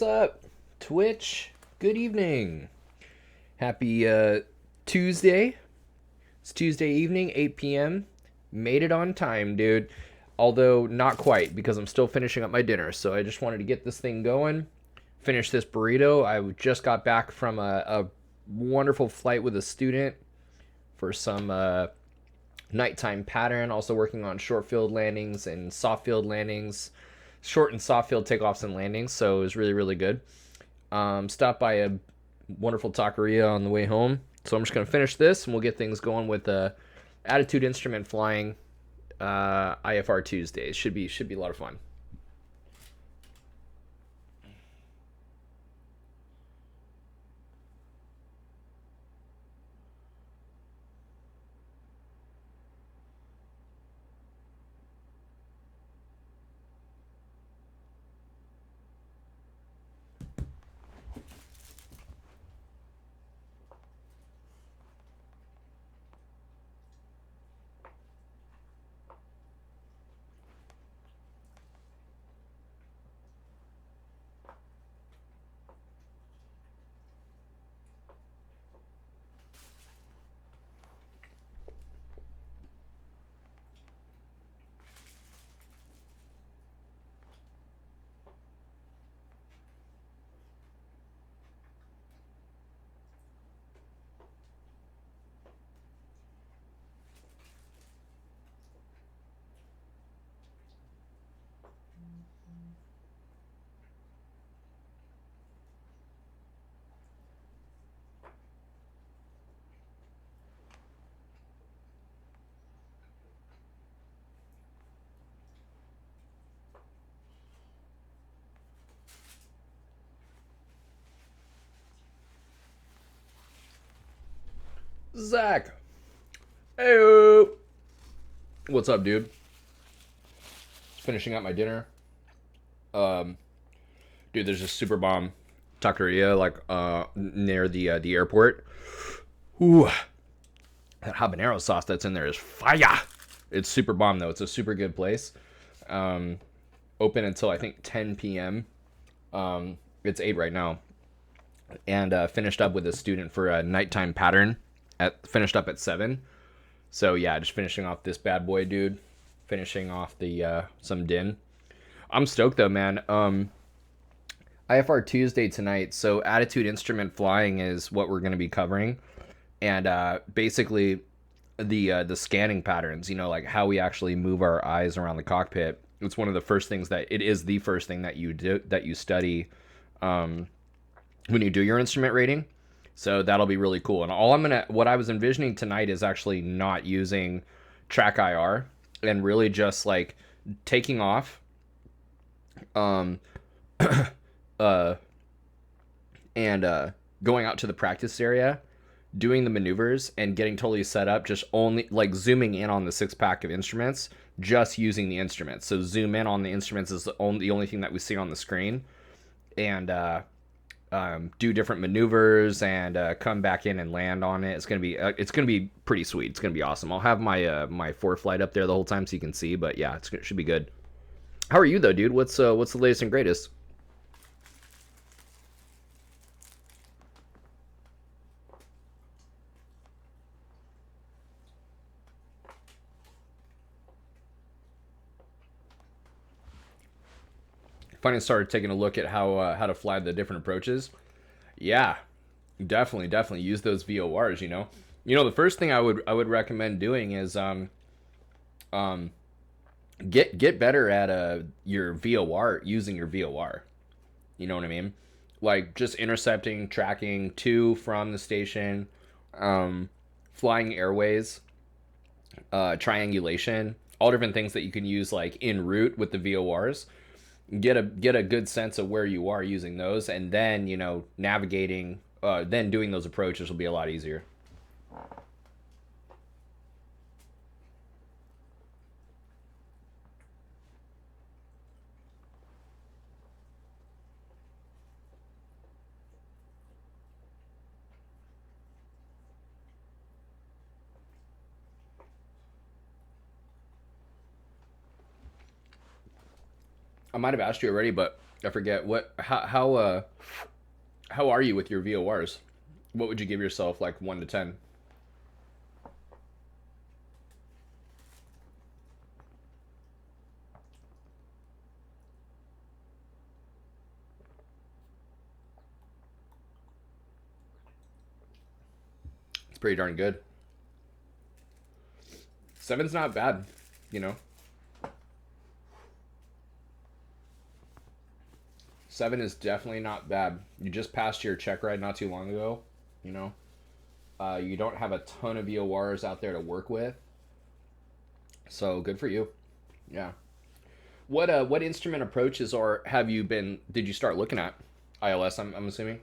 What's up, Twitch? Good evening. Happy Tuesday. It's Tuesday evening, 8 p.m. Made it on time, dude. Although not quite because I'm still finishing up my dinner. So I just wanted to get this thing going, finish this burrito. I just got back from a wonderful flight with a student for some nighttime pattern. Also working on short field landings and soft field landings, short and soft field takeoffs and landings. So it was really, really good. Stopped by a wonderful taqueria on the way home. So I'm just going to finish this and we'll get things going with Attitude Instrument Flying IFR Tuesday. Should be a lot of fun. Zach. Hey. What's up, dude? Finishing up my dinner. Um, Dude, there's a super bomb taqueria like near the airport. Ooh, that habanero sauce that's in there is fire. It's super bomb though. It's a super good place. Um, Open until I think 10 p.m. It's 8 right now, and finished up with a student for a nighttime pattern. Finished up at 7. So yeah, just finishing off this bad boy, dude. Finishing off the some din. I'm stoked though, man. IFR Tuesday tonight. So attitude instrument flying is what we're going to be covering, and basically the scanning patterns. You know, like how we actually move our eyes around the cockpit. It's one of the first things that it is the first thing that you do that you study um, when you do your instrument rating. So that'll be really cool. And what I was envisioning tonight is actually not using track IR and really just like taking off, um, uh, and going out to the practice area, doing the maneuvers, and getting totally set up. Just only like zooming in on the 6 pack of instruments, just using the instruments. So zoom in on the instruments is the only thing that we see on the screen, and do different maneuvers and come back in and land on it. It's gonna be pretty sweet. It's gonna be awesome. I'll have my ForeFlight up there the whole time so you can see. But yeah, it should be good. How are you though, dude? What's the latest and greatest? Finally started taking a look at how to fly the different approaches. Yeah, definitely use those VORs. The first thing I would recommend doing is um get better at your VOR using your VOR. You know what I mean? Like just intercepting, tracking to from the station, um, flying airways, triangulation, all different things that you can use like en route with the VORs. Get a good sense of where you are using those, and then navigating, then doing those approaches will be a lot easier. I might have asked you already, but I forget what how are you with your VORs? What would you give yourself, like 1 to 10? It's pretty darn good. Seven's not bad, you know. 7 is definitely not bad. You just passed your check ride not too long ago, you know. You don't have a ton of VORs out there to work with, so good for you. Yeah. What instrument approaches or have you been? Did you start looking at? ILS, I'm assuming.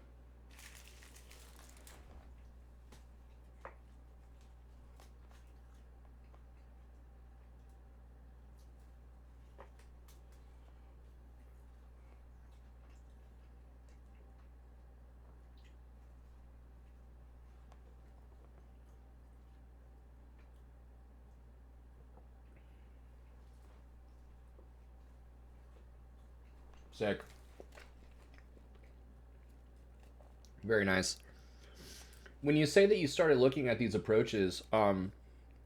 Sick. Very nice. When you say that you started looking at these approaches, are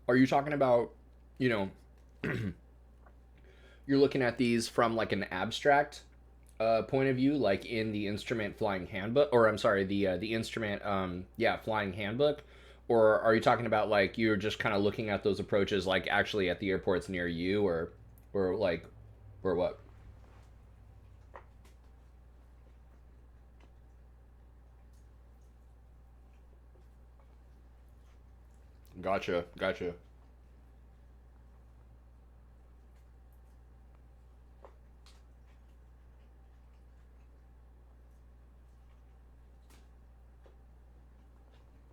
you talking about, you know, you're looking at these from like an abstract point of view, like in the instrument flying handbook, or I'm sorry, the instrument yeah, flying handbook, or are you talking about like you're just kind of looking at those approaches like actually at the airports near you, or like, or what? Gotcha, gotcha.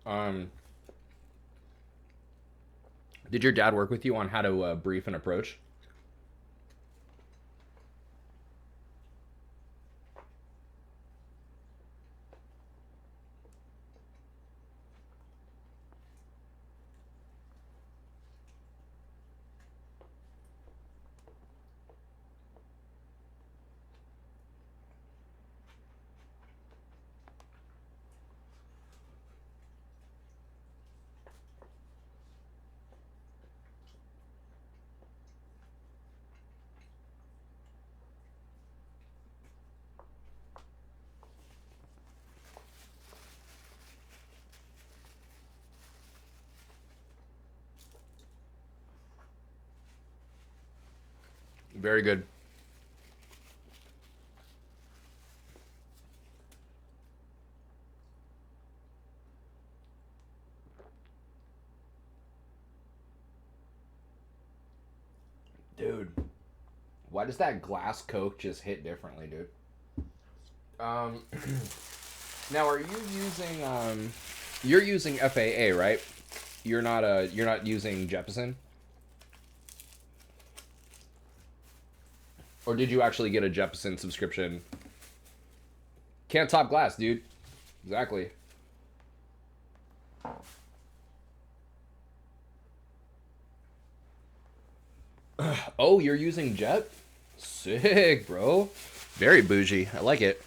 Um, did your dad work with you on how to brief an approach? Very good. Dude, why does that glass Coke just hit differently, dude? Um, now are you using you're using FAA, right? You're not using Jeppesen? Or did you actually get a Jeppesen subscription? Can't top glass, dude. Exactly. Oh, you're using Jet? Sick, bro. Very bougie. I like it.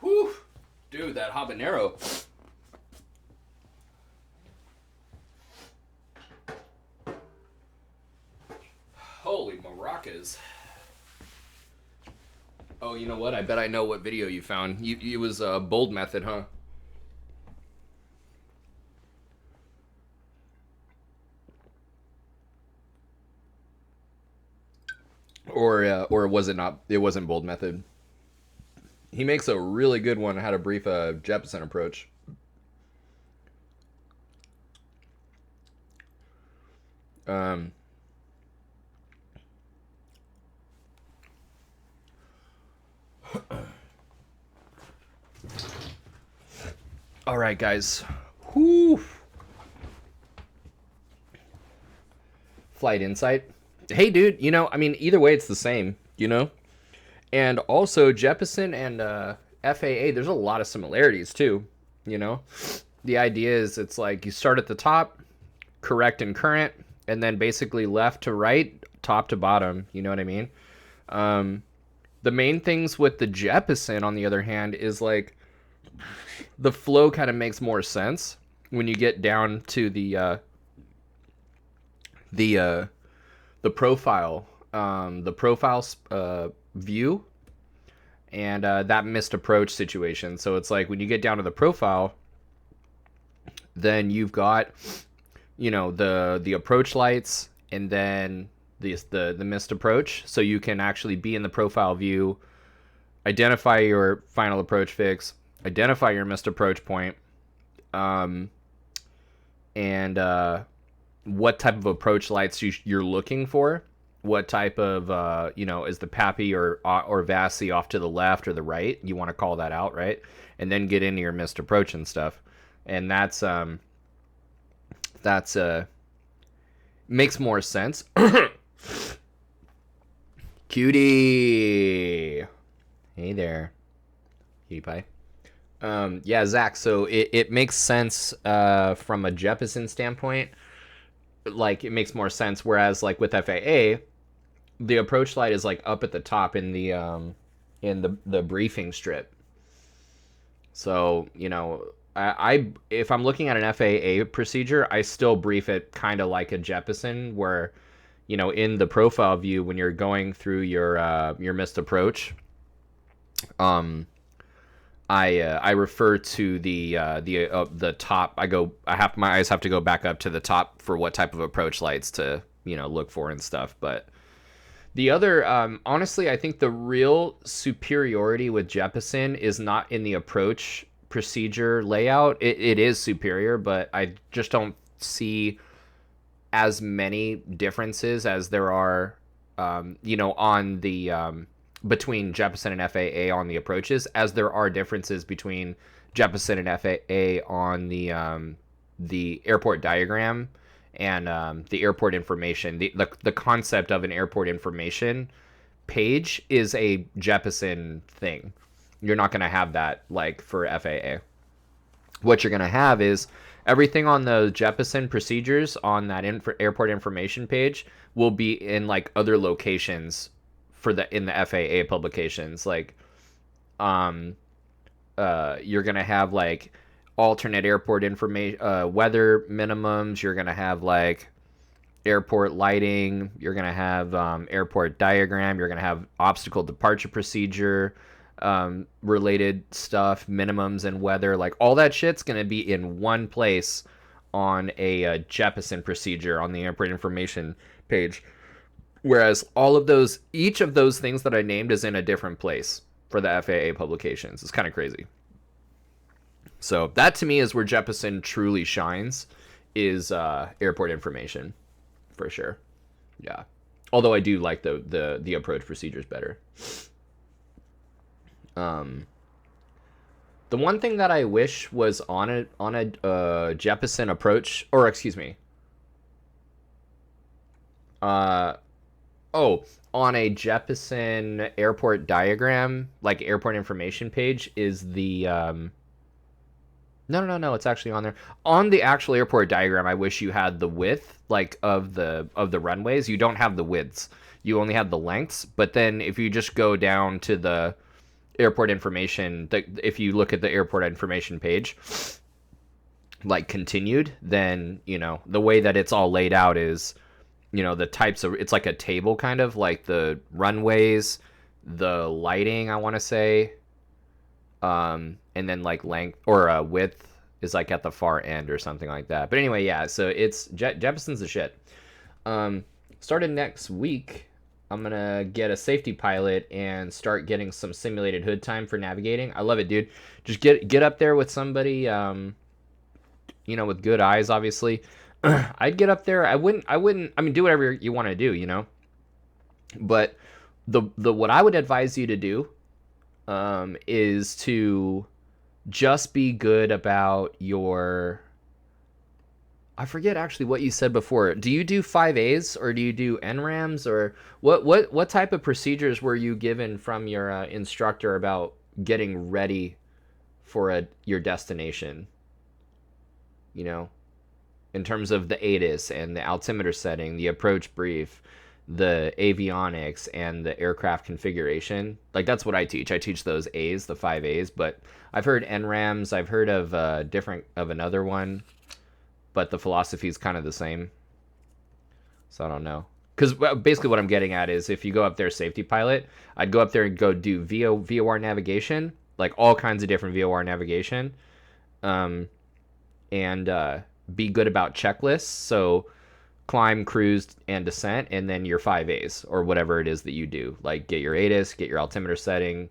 Whew. Dude, that habanero. Holy maracas. Oh, you know what? I bet I know what video you found. It was a bold method, huh? Or was it not? It wasn't bold method. He makes a really good one how to brief a Jeppesen approach. Um, all right, guys. Whew. Flight Insight. Hey, dude. You know, I mean, either way, it's the same. You know, and also Jeppesen and FAA. There's a lot of similarities too. You know, the idea is it's like you start at the top, correct and current, and then basically left to right, top to bottom. You know what I mean? The main things with the Jeppesen, on the other hand, is like the flow kind of makes more sense when you get down to the profile, view, and that missed approach situation. So it's like when you get down to the profile, then you've got, you know, the approach lights, and then the missed approach. So you can actually be in the profile view, identify your final approach fix, identify your missed approach point, and what type of approach lights you're looking for. What type of, you know, is the PAPI or VASI off to the left or the right? You want to call that out, right? And then get into your missed approach and stuff. And that's makes more sense. Cutie. Hey there. Cutie pie. Yeah, Zach, so it makes sense from a Jeppesen standpoint. Like, it makes more sense, whereas like with FAA, the approach light is like up at the top in the briefing strip. So, you know, I if I'm looking at an FAA procedure, I still brief it kind of like a Jeppesen, where, you know, in the profile view when you're going through your missed approach, I refer to the top. My eyes have to go back up to the top for what type of approach lights to, you know, look for and stuff. But the other, honestly, I think the real superiority with Jeppesen is not in the approach procedure layout. It is superior, but I just don't see as many differences as there are, you know, on the between Jeppesen and FAA on the approaches, as there are differences between Jeppesen and FAA on the airport diagram and the airport information. The concept of an airport information page is a Jeppesen thing. You're not going to have that like for FAA. What you're going to have is everything on the Jeppesen procedures on that airport information page will be in like other locations in the FAA publications. Like, you're gonna have like alternate airport information, weather minimums. You're gonna have like airport lighting. You're gonna have airport diagram. You're gonna have obstacle departure procedure related stuff, minimums and weather. Like all that shit's gonna be in one place on a Jeppesen procedure on the airport information page. Whereas each of those things that I named is in a different place for the FAA publications. It's kind of crazy. So that to me is where Jeppesen truly shines, is airport information, for sure. Yeah. Although I do like the approach procedures better. The one thing that I wish was on a Jeppesen approach, or excuse me, on a Jeppesen airport diagram, like airport information page, is the no, it's actually on there. On the actual airport diagram, I wish you had the width, like of the runways. You don't have the widths. You only have the lengths. But then if you just go down to the airport information, if you look at the airport information page, like continued, then, you know, the way that it's all laid out is, you know, the types of, it's like a table kind of, like the runways, the lighting, I want to say, and then like length or width is like at the far end or something like that. But anyway, yeah, so it's Jeppesen's the shit. Starting next week, I'm gonna get a safety pilot and start getting some simulated hood time for navigating. I love it, dude. Just get up there with somebody, you know, with good eyes, obviously. I'd get up there. I wouldn't, I mean, do whatever you want to do, you know, but what I would advise you to do, is to just be good about your, I forget actually what you said before. Do you do 5As or do you do NRAMs, or what type of procedures were you given from your instructor about getting ready for your destination? You know? in terms of the ATIS and the altimeter setting, the approach brief, the avionics, and the aircraft configuration. Like, that's what I teach. I teach those A's, the 5 A's, but I've heard NRAMs. I've heard of another one, but the philosophy is kind of the same. So I don't know. Because basically what I'm getting at is, if you go up there safety pilot, I'd go up there and go do VOR navigation, like all kinds of different VOR navigation, and be good about checklists. So climb, cruise, and descent, and then your 5 A's or whatever it is that you do. Like, get your ATIS, get your altimeter setting,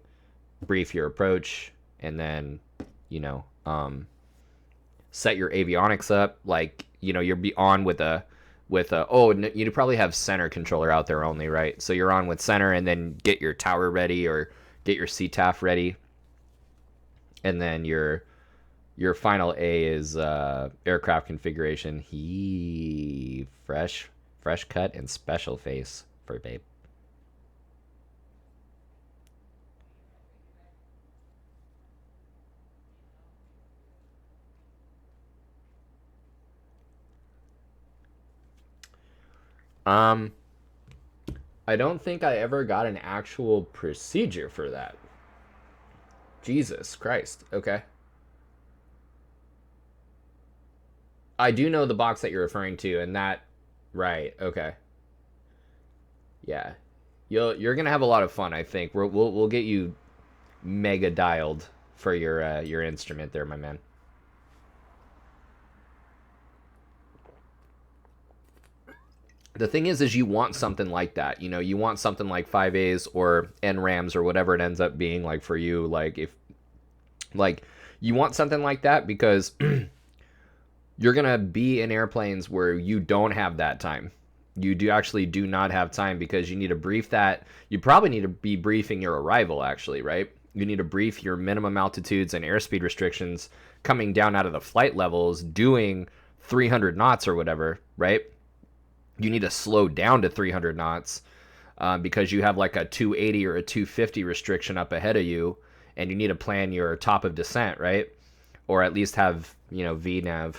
brief your approach, and then, set your avionics up. Like, you'll be on with you probably have center controller out there only, right? So you're on with center, and then get your tower ready or get your CTAF ready. And then your final A is aircraft configuration, fresh cut, and special face for babe. I don't think I ever got an actual procedure for that. Jesus Christ. Okay. I do know the box that you're referring to, and that, right? Okay. Yeah, you're gonna have a lot of fun. I think we'll get you mega dialed for your instrument there, my man. The thing is you want something like that. You want something like 5A's or NRAMs or whatever it ends up being, like, for you. Like, if, like, you want something like that because you're gonna be in airplanes where you don't have that time. You do not have time, because you need to brief that. You probably need to be briefing your arrival, actually, right? You need to brief your minimum altitudes and airspeed restrictions coming down out of the flight levels, doing 300 knots or whatever, right? You need to slow down to 300 knots because you have like a 280 or a 250 restriction up ahead of you, and you need to plan your top of descent, right? Or at least have, VNav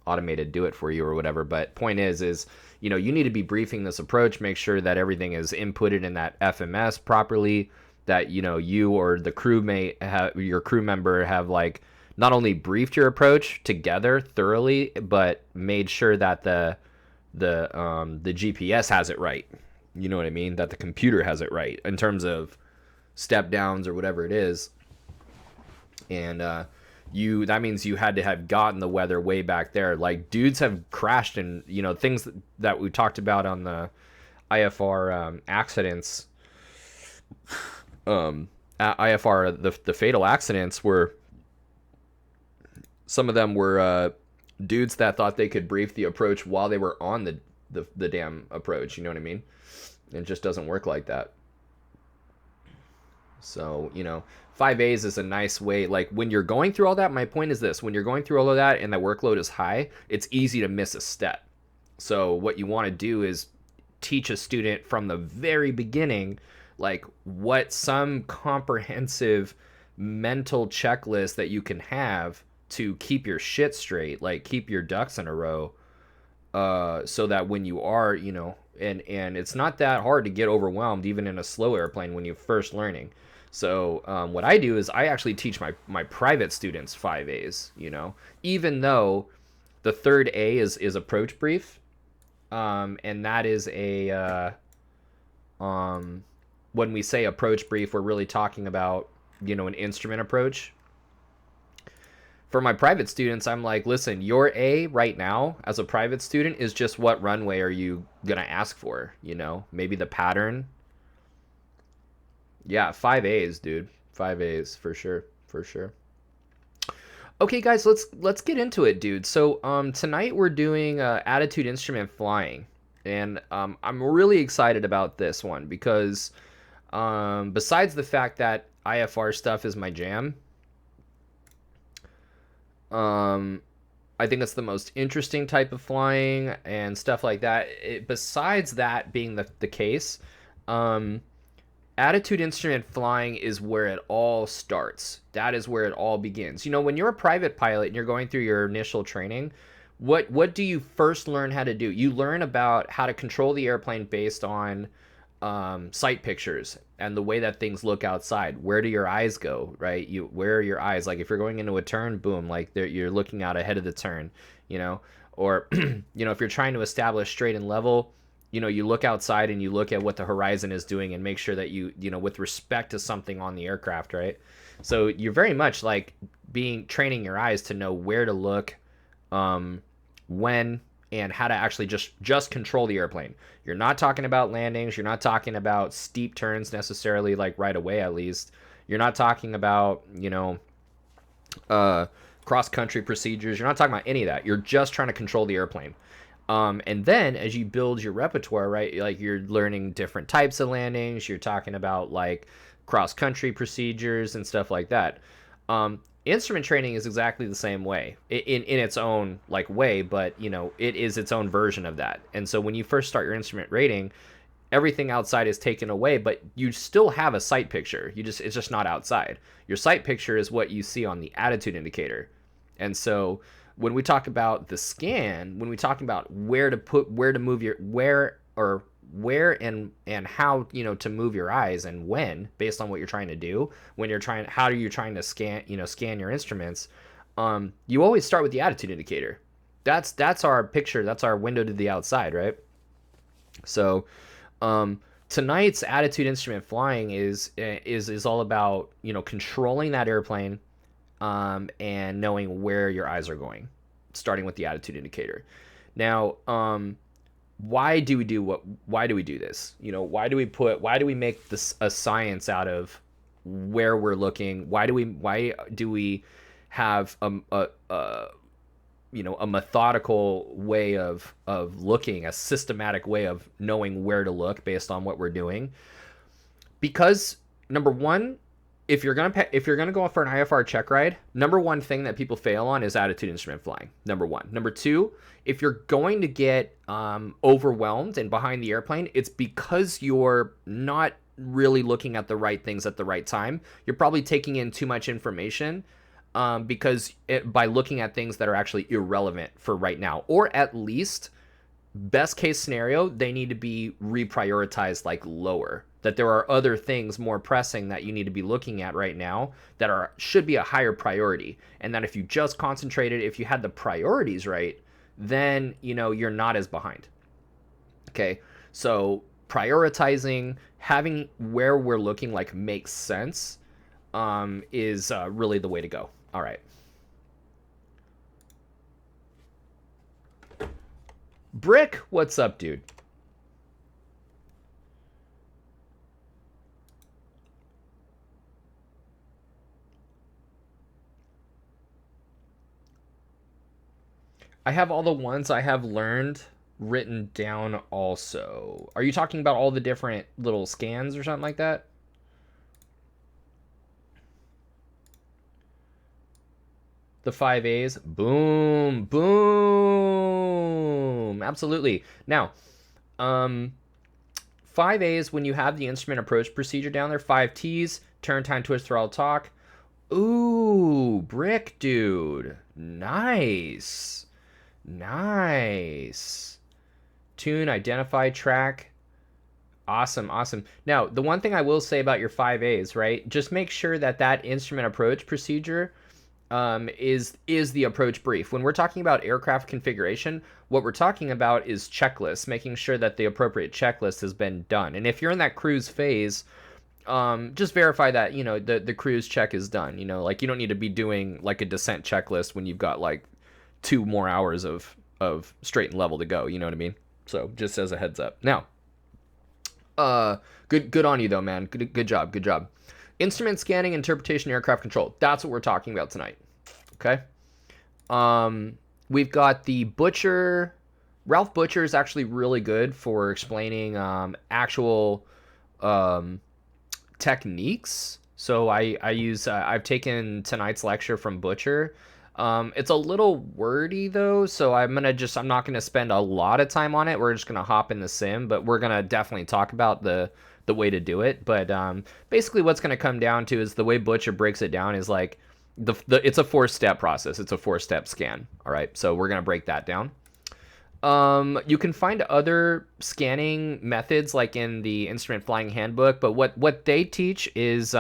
automated do it for you or whatever. But point is you need to be briefing this approach, make sure that everything is inputted in that FMS properly, that you or the crewmate, your crew member, have, like, not only briefed your approach together thoroughly, but made sure that the GPS has it right. You know what I mean? That the computer has it right in terms of step downs or whatever it is. And that means you had to have gotten the weather way back there. Like, dudes have crashed in, things that we talked about on the IFR accidents. IFR, the fatal accidents, were, some of them were dudes that thought they could brief the approach while they were on the damn approach. You know what I mean? It just doesn't work like that. So, 5A's is a nice way. Like, when you're going through all that, my point is this: when you're going through all of that and the workload is high, it's easy to miss a step. So what you want to do is teach a student from the very beginning, like, what some comprehensive mental checklist that you can have to keep your shit straight, like, keep your ducks in a row, so that when you are, and it's not that hard to get overwhelmed even in a slow airplane when you're first learning. So what I do is I actually teach my private students 5A's, even though the third A is approach brief, and that is when we say approach brief, we're really talking about, an instrument approach. For my private students, I'm like, listen, your A right now as a private student is just, what runway are you going to ask for? Maybe the pattern. Yeah, 5A's, dude. 5A's for sure. For sure. Okay, guys, let's get into it, dude. So tonight we're doing attitude instrument flying. And I'm really excited about this one because besides the fact that IFR stuff is my jam, I think it's the most interesting type of flying and stuff like that. Besides that being the case, attitude instrument flying is where it all starts. That is where it all begins. When you're a private pilot and you're going through your initial training, what do you first learn how to do? You learn about how to control the airplane based on sight pictures and the way that things look outside. Where do your eyes go, right? Where are your eyes? Like if you're going into a turn, boom, like you're looking out ahead of the turn, you know, or if you're trying to establish straight and level, you look outside and you look at what the horizon is doing and make sure that with respect to something on the aircraft, right? So you're very much like training your eyes to know where to look, when, and how to actually just control the airplane. You're not talking about landings. You're not talking about steep turns necessarily, like right away at least. You're not talking about, cross-country procedures. You're not talking about any of that. You're just trying to control the airplane. And then as you build your repertoire, right, like you're learning different types of landings. You're talking about like cross-country procedures and stuff like that. Instrument training is exactly the same way in its own like way, but it is its own version of that. And so when you first start your instrument rating, everything outside is taken away, but you still have a sight picture. It's just not outside. Your sight picture is what you see on the attitude indicator. And so when we talk about the scan, when we talk about where to move where and how to move your eyes and when, based on what you're trying to do, how are you trying to scan your instruments, you always start with the attitude indicator. That's our picture, that's our window to the outside, right? So tonight's attitude instrument flying is all about controlling that airplane, and knowing where your eyes are going, starting with the attitude indicator. Now, why do we do this? Why do we make this a science out of where we're looking? Why do we have a methodical way of looking, a systematic way of knowing where to look based on what we're doing? Because number one, if you're gonna go for an IFR check ride, number one thing that people fail on is attitude instrument flying. Number one. Number two, if you're going to get overwhelmed and behind the airplane, it's because you're not really looking at the right things at the right time. You're probably taking in too much information, by looking at things that are actually irrelevant for right now, or at least best case scenario, they need to be reprioritized, like lower. That there are other things more pressing that you need to be looking at right now that should be a higher priority. And that if you just concentrated, if you had the priorities right, then you're not as behind. Okay, so prioritizing, having where we're looking like makes sense, is really the way to go. All right. Brick, what's up, dude? I have all the ones I have learned written down also. Are you talking about all the different little scans or something like that? The 5As. Boom, boom. Absolutely. Now, 5As, when you have the instrument approach procedure down there, 5Ts, turn, time, twist, throttle, talk. Ooh, Brick, dude. Nice. Nice. Tune, identify, track. Awesome, awesome. Now, the one thing I will say about your 5As, right? Just make sure that instrument approach procedure is the approach brief. When we're talking about aircraft configuration, what we're talking about is checklists, making sure that the appropriate checklist has been done. And if you're in that cruise phase, just verify that the cruise check is done. Like you don't need to be doing like a descent checklist when you've got like 2 more hours of straight and level to go. You know what I mean? So just as a heads up. Now, good on you though, man. Good job. Instrument scanning, interpretation, aircraft control. That's what we're talking about tonight. Okay. We've got the Butcher. Ralph Butcher is actually really good for explaining actual techniques. So I've taken tonight's lecture from Butcher. It's a little wordy though, so I'm not gonna spend a lot of time on it. We're just gonna hop in the sim, but we're gonna definitely talk about the way to do it. But basically what's gonna come down to is the way Butcher breaks it down is like, it's a 4-step process. It's a 4-step scan. All right, so we're gonna break that down. You can find other scanning methods like in the Instrument Flying Handbook, but what they teach is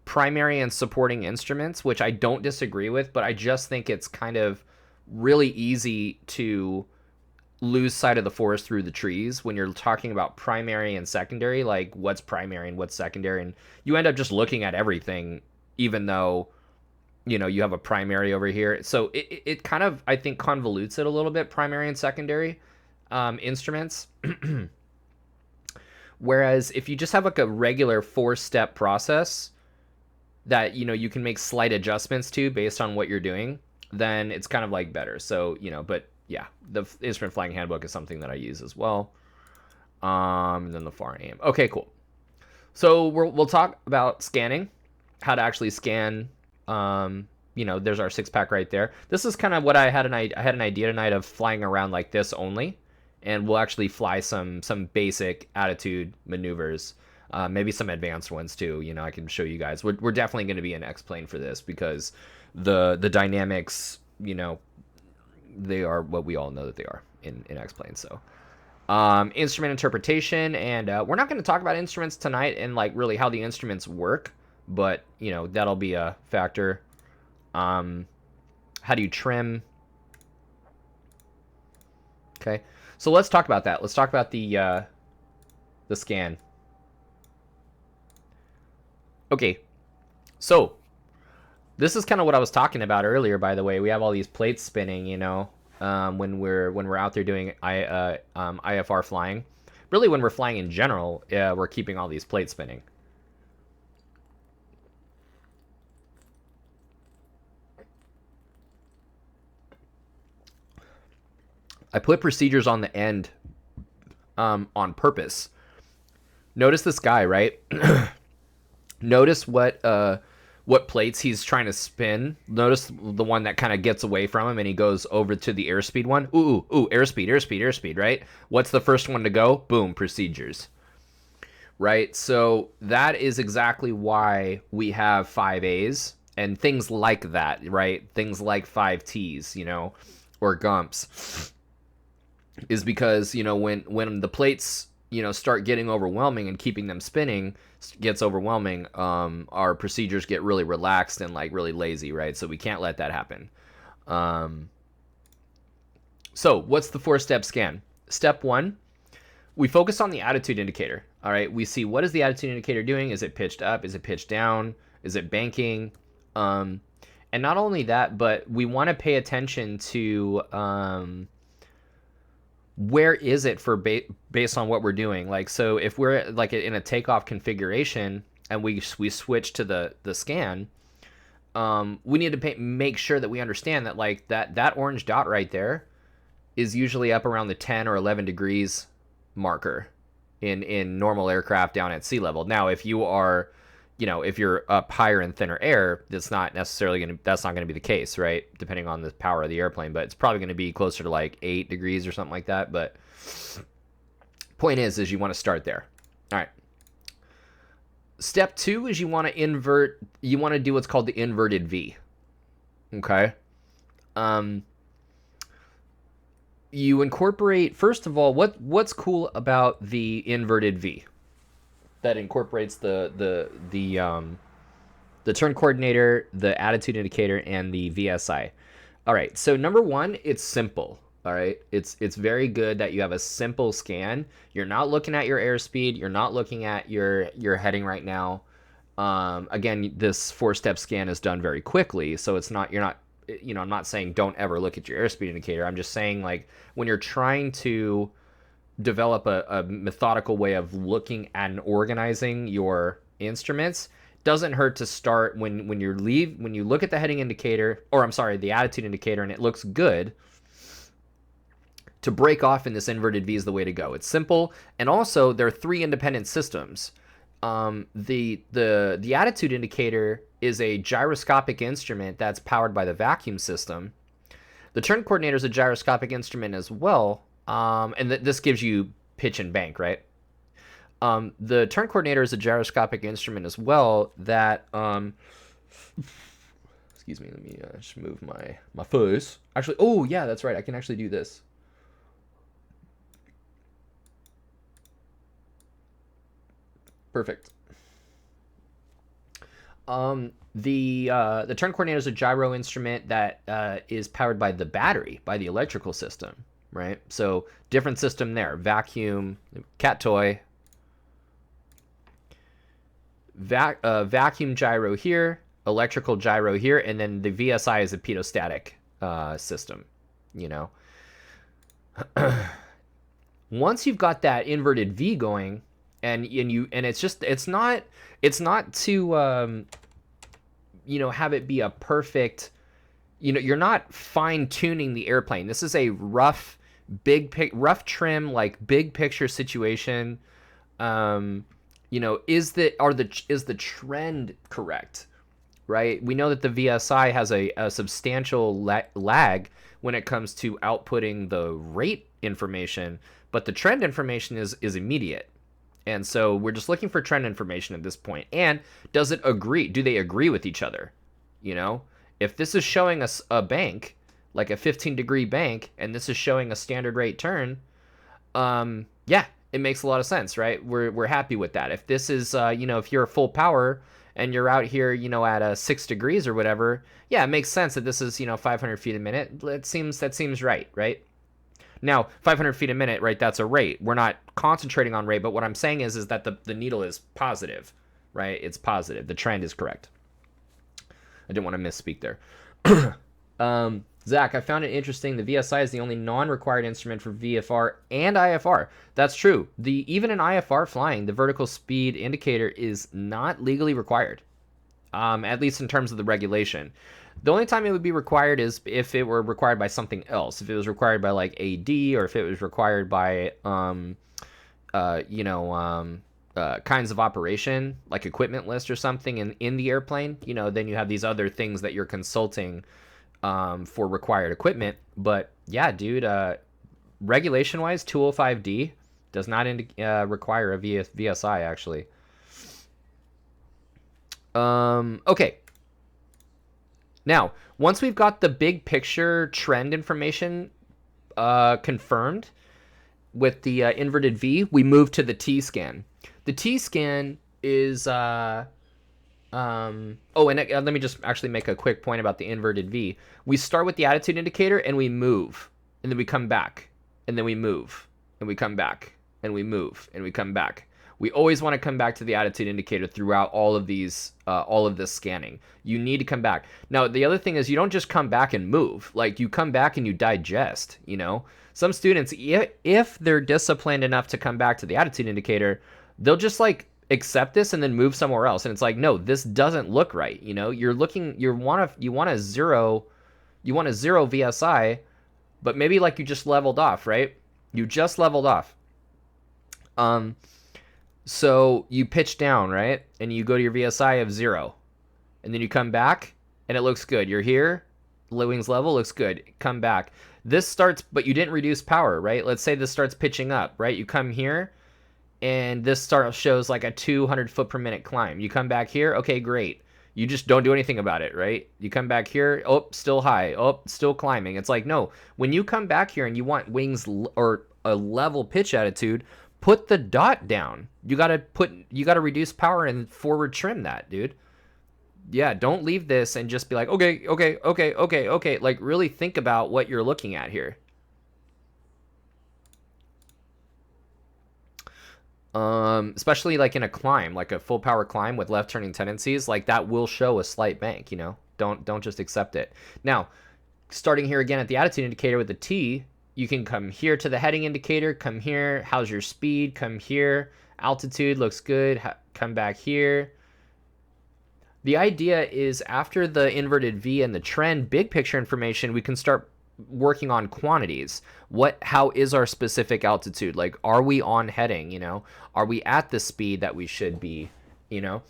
primary and supporting instruments, which I don't disagree with, but I just think it's kind of really easy to lose sight of the forest through the trees when you're talking about primary and secondary, like what's primary and what's secondary, and you end up just looking at everything, even though you have a primary over here. So it kind of, I think, convolutes it a little bit, primary and secondary instruments. Whereas if you just have like a regular 4-step process that you can make slight adjustments to based on what you're doing, then it's kind of like better. So but yeah, the Instrument Flying Handbook is something that I use as well. And then the FAR aim. Okay, cool. So we'll talk about scanning, how to actually scan. There's our 6-pack right there. This is kind of what I had an idea tonight of flying around like this only, and we'll actually fly some basic attitude maneuvers, maybe some advanced ones too. I can show you guys. We're definitely going to be in X-plane for this because the dynamics, they are what we all know that they are in X-plane. So instrument interpretation, and we're not going to talk about instruments tonight and like really how the instruments work, but that'll be a factor. How do you trim? Okay, so let's talk about that. Let's talk about the scan. Okay, so this is kind of what I was talking about earlier. By the way, we have all these plates spinning, when we're out there doing IFR flying. Really, when we're flying in general, we're keeping all these plates spinning. I put procedures on the end on purpose. Notice this guy, right? Notice what plates he's trying to spin. Notice the one that kind of gets away from him and he goes over to the airspeed one. Ooh, airspeed, right? What's the first one to go? Boom, procedures. Right? So that is exactly why we have 5As and things like that, right? Things like 5Ts, or Gumps. Is because, when the plates, start getting overwhelming and keeping them spinning gets overwhelming, our procedures get really relaxed and like really lazy, right? So we can't let that happen. So what's the 4-step scan? Step 1, we focus on the attitude indicator. All right, we see, what is the attitude indicator doing? Is it pitched up? Is it pitched down? Is it banking? And not only that, but we want to pay attention to where is it for based on what we're doing. Like, so if we're like in a takeoff configuration and we switch to the scan, we need to make sure that we understand that like that orange dot right there is usually up around the 10 or 11 degrees marker in normal aircraft down at sea level. Now, if you are, if you're up higher in thinner air, that's not gonna be the case, right? Depending on the power of the airplane, but it's probably gonna be closer to like 8 degrees or something like that. But point is you want to start there. All right. Step 2 is you want to do what's called the inverted V. Okay. You incorporate, first of all, what's cool about the inverted V? That incorporates the turn coordinator, the attitude indicator, and the VSI. All right, so number 1, it's simple. All right, it's very good that you have a simple scan. You're not looking at your airspeed. You're not looking at your heading right now. Again, this 4-step scan is done very quickly, so I'm not saying don't ever look at your airspeed indicator. I'm just saying, like, when you're trying to develop a methodical way of looking at and organizing your instruments, doesn't hurt to start when you look at the heading indicator, or I'm sorry, the attitude indicator, and it looks good, to break off in this inverted V is the way to go. It's simple, and also there are 3 independent systems. The attitude indicator is a gyroscopic instrument that's powered by the vacuum system. The turn coordinator is a gyroscopic instrument as well, and this gives you pitch and bank, right? The turn coordinator is a gyroscopic instrument as well that Excuse me, let me just move my face. Actually, oh yeah, that's right. I can actually do this. Perfect. The turn coordinator is a gyro instrument that is powered by the battery, by the electrical system, right? So different system there. Vacuum, cat toy. Vacuum gyro here, electrical gyro here, and then the VSI is a pedostatic system, you know. Once you've got that inverted V going, and it's not to you know, have it be a perfect, you know, you're not fine tuning the airplane. This is a rough trim, like big picture situation. You know, is the trend correct, right? We know that the VSI has a substantial lag when it comes to outputting the rate information, but the trend information is immediate. And so we're just looking for trend information at this point. And does it agree? Do they agree with each other? You know, if this is showing us a bank, like a 15-degree bank, and this is showing a standard rate turn, yeah, it makes a lot of sense, right? We're happy with that. If this is, you know, if you're full power and you're out here, you know, at 6 degrees or whatever, yeah, it makes sense that this is, you know, 500 feet a minute. That seems right, right? Now, 500 feet a minute, right, that's a rate. We're not concentrating on rate, but what I'm saying is that the needle is positive, right? It's positive. The trend is correct. I didn't want to misspeak there. Zach, I found it interesting. The VSI is the only non-required instrument for VFR and IFR. That's true. Even in IFR flying, the vertical speed indicator is not legally required, at least in terms of the regulation. The only time it would be required is if it were required by something else. If it was required by like AD, or if it was required by, you know, kinds of operation, like equipment list or something in the airplane, you know, then you have these other things that you're consulting for required equipment. But yeah, dude, regulation-wise, 205D does not require a VSI, actually. Okay. Now, once we've got the big picture trend information confirmed with the inverted V, we move to the T-scan. The T-scan is... oh, and let me just actually make a quick point about the inverted V. We start with the attitude indicator, and we move. And then we come back. And then we move. And we come back. And we move. And we come back. We always want to come back to the attitude indicator throughout all of this scanning. You need to come back. Now, the other thing is you don't just come back and move. Like, you come back and you digest, you know? Some students, if they're disciplined enough to come back to the attitude indicator, they'll just, like, accept this and then move somewhere else. And it's like, no, this doesn't look right, you know? You want a zero VSI, but maybe, like, you just leveled off, right? You just leveled off. So you pitch down, right? And you go to your VSI of 0. And then you come back, and it looks good. You're here, wings level, looks good. Come back. This starts, but you didn't reduce power, right? Let's say this starts pitching up, right? You come here, and this shows like a 200 foot per minute climb. You come back here, okay, great. You just don't do anything about it, right? You come back here, oh, still high, oh, still climbing. It's like, no, when you come back here and you want wings or a level pitch attitude, put the dot down. You gotta reduce power and forward trim that, dude. Yeah, don't leave this and just be like, okay. Like, really think about what you're looking at here. Especially like in a climb, like a full power climb with left turning tendencies, like that will show a slight bank, you know. Don't just accept it. Now, starting here again at the attitude indicator with the T, you can come here to the heading indicator, come here, how's your speed, come here, altitude looks good, come back here. The idea is after the inverted V and the trend big picture information, we can start working on quantities. How is our specific altitude? Like, are we on heading, you know? Are we at the speed that we should be, you know?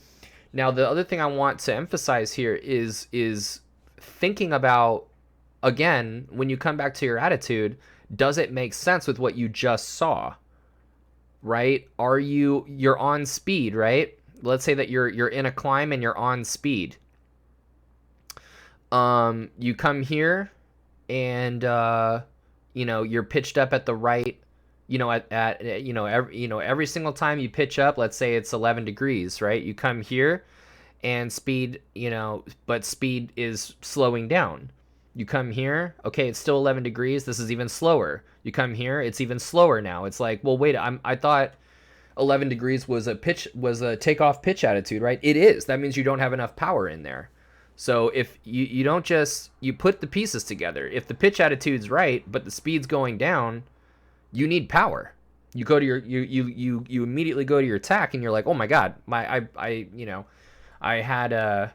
Now, the other thing I want to emphasize here is thinking about, again, when you come back to your attitude, does it make sense with what you just saw? Right? You're on speed, right? Let's say that you're in a climb and you're on speed. You come here and you're pitched up at the right, every single time you pitch up, let's say it's 11 degrees, right? You come here and speed, but speed is slowing down. You come here, okay, it's still 11 degrees. This is even slower. You come here, it's even slower now. It's like, well, wait, I thought 11 degrees was a takeoff pitch attitude, right? It is. That means you don't have enough power in there. So if you don't just, you put the pieces together. If the pitch attitude's right, but the speed's going down, you need power. You go to your, you immediately go to your tack and you're like, oh my God, I had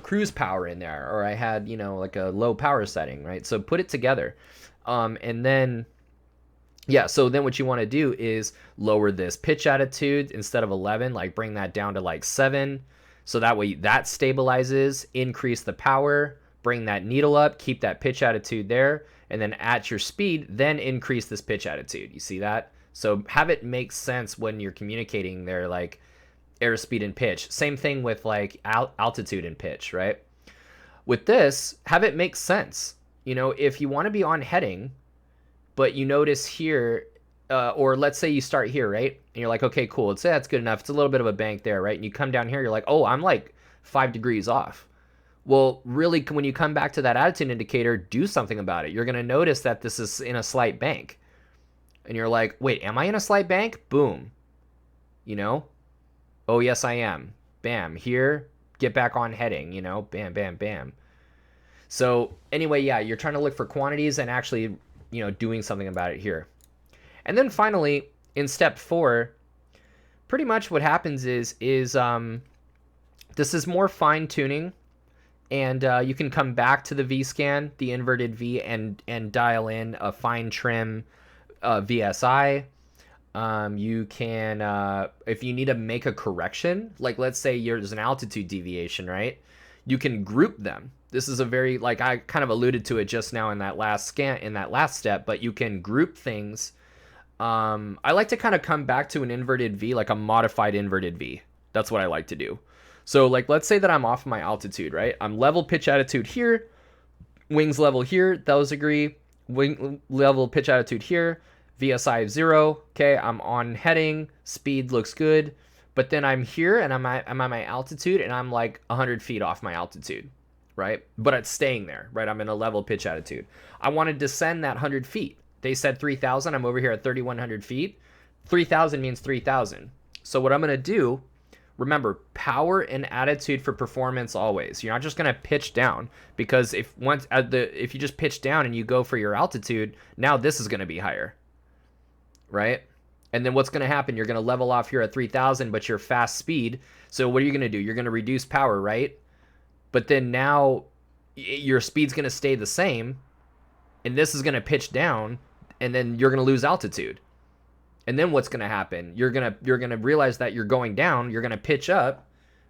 cruise power in there, or I had, like a low power setting, right? So put it together. And then, so then what you want to do is lower this pitch attitude instead of 11, like bring that down to like 7. So that way that stabilizes, increase the power, bring that needle up, keep that pitch attitude there, and then at your speed, then increase this pitch attitude. You see that? So have it make sense when you're communicating there, like airspeed and pitch. Same thing with like altitude and pitch, right? With this, have it make sense. If you want to be on heading, but you notice here, or let's say you start here, right? And you're like, okay, cool. Let's say that's good enough. It's a little bit of a bank there, right? And you come down here, you're like, oh, I'm like 5 degrees off. Well, really, when you come back to that attitude indicator, do something about it. You're going to notice that this is in a slight bank. And you're like, wait, am I in a slight bank? Boom. Oh, yes, I am. Bam. Here, get back on heading, bam, bam, bam. So anyway, yeah, you're trying to look for quantities and actually, doing something about it here. And then finally, in step 4, pretty much what happens is this is more fine tuning, and you can come back to the V scan, the inverted V, and dial in a fine trim VSI. You can, if you need to make a correction, like let's say there's an altitude deviation, right? You can group them. This is a very, like I kind of alluded to it just now in that last step, but you can group things. I like to kind of come back to an inverted V, like a modified inverted V. That's what I like to do. So like, let's say that I'm off my altitude, right? I'm level pitch attitude here, wings level here, those agree. Wing level pitch attitude here, VSI of 0. Okay, I'm on heading, speed looks good. But then I'm here and I'm at my altitude and I'm like 100 feet off my altitude, right? But it's staying there, right? I'm in a level pitch attitude. I want to descend that 100 feet. They said 3,000. I'm over here at 3,100 feet. 3,000 means 3,000. So what I'm going to do, remember, power and attitude for performance always. You're not just going to pitch down, because if you just pitch down and you go for your altitude, now this is going to be higher, right? And then what's going to happen? You're going to level off here at 3,000, but you're fast speed. So what are you going to do? You're going to reduce power, right? But then now your speed's going to stay the same, and this is going to pitch down, and then you're going to lose altitude. And then what's going to happen? You're going to realize that you're going down. You're going to pitch up,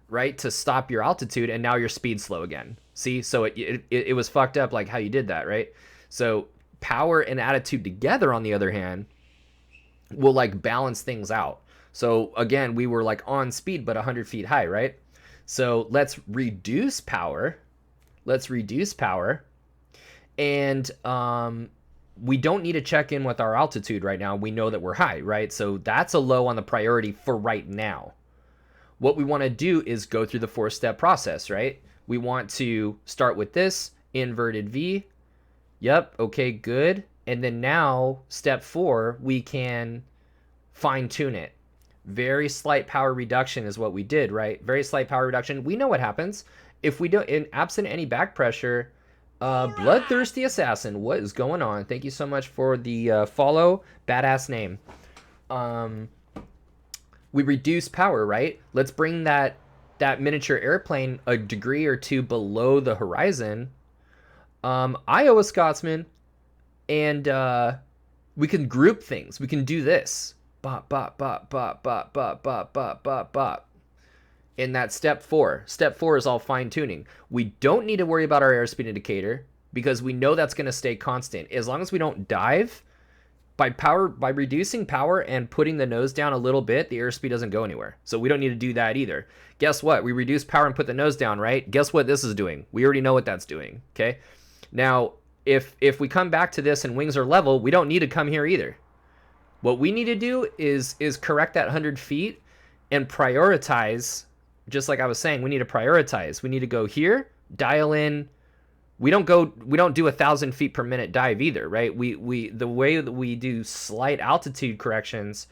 right, to stop your altitude, and now your speed's slow again. See? So it was fucked up, like how you did that, right? So power and attitude together, on the other hand, will like balance things out. So again, we were like on speed, but 100 feet high, right? So let's reduce power. And we don't need to check in with our altitude right now. We know that we're high, right? So that's a low on the priority for right now. What we want to do is go through the 4-step process, right? We want to start with this inverted V. Yep. Okay, good. And then now step 4, we can fine tune it. Very slight power reduction is what we did, right? Very slight power reduction. We know what happens if we don't, in absent any back pressure. Bloodthirsty Assassin, what is going on? Thank you so much for the follow. Badass name. We reduce power, right? Let's bring that miniature airplane a degree or 2 below the horizon. Iowa Scotsman, and we can group things. We can do this. Bop, bop, bop, bop, bop, bop, bop, bop, bop, bop. In that step 4. Step 4 is all fine tuning. We don't need to worry about our airspeed indicator because we know that's going to stay constant. As long as we don't dive, by reducing power and putting the nose down a little bit, the airspeed doesn't go anywhere. So we don't need to do that either. Guess what? We reduce power and put the nose down, right? Guess what this is doing? We already know what that's doing, okay? Now, if we come back to this and wings are level, we don't need to come here either. What we need to do is correct that 100 feet and prioritize, just like I was saying, we need to prioritize. We need to go here, dial in. We don't do 1,000 feet per minute dive either, right? The way that we do slight altitude corrections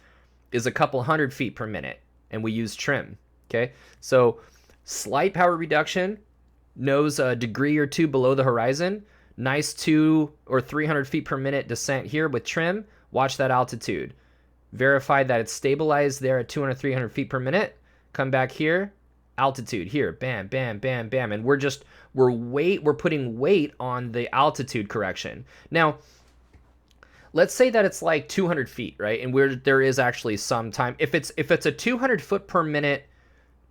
is a couple 100 feet per minute, and we use trim, okay? So slight power reduction, nose a degree or two below the horizon, nice 200 or 300 feet per minute descent here with trim. Watch that altitude. Verify that it's stabilized there at 200, 300 feet per minute. Come back here, altitude here, bam, bam, bam, bam. And we're putting weight on the altitude correction. Now, let's say that it's like 200 feet, right? And there is actually some time. If it's a 200 foot per minute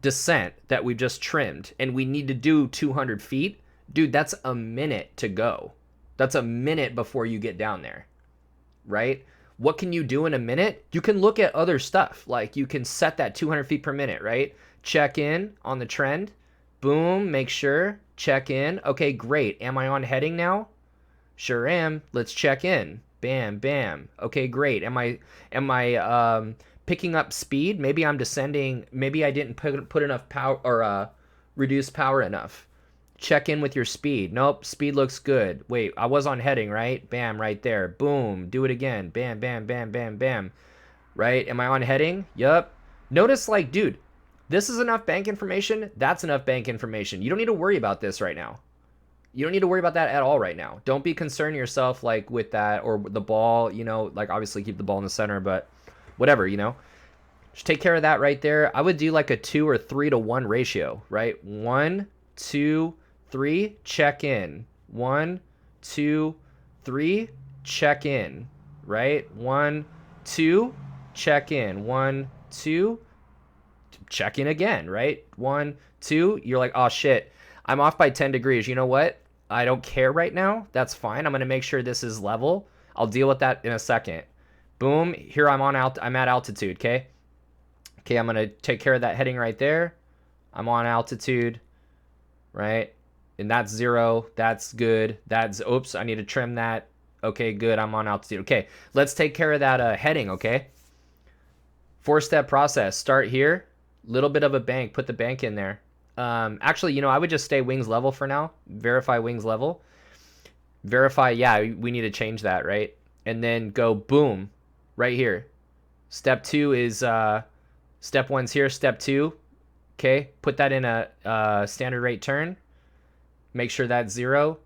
descent that we've just trimmed and we need to do 200 feet, dude, that's a minute to go. That's a minute before you get down there, right? What can you do in a minute? You can look at other stuff. Like you can set that 200 feet per minute, right? Check in on the trend. Boom, make sure. Check in. Okay, great. Am I on heading now? Sure am. Let's check in. Bam, bam. Okay, great. Am I picking up speed? Maybe I'm descending. Maybe I didn't put enough power or reduce power enough. Check in with your speed. Nope, speed looks good. Wait, I was on heading, right? Bam, right there. Boom, do it again. Bam, bam, bam, bam, bam. Right? Am I on heading? Yup. Notice, like, dude, this is enough bank information. That's enough bank information. You don't need to worry about this right now. You don't need to worry about that at all right now. Don't be concerned yourself, like, with that or the ball, you know, like, obviously keep the ball in the center, but whatever, you know. Just take care of that right there. I would do, like, a 2 or 3 to 1 ratio, right? 1, 2, 3, check in. 1, 2, 3, check in. Right? 1, 2, check in. 1, 2, check in again. Right? 1, 2. You're like, oh shit, I'm off by 10 degrees. You know what? I don't care right now. That's fine. I'm gonna make sure this is level. I'll deal with that in a second. Boom. Here I'm at altitude. Okay. Okay. I'm gonna take care of that heading right there. I'm on altitude. Right? And that's 0. That's good. Oops, I need to trim that. Okay, good. I'm on altitude. Okay, let's take care of that heading, okay? 4-step process. Start here. Little bit of a bank. Put the bank in there. Actually, you know, I would just stay wings level for now. Verify wings level. Verify, yeah, we need to change that, right? And then go boom, right here. Step 2 is, step 1's here. Step 2, okay? Put that in a standard rate turn. Make sure that's 0.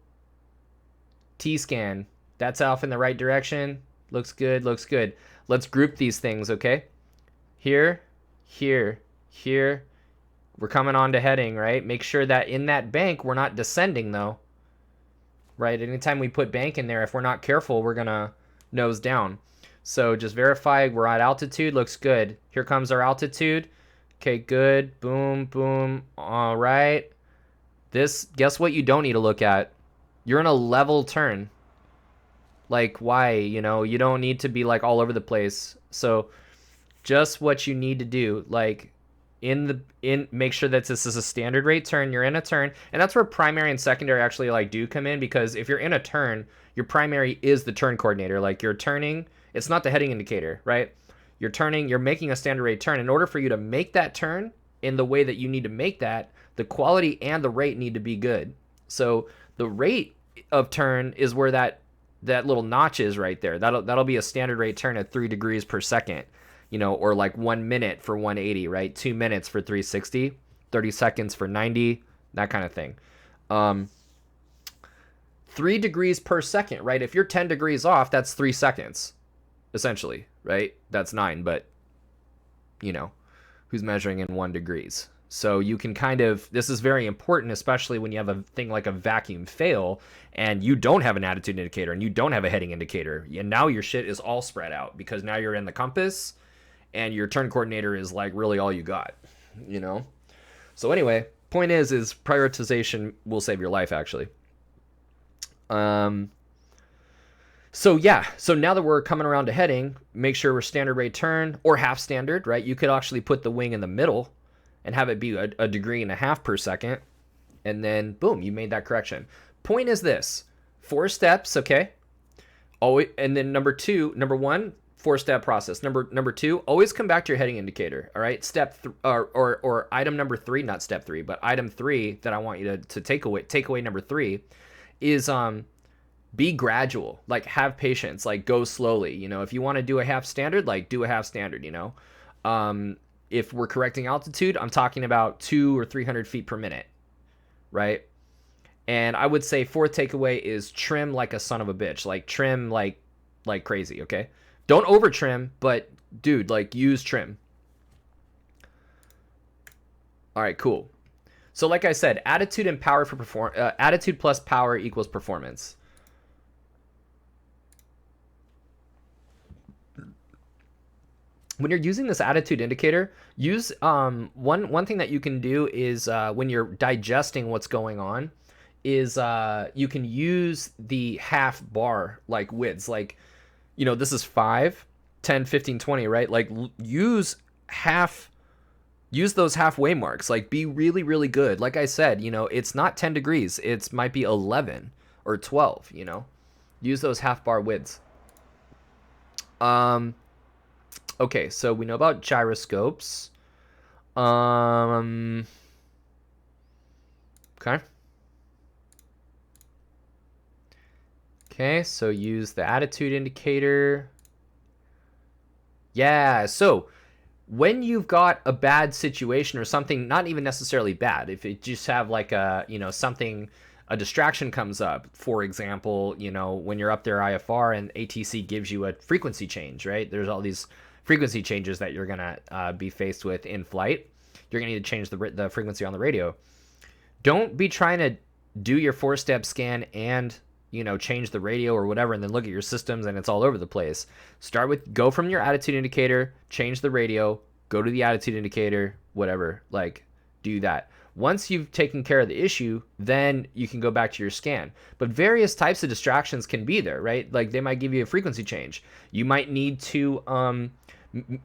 T-scan. That's off in the right direction. Looks good, looks good. Let's group these things, okay? Here, here, here. We're coming on to heading, right? Make sure that in that bank, we're not descending, though. Right? Anytime we put bank in there, if we're not careful, we're going to nose down. So just verify we're at altitude. Looks good. Here comes our altitude. Okay, good. Boom, boom. All right. This, guess what you don't need to look at? You're in a level turn. Like, why? You know, you don't need to be like all over the place. So just what you need to do, like make sure that this is a standard rate turn. You're in a turn, and that's where primary and secondary actually like do come in, because if you're in a turn, your primary is the turn coordinator. Like you're turning, it's not the heading indicator, right? You're turning, you're making a standard rate turn. In order for you to make that turn in the way that you need to make that, the quality and the rate need to be good. So the rate of turn is where that little notch is right there. That'll be a standard rate turn at 3 degrees per second, you know, or like 1 minute for 180, right? 2 minutes for 360, 30 seconds for 90, that kind of thing. 3 degrees per second, right? If you're 10 degrees off, that's 3 seconds, essentially, right? That's 9, but you know, who's measuring in 1 degrees? So you can kind of, this is very important, especially when you have a thing like a vacuum fail and you don't have an attitude indicator and you don't have a heading indicator. And now your shit is all spread out because now you're in the compass and your turn coordinator is like really all you got, you know? So anyway, point is prioritization will save your life, actually. So yeah, so now that we're coming around to heading, make sure we're standard rate turn or half standard, right? You could actually put the wing in the middle and have it be a degree and a half per second. And then boom, you made that correction. Point is this: 4 steps, okay? Always, and then number one, 4-step process. Number two, always come back to your heading indicator. All right, or item number 3, not step 3, but item 3 that I want you to take away number 3 is be gradual. Like, have patience. Like, go slowly. You know, if you want to do a half standard, like, do a half standard. You know, if we're correcting altitude, I'm talking about 200 or 300 feet per minute, right? And I would say 4th takeaway is trim like a son of a bitch. Like, trim like crazy, okay? Don't over trim, but dude, like, use trim. All right, cool. So like I said, attitude and power for attitude plus power equals performance. When you're using this attitude indicator, use one thing that you can do is when you're digesting what's going on, is you can use the half bar like widths. Like, you know, this is 5, 10, 15, 20, right? Like, use those halfway marks. Like, be really, really good. Like I said, you know, it's not 10 degrees. It might be 11 or 12, you know. Use those half bar widths. Okay, so we know about gyroscopes. Okay. Okay, so use the attitude indicator. Yeah, so when you've got a bad situation or something, not even necessarily bad, if you just have like a, you know, something, a distraction comes up, for example, you know, when you're up there IFR and ATC gives you a frequency change, right? There's all these frequency changes that you're going to be faced with in flight. You're going to need to change the frequency on the radio. Don't be trying to do your 4-step scan and, you know, change the radio or whatever, and then look at your systems and it's all over the place. Go from your attitude indicator, change the radio, go to the attitude indicator, whatever, like, do that. Once you've taken care of the issue, then you can go back to your scan. But various types of distractions can be there, right? Like, they might give you a frequency change. You might need to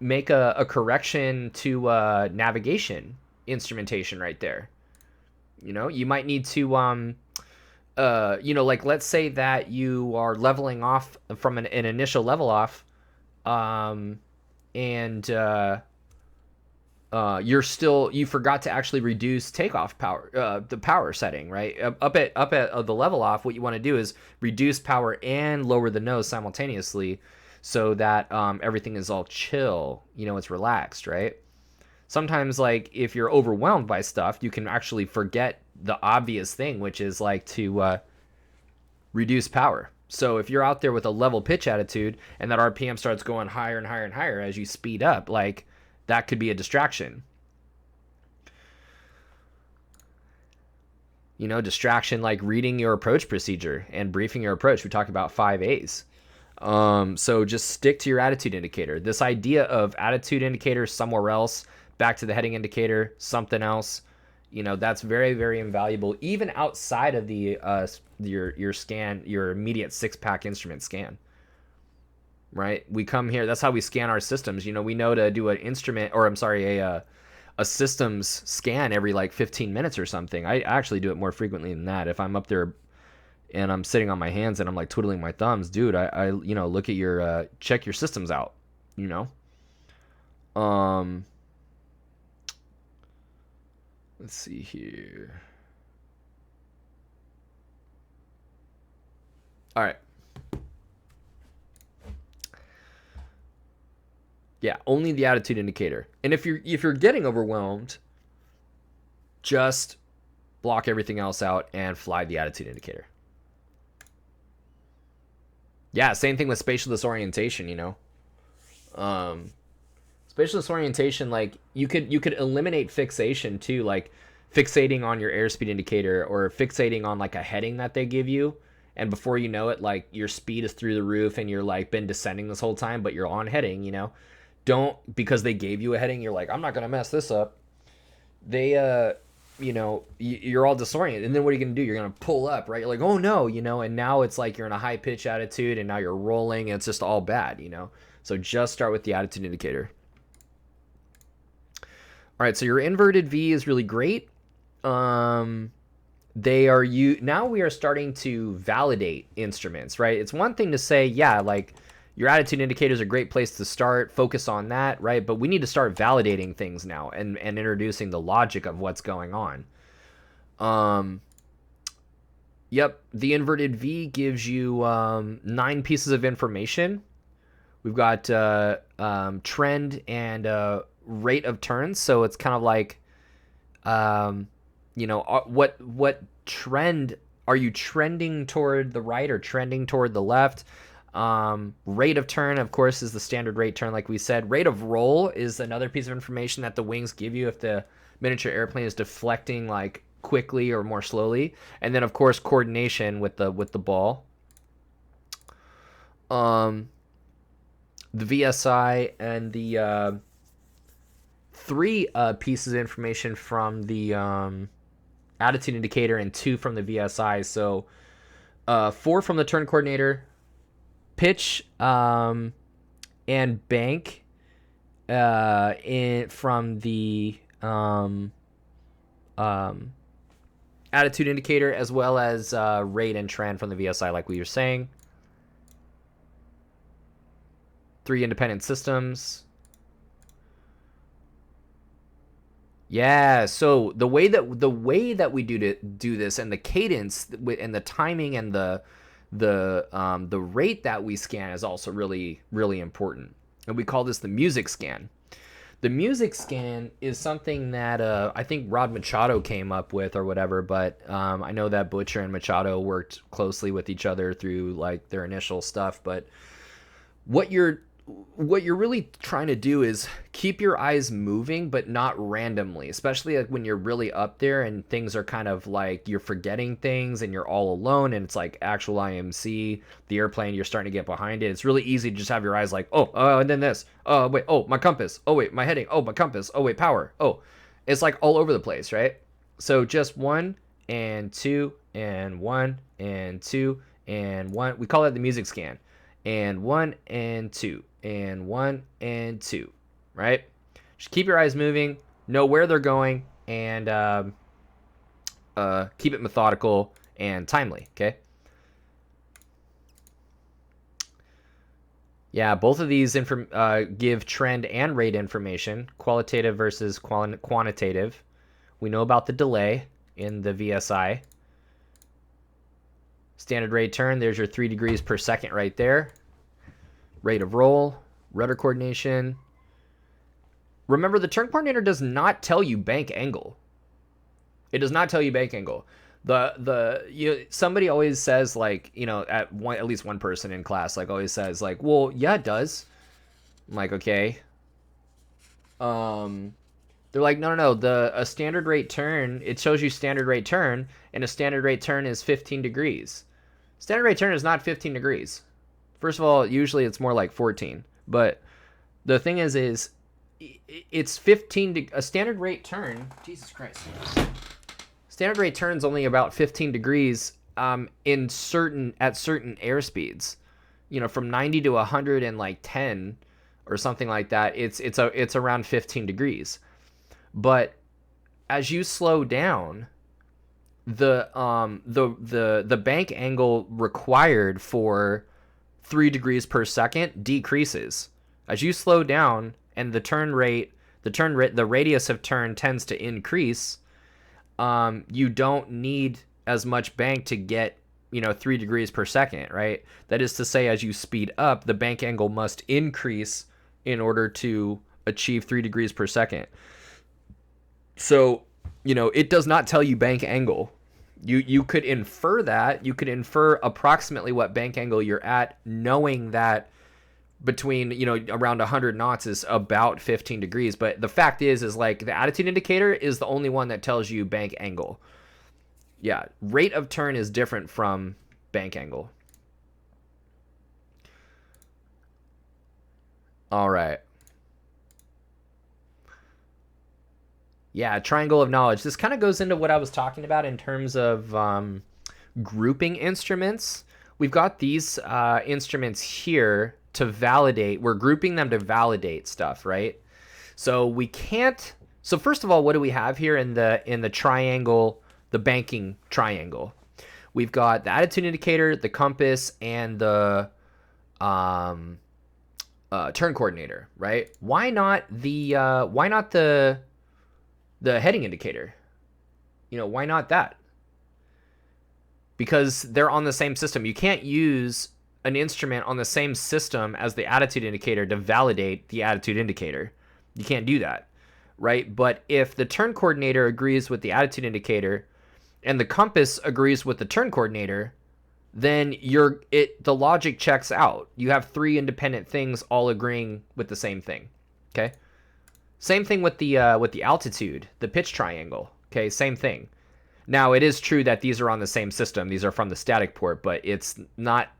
make a correction to navigation instrumentation right there. You know, you might need to, you know, like, let's say that you are leveling off from an initial level off, and you forgot to actually reduce takeoff power, the power setting, right? Up at the level off, what you want to do is reduce power and lower the nose simultaneously, so that everything is all chill, you know, it's relaxed, right? Sometimes, like, if you're overwhelmed by stuff, you can actually forget the obvious thing, which is like to reduce power. So if you're out there with a level pitch attitude and that RPM starts going higher and higher and higher as you speed up, like, that could be a distraction. You know, distraction like reading your approach procedure and briefing your approach. We talked about 5 A's. So just stick to your attitude indicator. This idea of attitude indicator somewhere else, back to the heading indicator, something else, you know, that's very, very invaluable, even outside of the your scan, your immediate 6-pack instrument scan. Right? We come here, that's how we scan our systems. You know, we know to do an instrument, or I'm sorry, a systems scan every like 15 minutes or something. I actually do it more frequently than that. If I'm up there and I'm sitting on my hands and I'm like twiddling my thumbs, dude, I you know, look at your check your systems out, you know. Let's see here. All right. Yeah, only the attitude indicator. And if you're getting overwhelmed, just block everything else out and fly the attitude indicator. Yeah, same thing with spatial disorientation, you know. Spatial disorientation, like, you could eliminate fixation too, like fixating on your airspeed indicator or fixating on like a heading that they give you, and before you know it, like, your speed is through the roof and you're like been descending this whole time, but you're on heading, you know. Don't, because they gave you a heading, you're like, I'm not gonna mess this up. They you're all disoriented. And then what are you going to do? You're going to pull up, right? You're like, oh no, and now it's like you're in a high pitch attitude and now you're rolling and it's just all bad, So just start with the attitude indicator. All right, so your inverted V is really great. Now we are starting to validate instruments, right? It's one thing to say, yeah, like your attitude indicator is a great place to start, focus on that, right? But we need to start validating things now and introducing the logic of what's going on. Yep, the inverted V gives you 9 pieces of information. We've got trend and rate of turns, so it's kind of like, what trend are you trending toward the right or trending toward the left? Rate of turn, of course, is the standard rate turn, like we said. Rate of roll is another piece of information that the wings give you if the miniature airplane is deflecting like quickly or more slowly. And then, of course, coordination with the ball. The VSI and the 3 pieces of information from the attitude indicator and 2 from the VSI. So 4 from the turn coordinator, pitch and bank from the attitude indicator, as well as rate and trend from the VSI, like we were saying. 3 independent systems. Yeah, so the way that we do this, and the cadence and the timing and the rate that we scan is also really, really important. And we call this the music scan. The music scan is something that I think Rod Machado came up with or whatever, but I know that Butcher and Machado worked closely with each other through like their initial stuff. But what you're really trying to do is keep your eyes moving, but not randomly, especially like when you're really up there and things are kind of like you're forgetting things and you're all alone and it's like actual IMC, the airplane, you're starting to get behind it. It's really easy to just have your eyes like, and then this, wait, my compass, wait, my heading, my compass, wait, power, it's like all over the place, right? So just 1 and 2 and 1 and 2 and 1. We call that the music scan. And 1 and 2 and 1 and 2, right? Just keep your eyes moving, know where they're going, and keep it methodical and timely, okay? Yeah, both of these give trend and rate information, qualitative versus quantitative. We know about the delay in the VSI. Standard rate turn, there's your 3 degrees per second right there. Rate of roll, rudder coordination. Remember, the turn coordinator does not tell you bank angle. It does not tell you bank angle. Somebody always says, like, at least one person in class like always says like, well, yeah, it does. I'm like, okay. They're like, no, a standard rate turn, it shows you standard rate turn, and a standard rate turn is 15 degrees. Standard rate turn is not 15 degrees. First of all, usually it's more like 14. But the thing is it's 15 a standard rate turn. Jesus Christ. Standard rate turn is only about 15 degrees at certain airspeeds. From 90 to 110 or something like that. It's around 15 degrees. But as you slow down, the bank angle required for 3 degrees per second decreases as you slow down, and the radius of turn tends to increase. You don't need as much bank to get 3 degrees per second, right? That is to say, as you speed up, the bank angle must increase in order to achieve 3 degrees per second. So, it does not tell you bank angle. You could infer that. You could infer approximately what bank angle you're at, knowing that between, around 100 knots is about 15 degrees. But the fact is like the attitude indicator is the only one that tells you bank angle. Yeah, rate of turn is different from bank angle. All right. Yeah, triangle of knowledge. This kind of goes into what I was talking about in terms of grouping instruments. We've got these instruments here to validate. We're grouping them to validate stuff, right? So we can't. So first of all, what do we have here in the triangle, the banking triangle? We've got the attitude indicator, the compass, and the turn coordinator, right? Why not the heading indicator? Why not that? Because they're on the same system. You can't use an instrument on the same system as the attitude indicator to validate the attitude indicator. You can't do that, right? But if the turn coordinator agrees with the attitude indicator and the compass agrees with the turn coordinator, then the logic checks out. You have three independent things all agreeing with the same thing. Okay? Same thing with the altitude, the pitch triangle. Okay, same thing. Now, it is true that these are on the same system. These are from the static port, but it's not.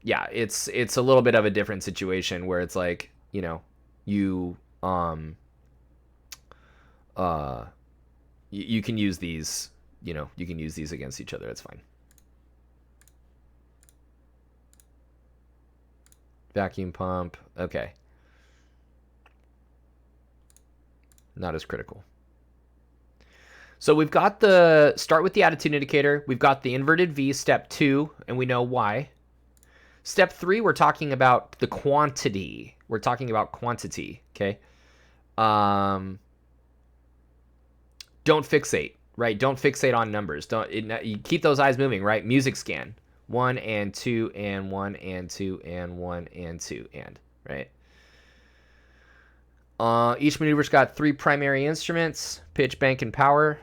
Yeah, it's a little bit of a different situation where it's like, you can use these, you can use these against each other. That's fine. Vacuum pump. Okay. Not as critical. So we've got start with the attitude indicator. We've got the inverted V, step 2, and we know why. Step 3, we're talking about the quantity. We're talking about quantity, okay? Don't fixate, right? Don't fixate on numbers. You keep those eyes moving, right? Music scan. 1 and 2 and 1 and 2 and 1 and 2 and, right? Each maneuver's got 3 primary instruments, pitch, bank, and power.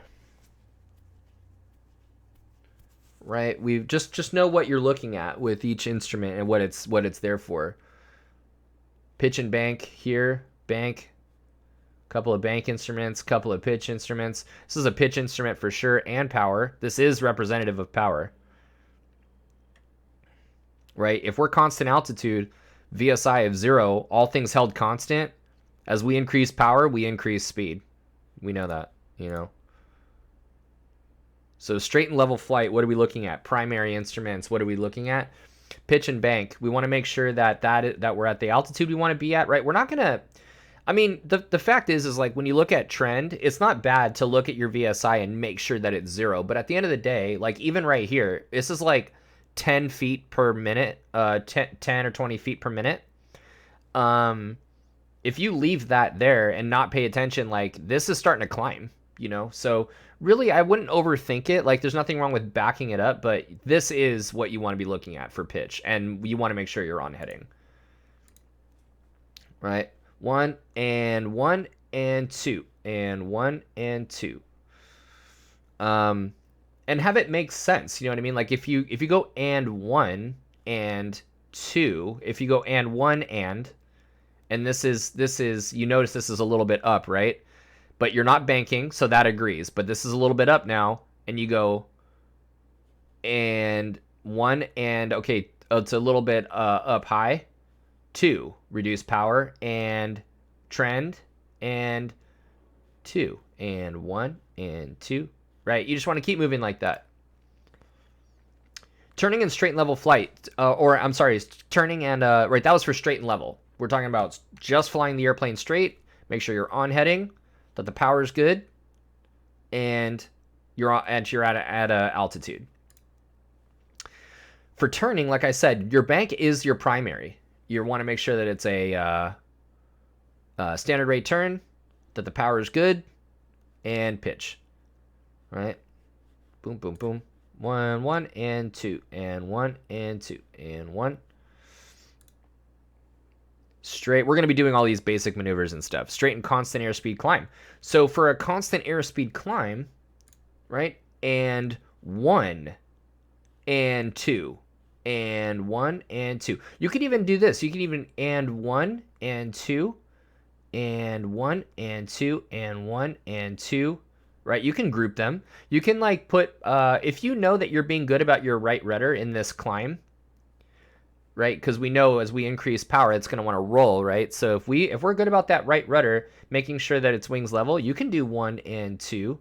Right? We just know what you're looking at with each instrument and what it's there for. Pitch and bank here, bank, couple of bank instruments, couple of pitch instruments. This is a pitch instrument for sure, and power. This is representative of power. Right? If we're constant altitude, VSI of 0, all things held constant, as we increase power, we increase speed. We know that, So straight and level flight, what are we looking at? Primary instruments, what are we looking at? Pitch and bank. We want to make sure that we're at the altitude we want to be at, right? We're not going to, the fact is like when you look at trend, it's not bad to look at your VSI and make sure that it's 0. But at the end of the day, like even right here, this is like 10 feet per minute, 10 or 20 feet per minute. If you leave that there and not pay attention, like this is starting to climb, So really, I wouldn't overthink it. Like there's nothing wrong with backing it up, but this is what you want to be looking at for pitch, and you want to make sure you're on heading. Right? 1 and 1 and 2 and 1 and 2. And have it make sense. You know what I mean? Like if you go and 1 and 2, if you go and 1 and this is you notice this is a little bit up, right? But you're not banking, so that agrees. But this is a little bit up now, and you go and 1 and, okay, it's a little bit up high. 2, reduce power, and trend, and 2, and 1, and 2, right? You just want to keep moving like that. Turning and straight and level flight, turning and, right, that was for straight and level. We're talking about just flying the airplane straight. Make sure you're on heading, that the power is good, and you're at a altitude. For turning, like I said, your bank is your primary. You want to make sure that it's a standard rate turn, that the power is good, and pitch. Right? Boom, boom, boom. 1, 1, and 2, and 1, and 2, and 1. Straight. We're going to be doing all these basic maneuvers and stuff. Straight and constant airspeed climb. So for a constant airspeed climb, right? And 1 and 2 and 1 and 2. You could even do this. You could even and 1 and 2 and 1 and 2 and 1 and 2. Right? You can group them. You can like put if you know that you're being good about your right rudder in this climb, right? Because we know as we increase power, it's going to want to roll, right? So if we're good about that right rudder, making sure that its wings level, you can do 1 and 2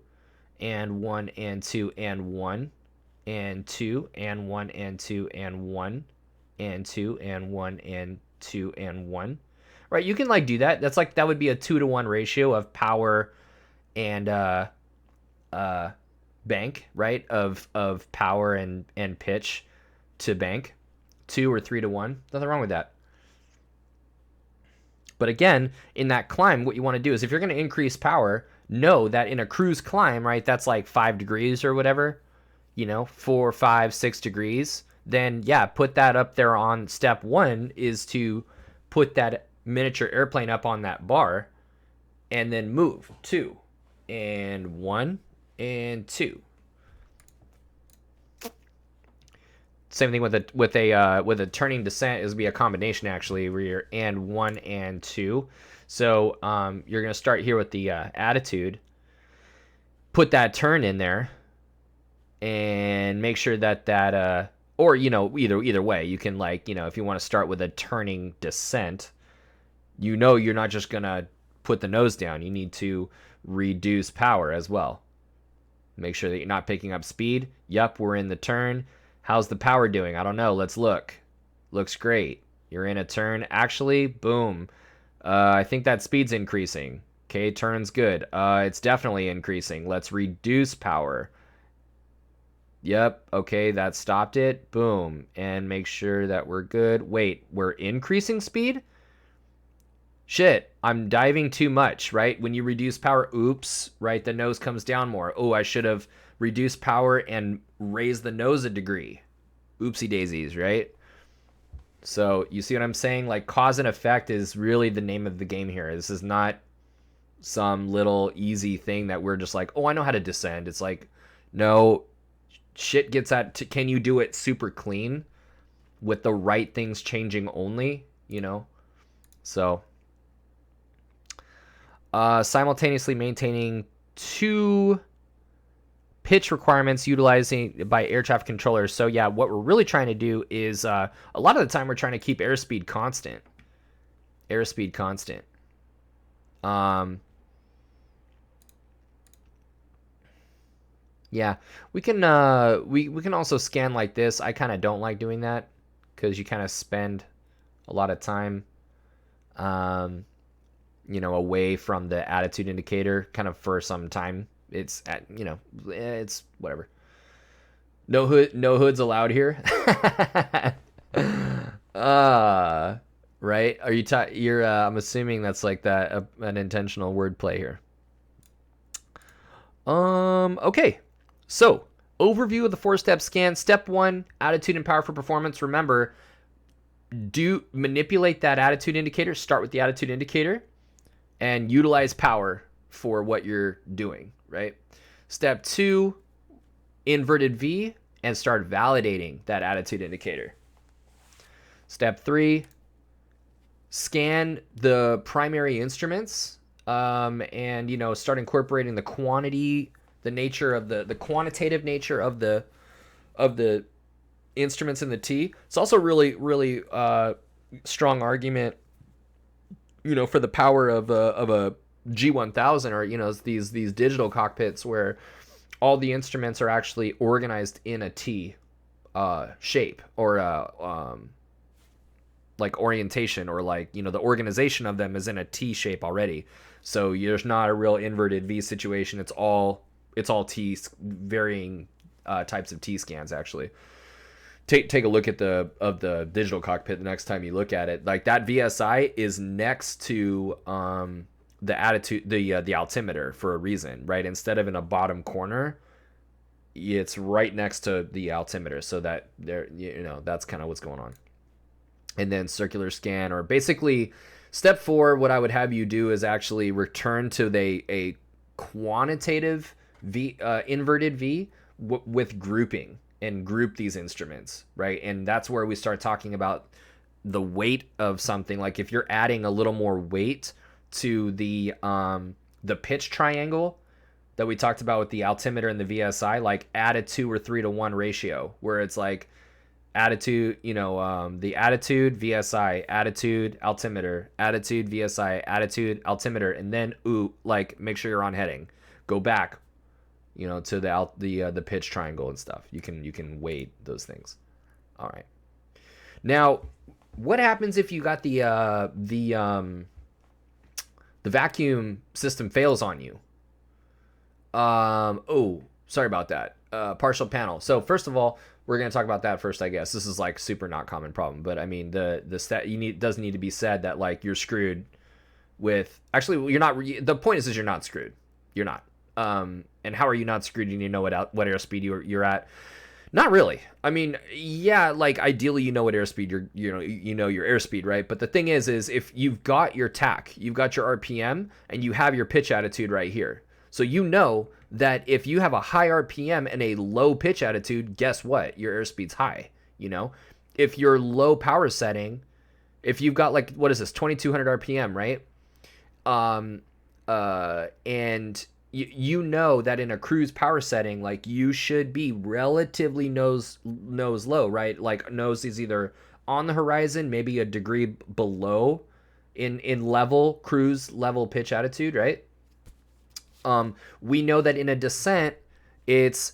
and 1 and 2 and 1 and 2 and 1 and 2 and 1 and 2 and 1 and 2 and 1. Right? You can like do that. That's like that would be a 2-to-1 ratio of power and bank, right? Of power and pitch to bank. 2 or 3-to-1. Nothing wrong with that. But again, in that climb, what you want to do is if you're going to increase power, know that in a cruise climb, right, that's like 5 degrees or whatever, 4, 5, 6 degrees. Then, yeah, put that up there on step 1 is to put that miniature airplane up on that bar and then move 2 and 1 and 2. Same thing with a turning descent is be a combination actually where you're and 1 and 2. So you're gonna start here with the attitude. Put that turn in there, and make sure that or either way you can if you want to start with a turning descent, you're not just gonna put the nose down. You need to reduce power as well. Make sure that you're not picking up speed. Yep, we're in the turn. How's the power doing? I don't know. Let's look. Looks great. You're in a turn. Actually, boom. I think that speed's increasing. Okay, turn's good. It's definitely increasing. Let's reduce power. Yep, okay, that stopped it. Boom. And make sure that we're good. Wait, we're increasing speed? Shit, I'm diving too much, right? When you reduce power, oops, right? The nose comes down more. Oh, I should have reduced power and raised the nose a degree. Oopsie daisies, right? So you see what I'm saying? Like cause and effect is really the name of the game here. This is not some little easy thing that we're just like, oh, I know how to descend. It's like, no, shit gets at, can you do it super clean with the right things changing only, So simultaneously maintaining 2 pitch requirements utilizing by air traffic controllers. So yeah, what we're really trying to do is a lot of the time we're trying to keep airspeed constant. Yeah, we can we can also scan like this. I kind of don't like doing that because you kind of spend a lot of time away from the attitude indicator kind of for some time. It's it's whatever. No hoods allowed here. Right? Are you you're I'm assuming that's like that an intentional wordplay here. Okay. So, overview of the 4-step scan. Step 1, attitude and power for performance. Remember, do manipulate that attitude indicator. Start with the attitude indicator and utilize power for what you're doing, right? Step 2, inverted V, and start validating that attitude indicator. Step 3, scan the primary instruments and start incorporating the quantity, the nature of the quantitative nature of the instruments in the T. It's also really strong argument for the power of a G1000 or these digital cockpits where all the instruments are actually organized in a T shape or like orientation, or the organization of them is in a T shape already. So there's not a real inverted V situation. It's all T, varying types of T scans actually. Take a look at the digital cockpit the next time you look at it. Like that VSI is next to the attitude, the altimeter for a reason, right? Instead of in a bottom corner, it's right next to the altimeter, so that there that's kind of what's going on. And then circular scan, or basically step 4, what I would have you do is actually return to a quantitative V, inverted V with grouping, and group these instruments, right? And that's where we start talking about the weight of something. Like if you're adding a little more weight to the pitch triangle that we talked about with the altimeter and the VSI, like add a 2 or 3 to 1 ratio, where it's like attitude, the attitude, VSI, attitude, altimeter, attitude, VSI, attitude, altimeter, and then like make sure you're on heading. Go back, to the pitch triangle and stuff. You can weight those things. All right. Now, what happens if you got the vacuum system fails on you? Sorry about that. Partial panel. So first of all, we're going to talk about that first, I guess. This is like super not common problem, but I mean does need to be said that like you're screwed with. Actually, you're not. The point is you're not screwed. You're not. And how are you not screwed? You need to know what airspeed you're at. Not really. I mean, yeah, like ideally you know what airspeed you know your airspeed, right? But the thing is if you've got your TAC, you've got your RPM, and you have your pitch attitude right here. So you know that if you have a high RPM and a low pitch attitude, guess what? Your airspeed's high, If you're low power setting, if you've got like, what is this, 2200 RPM, right? And you know that in a cruise power setting, like you should be relatively nose low, right? Like nose is either on the horizon, maybe a degree below in cruise level pitch attitude, right? We know that in a descent, it's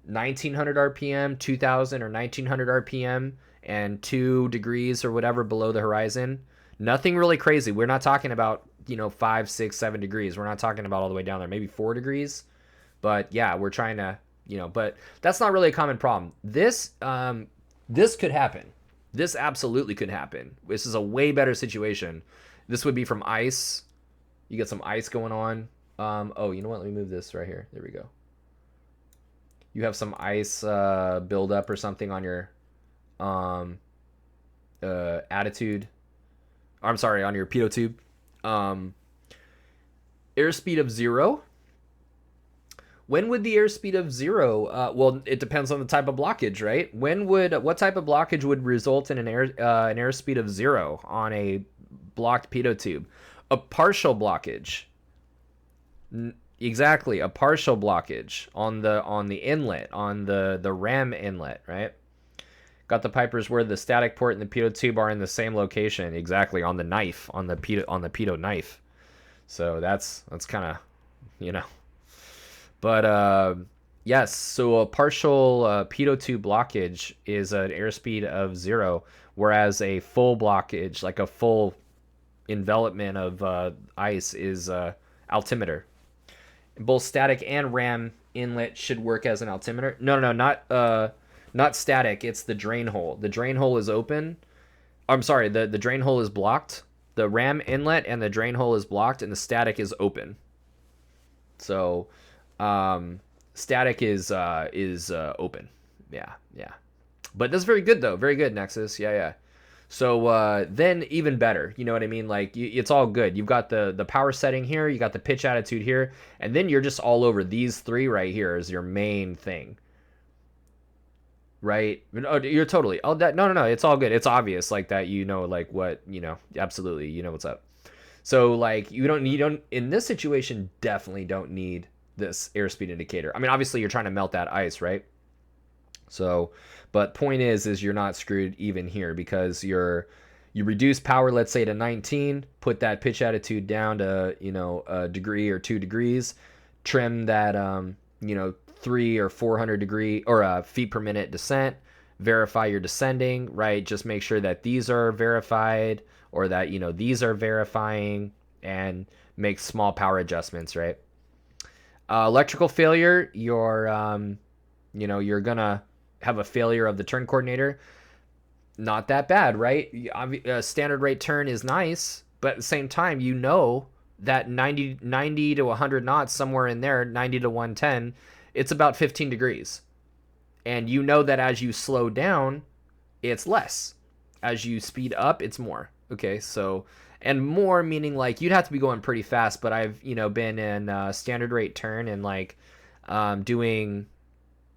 1900 RPM, 2000 or 1900 RPM, and 2 degrees or whatever below the horizon. Nothing really crazy. We're not talking about 5, 6, 7 degrees. We're not talking about all the way down there, maybe 4 degrees. But yeah, we're trying to, but that's not really a common problem. This could happen. This absolutely could happen. This is a way better situation. This would be from ice. You get some ice going on. You know what? Let me move this right here. There we go. You have some ice buildup or something on your attitude. I'm sorry, on your pitot tube. Airspeed of 0. When would the airspeed of 0? Well, it depends on the type of blockage, right? What type of blockage would result in an airspeed of 0 on a blocked pitot tube? A partial blockage. Exactly, a partial blockage on the inlet, on the ram inlet, right? Got the pipers where the static port and the pitot tube are in the same location, exactly, on the knife, on the pitot knife. So that's kind of, But yes, so a partial pitot tube blockage is an airspeed of 0, whereas a full blockage, like a full envelopment of ice, is altimeter. Both static and ram inlet should work as an altimeter. No, not static. It's the drain hole. The drain hole is open. I'm sorry, the drain hole is blocked. The ram inlet and the drain hole is blocked, and the static is open. So, static is open. Yeah. But that's very good though. Very good, Nexus. Yeah. So then even better, you know what I mean? Like it's all good. You've got the power setting here, you got the pitch attitude here, and then you're just all over. These 3 right here is your main thing, right? Oh, you're totally. Oh, that no. It's all good. It's obvious like that. Like what absolutely. You know what's up. So like you don't in this situation definitely don't need this airspeed indicator. I mean, obviously you're trying to melt that ice, right? So, but point is you're not screwed even here because you reduce power, let's say to 19, put that pitch attitude down to, a degree or 2 degrees, trim that, 300 or 400 degree or feet per minute descent, verify your descending, right? Just make sure that these are verified or that, these are verifying and make small power adjustments, right? Electrical failure, you're going to have a failure of the turn coordinator. Not that bad, right? Standard rate turn is nice, but at the same time, that 90 to 100 knots, somewhere in there, 90 to 110, it's about 15 degrees. And you know that as you slow down, it's less. As you speed up, it's more. Okay, so, and more meaning like you'd have to be going pretty fast, but I've, been in standard rate turn and like doing,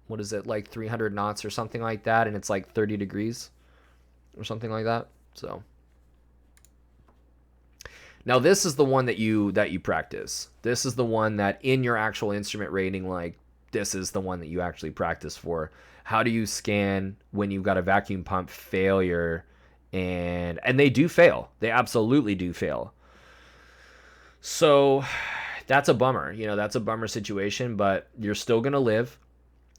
what is it, like 300 knots or something like that, and it's like 30 degrees or something like that. So now this is the one that you practice. This is the one that in your actual instrument rating, like this is the one that you actually practice for. How do you scan when you've got a vacuum pump failure? And they do fail. They absolutely do fail. So that's a bummer. That's a bummer situation, but you're still going to live.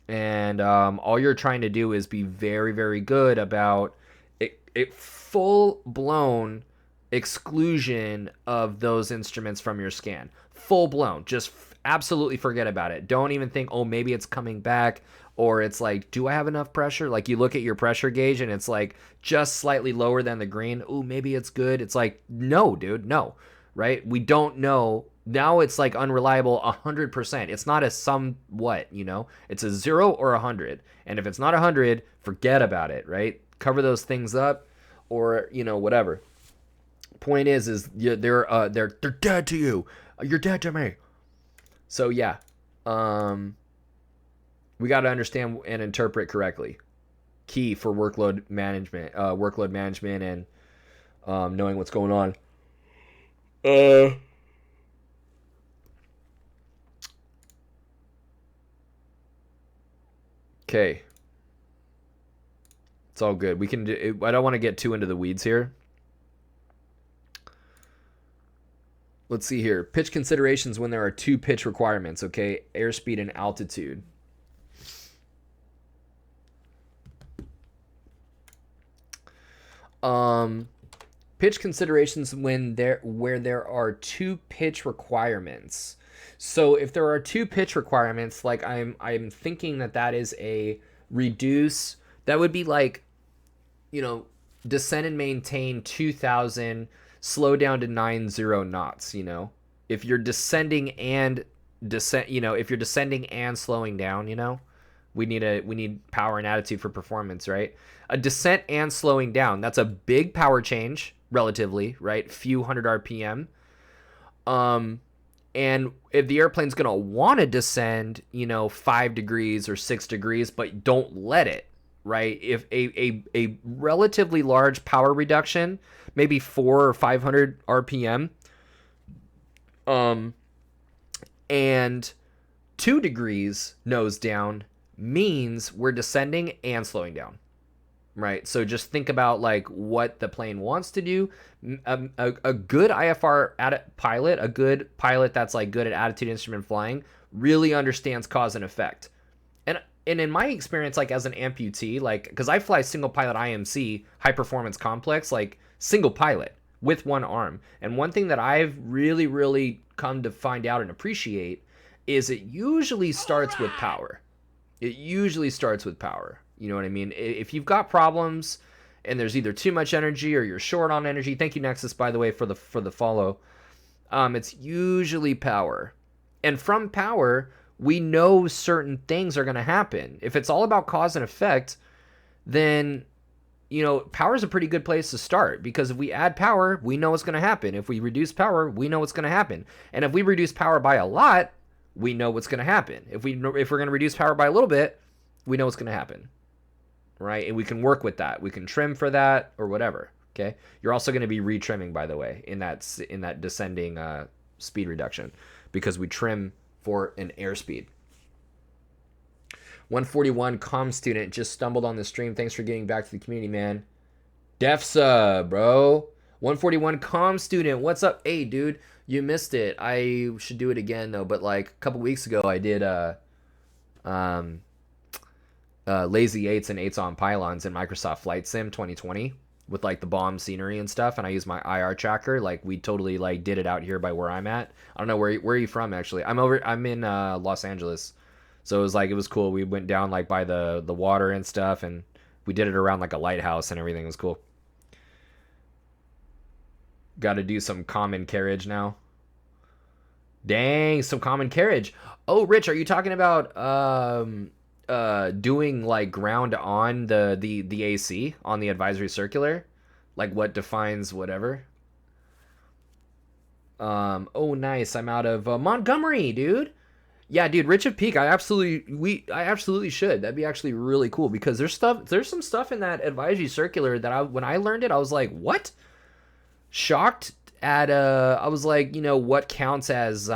And all you're trying to do is be very, very good about it full-blown exclusion of those instruments from your scan. Full-blown. Just absolutely forget about it. Don't even think, oh, maybe it's coming back, or it's like, do I have enough pressure? Like, you look at your pressure gauge and it's like just slightly lower than the green. Oh, maybe it's good. It's like, no, dude, no, right? We don't know. Now it's like unreliable 100%. It's not a somewhat, it's a 0 or 100. And if it's not 100, forget about it, right? Cover those things up, or whatever. Point is they're dead to you. You're dead to me. So yeah, we got to understand and interpret correctly. Key for workload management, and knowing what's going on. Okay. It's all good. We can do. I don't want to get too into the weeds here. Let's see here. Pitch considerations when there are 2 pitch requirements, okay? Airspeed and altitude. Pitch considerations where there are 2 pitch requirements. So if there are 2 pitch requirements, like I'm thinking that is a reduce. That would be like, descend and maintain 2,000. Slow down to 90 knots. If you're descending and if you're descending and slowing down, we need power and attitude for performance, right? A descent and slowing down, that's a big power change relatively, right? Few hundred RPM. And if the airplane's gonna want to descend, 5 degrees or 6 degrees, but don't let it, right? If a relatively large power reduction, maybe 400 or 500 RPM, and 2 degrees nose down means we're descending and slowing down, right? So just think about like what the plane wants to do. A good IFR pilot, a good pilot that's like good at attitude instrument flying, really understands cause and effect. And in my experience, like as an amputee, like, because I fly single pilot IMC, high performance complex, like single pilot with one arm. And one thing that I've really, really come to find out and appreciate is it usually starts with power. It usually starts with power. You know what I mean? If you've got problems and there's either too much energy or you're short on energy, thank you, Nexus, by the way, for the follow. It's usually power. And from power, we know certain things are going to happen. If it's all about cause and effect, then, power is a pretty good place to start, because if we add power, we know what's going to happen. If we reduce power, we know what's going to happen. And if we reduce power by a lot, we know what's going to happen. If we're going to reduce power by a little bit, we know what's going to happen, right? And we can work with that. We can trim for that or whatever. Okay. You're also going to be retrimming, by the way, in that descending speed reduction, because we trim for an airspeed. 141 comm student just stumbled on the stream. Thanks for getting back to the community, man. Defsa, bro. 141 comm student, what's up? Hey, dude, you missed it. I should do it again though. But like a couple weeks ago, I did lazy 8s and 8s on pylons in Microsoft Flight Sim 2020 with like the bomb scenery and stuff, and I used my IR tracker. Like we totally like did it out here by where I'm at. I don't know where are you from actually. I'm in Los Angeles, so it was cool. We went down like by the water and stuff, and we did it around like a lighthouse and everything. It was cool. Got to do some common carriage now. Dang, some common carriage. Oh, Rich, are you talking about doing like ground on the AC on the advisory circular, like what defines whatever? Oh nice, I'm out of Montgomery, dude. Yeah, dude, Rich of Peak, I absolutely should. That'd be actually really cool, because there's some stuff in that advisory circular that when I learned it, I was like, what? Shocked at I was like, what counts as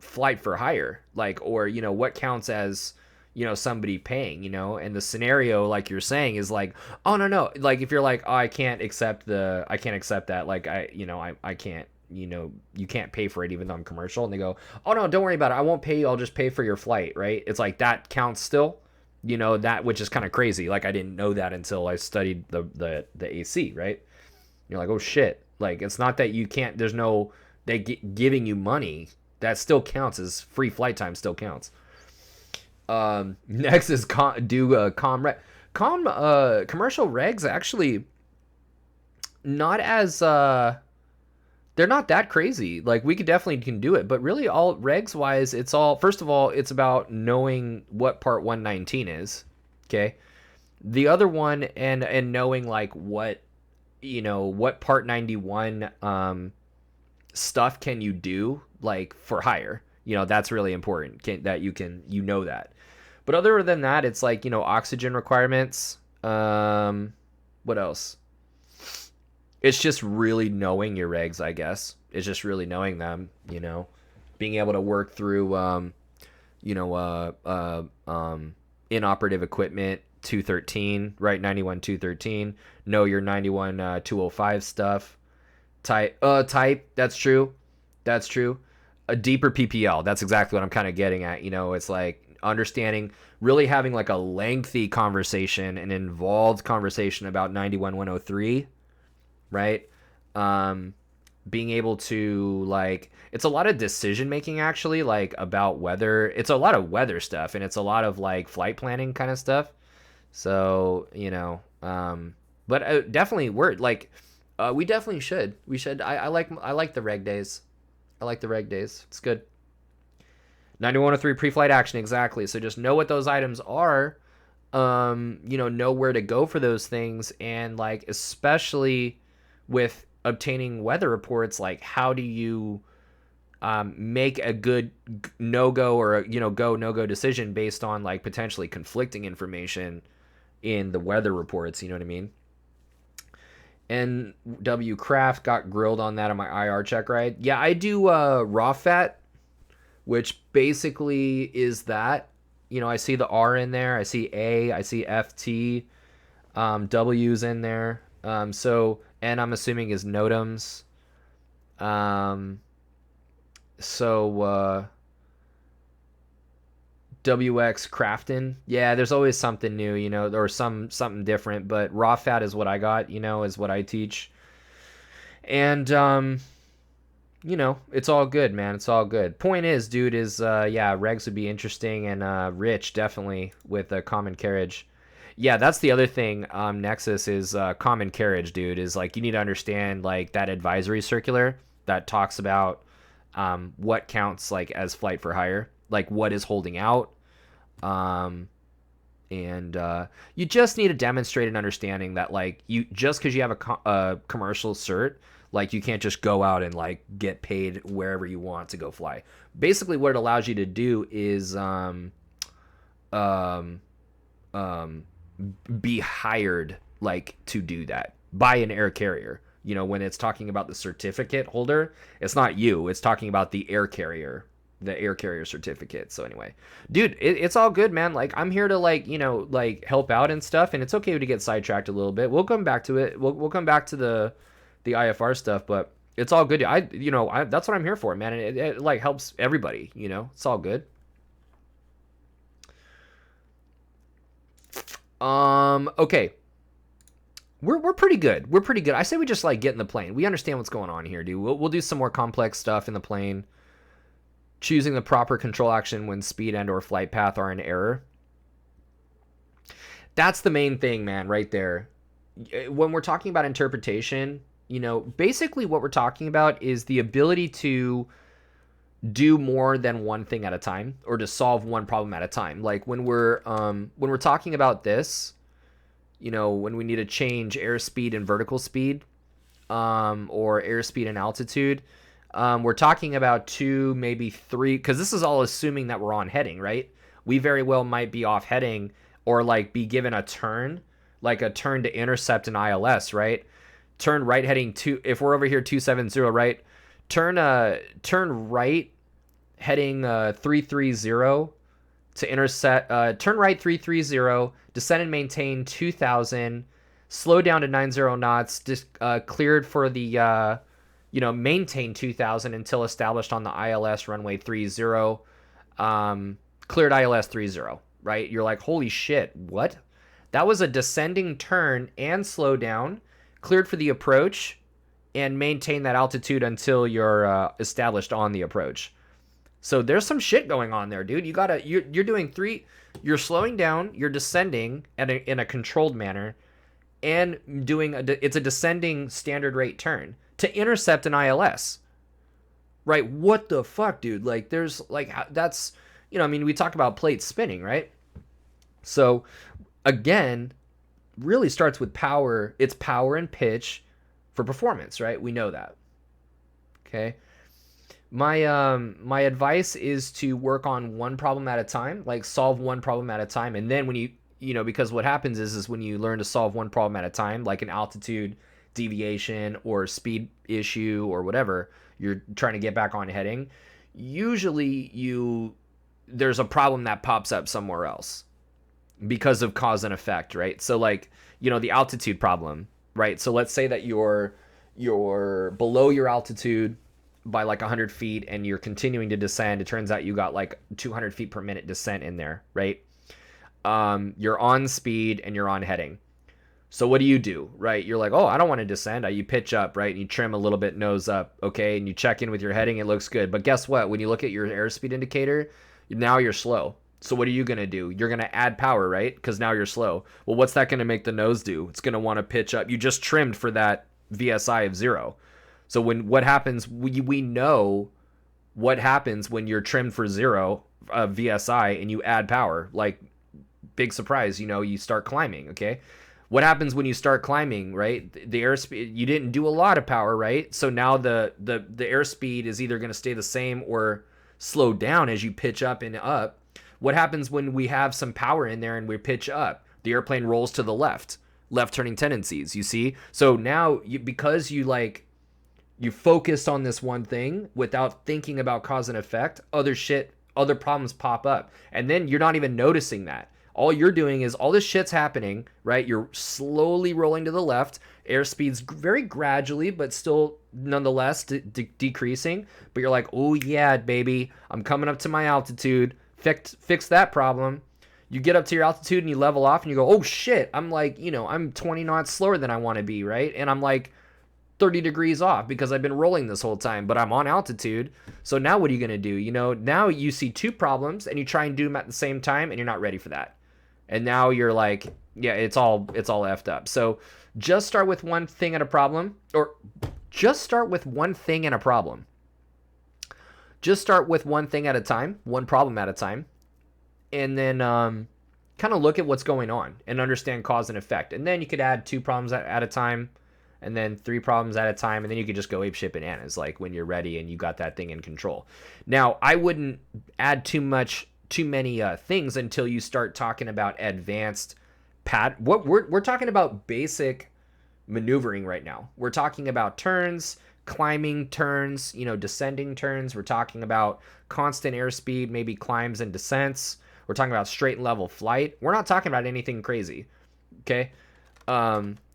flight for hire, like, or, you know, what counts as, you know, somebody paying, you know. And the scenario, like you're saying, is like, oh, no, like, if you're like, oh, I can't accept that, like, I can't, you know, you can't pay for it even though I'm commercial. And they go, oh, no, don't worry about it, I won't pay you, I'll just pay for your flight, right? It's like, that counts still, you know, that, which is kind of crazy. Like, I didn't know that until I studied the AC, right? You're like, oh shit, like, it's not that you can't, there's no, giving you money, that still counts as free flight time, still counts. Next is commercial regs, actually not as they're not that crazy. Like, we could definitely can do it, but really, all regs wise, it's all, first of all, it's about knowing what part 119 is. Okay. The other one, and knowing, like, what, you know, what part 91 stuff can you do, like, for hire. You know, that's really important, that you can, you know that. But other than that, it's like, you know, oxygen requirements. What else? It's just really knowing your regs, I guess. It's just really knowing them, you know, being able to work through, inoperative equipment 213, right? 91 213. Know your 91 205 stuff. Type. That's true. That's true. A deeper PPL. That's exactly what I'm kind of getting at. You know, it's like understanding, really having like a lengthy conversation, an involved conversation about 91 103, right? Being able to, like, it's a lot of decision making, actually, like, about weather. It's a lot of weather stuff, and it's a lot of, like, flight planning kind of stuff. So, you know, but definitely we definitely should. We should. I like the reg days. I like the reg days. It's good. 9103 pre-flight action, exactly. So just know what those items are. You know where to go for those things, and, like, especially with obtaining weather reports, like, how do you make a good no-go, or, you know, go no-go decision based on, like, potentially conflicting information in the weather reports, you know what I mean? NW Craft got grilled on that on my IR check ride. Yeah, I do raw fat, which basically is that, you know, I see the R in there, I see A, I see FT, W's in there. So, and I'm assuming is NOTAMs. WX Crafton. Yeah, there's always something new, you know, or something different, but raw fat is what I got, you know, is what I teach. And you know, it's all good, man. It's all good. Point is, dude, is yeah, regs would be interesting, and rich, definitely, with a common carriage. Yeah, that's the other thing. Nexus is common carriage, dude, is like, you need to understand, like, that advisory circular that talks about what counts, like, as flight for hire, like, what is holding out. And you just need to demonstrate an understanding that, like, you, just because you have a commercial cert, like, you can't just go out and, like, get paid wherever you want to go fly. Basically, what it allows you to do is be hired, like, to do that by an air carrier. You know, when it's talking about the certificate holder, it's not you, it's talking about the air carrier certificate. So anyway, dude, it's all good, man. Like, I'm here to, like, you know, like, help out and stuff, and it's okay to get sidetracked a little bit. We'll come back to it. We'll come back to the IFR stuff, but it's all good. That's what I'm here for, man. And it like helps everybody, you know. It's all good. Okay. We're pretty good. We're pretty good. I say we just, like, get in the plane. We understand what's going on here, dude. We'll do some more complex stuff in the plane. Choosing the proper control action when speed and or flight path are in error. That's the main thing, man, right there. When we're talking about interpretation, you know, basically what we're talking about is the ability to do more than one thing at a time, or to solve one problem at a time. Like, when we're talking about this, you know, when we need to change airspeed and vertical speed, or airspeed and altitude, we're talking about 2, maybe 3, because this is all assuming that we're on heading, right? We very well might be off heading, or, like, be given a turn, like a turn to intercept an ILS, right? Turn right heading if we're over here 270, right? Turn right heading 330 to intercept, turn right 330, descend and maintain 2000, slow down to 90 knots, cleared for the, maintain 2000 until established on the ILS runway 30, cleared ILS 30, right? You're like, holy shit, what? That was a descending turn and slow down, cleared for the approach, and maintain that altitude until you're established on the approach. So there's some shit going on there, dude. You're doing you're slowing down, you're descending in a controlled manner, and it's a descending standard rate turn to intercept an ILS. Right? What the fuck, dude? Like, there's like, that's, we talk about plates spinning, right? So again, really starts with power. It's power and pitch for performance, right? We know that. Okay. My advice is to work on one problem at a time, like solve one problem at a time. And then when because what happens is when you learn to solve one problem at a time, like an altitude deviation or speed issue or whatever, you're trying to get back on heading, usually there's a problem that pops up somewhere else because of cause and effect, right? So like, the altitude problem, right? So let's say that you're below your altitude by like 100 feet and you're continuing to descend. It turns out you got like 200 feet per minute descent in there, right? You're on speed and you're on heading. So what do, right? You're like, oh, I don't want to descend. You pitch up, right? And you trim a little bit, nose up, okay? And you check in with your heading, it looks good. But guess what? When you look at your airspeed indicator, now you're slow. So what are you going to do? You're going to add power, right? Because now you're slow. Well, what's that going to make the nose do? It's going to want to pitch up. You just trimmed for that VSI of 0. So what happens, we know what happens when you're trimmed for 0 VSI and you add power. Like, big surprise, you start climbing, okay? What happens when you start climbing, right? The airspeed, you didn't do a lot of power, right? So now the airspeed is either going to stay the same or slow down as you pitch up and up. What happens when we have some power in there and we pitch up? The airplane rolls to the left turning tendencies, you see? So now, because you focused on this one thing without thinking about cause and effect, other problems pop up. And then you're not even noticing that. All you're doing is all this shit's happening, right? You're slowly rolling to the left. Airspeed's very gradually, but still nonetheless decreasing. But you're like, oh yeah, baby, I'm coming up to my altitude. Fix that problem. You get up to your altitude and you level off and you go, oh shit, I'm like, I'm 20 knots slower than I want to be, right? And I'm like 30 degrees off because I've been rolling this whole time, but I'm on altitude. So now what are you going to do? Now you see two problems and you try and do them at the same time and you're not ready for that. And now you're like, yeah, it's all effed up. So just start with one thing and a problem, or just start with one thing and a problem. Just start with one thing at a time, one problem at a time, and then kind of look at what's going on and understand cause and effect. And then you could add 2 problems at a time, and then 3 problems at a time, and then you could just go apeshit bananas, like when you're ready and you got that thing in control. Now, I wouldn't add too many things until you start talking about advanced what we're talking about basic maneuvering right now. We're talking about turns, climbing turns, descending turns. We're talking about constant airspeed, maybe climbs and descents. We're talking about straight and level flight. We're not talking about anything crazy. Okay.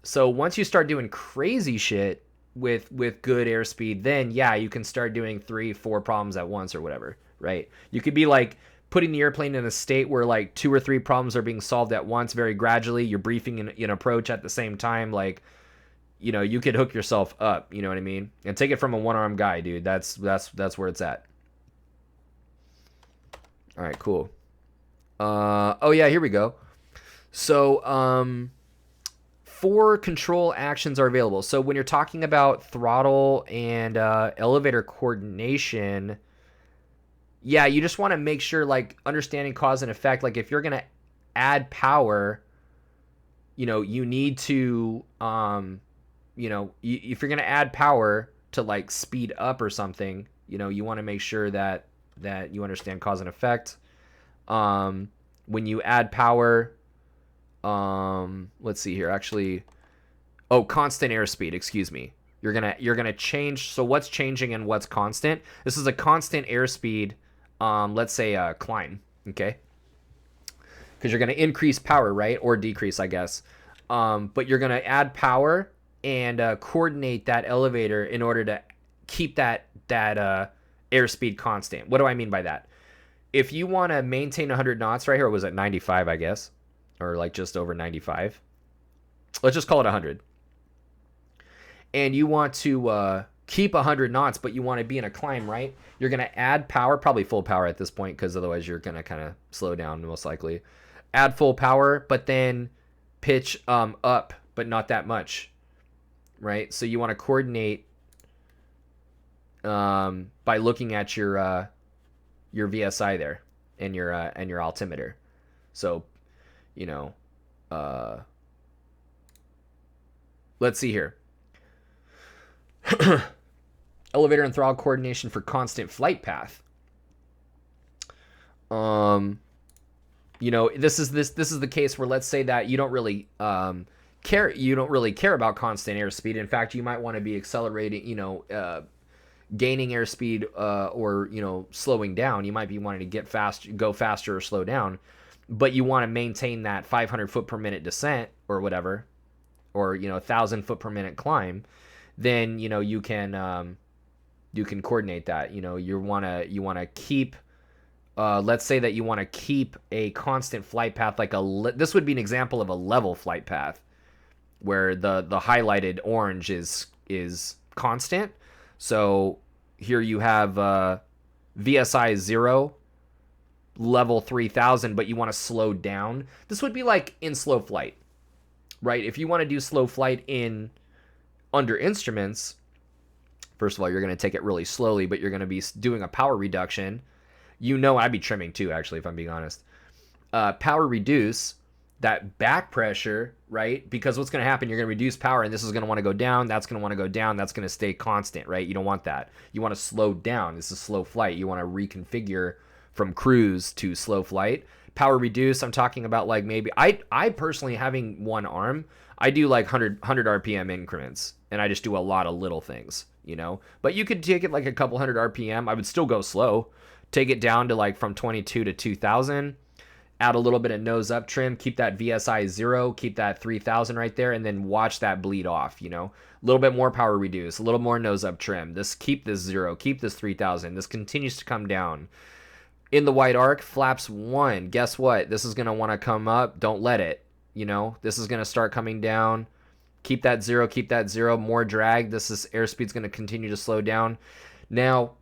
So once you start doing crazy shit with good airspeed, then yeah, you can start doing 3-4 problems at once or whatever, right? You could be like putting the airplane in a state where like 2 or 3 problems are being solved at once very gradually. You're briefing in approach at the same time. Like, you could hook yourself up, you know what I mean? And take it from a one-armed guy, dude. That's where it's at. All right, cool. Oh yeah, here we go. So, 4 control actions are available. So when you're talking about throttle and elevator coordination, yeah, you just want to make sure, like, understanding cause and effect. Like, if you're going to add power, you need to, if you're going to add power to, like, speed up or something, you want to make sure that you understand cause and effect. When you add power, let's see here, actually, constant airspeed, excuse me. You're gonna change. So what's changing and what's constant? This is a constant airspeed let's say climb, okay? Because you're going to increase power, right? Or decrease, I guess. But you're going to add power and coordinate that elevator in order to keep that airspeed constant. What do I mean by that? If you want to maintain 100 knots right here, it was at 95, I guess, or like just over 95. Let's just call it 100. And you want to keep 100 knots, but you want to be in a climb, right? You're going to add power, probably full power at this point, because otherwise you're going to kind of slow down most likely. Add full power, but then pitch up, but not that much, right? So you want to coordinate by looking at your VSI there and your altimeter. So, you know, let's see here. Elevator and throttle coordination for constant flight path. You know, this is the case where let's say that you don't really care about constant airspeed. In fact, you might want to be accelerating, gaining airspeed or slowing down. You might be wanting to go faster or slow down, but you want to maintain that 500 foot per minute descent or whatever, or 1,000 foot per minute climb. Then you can coordinate that. You want to keep. Let's say that you want to keep a constant flight path, this would be an example of a level flight path, where the highlighted orange is constant. So here you have VSI 0, level 3000, but you want to slow down. This would be like in slow flight, right? If you want to do slow flight under instruments, first of all, you're going to take it really slowly, but you're going to be doing a power reduction. I'd be trimming too, actually, if I'm being honest. Power reduce, that back pressure, right? Because what's going to happen, you're going to reduce power, and this is going to want to go down, that's going to want to go down, that's going to stay constant, right? You don't want that. You want to slow down. This is slow flight. You want to reconfigure from cruise to slow flight. Power reduce, I'm talking about like maybe, I personally, having one arm, I do like 100 RPM increments, and I just do a lot of little things, But you could take it like a couple hundred RPM. I would still go slow. Take it down to like from 22 to 2000. Add a little bit of nose up trim. Keep that VSI 0. Keep that 3000 right there, and then watch that bleed off. A little bit more power reduce. A little more nose up trim. Keep this 0. Keep this 3000. This continues to come down. In the wide arc, flaps 1. Guess what? This is gonna want to come up. Don't let it. This is gonna start coming down. Keep that 0. Keep that 0. More drag. Airspeed's gonna continue to slow down. Now,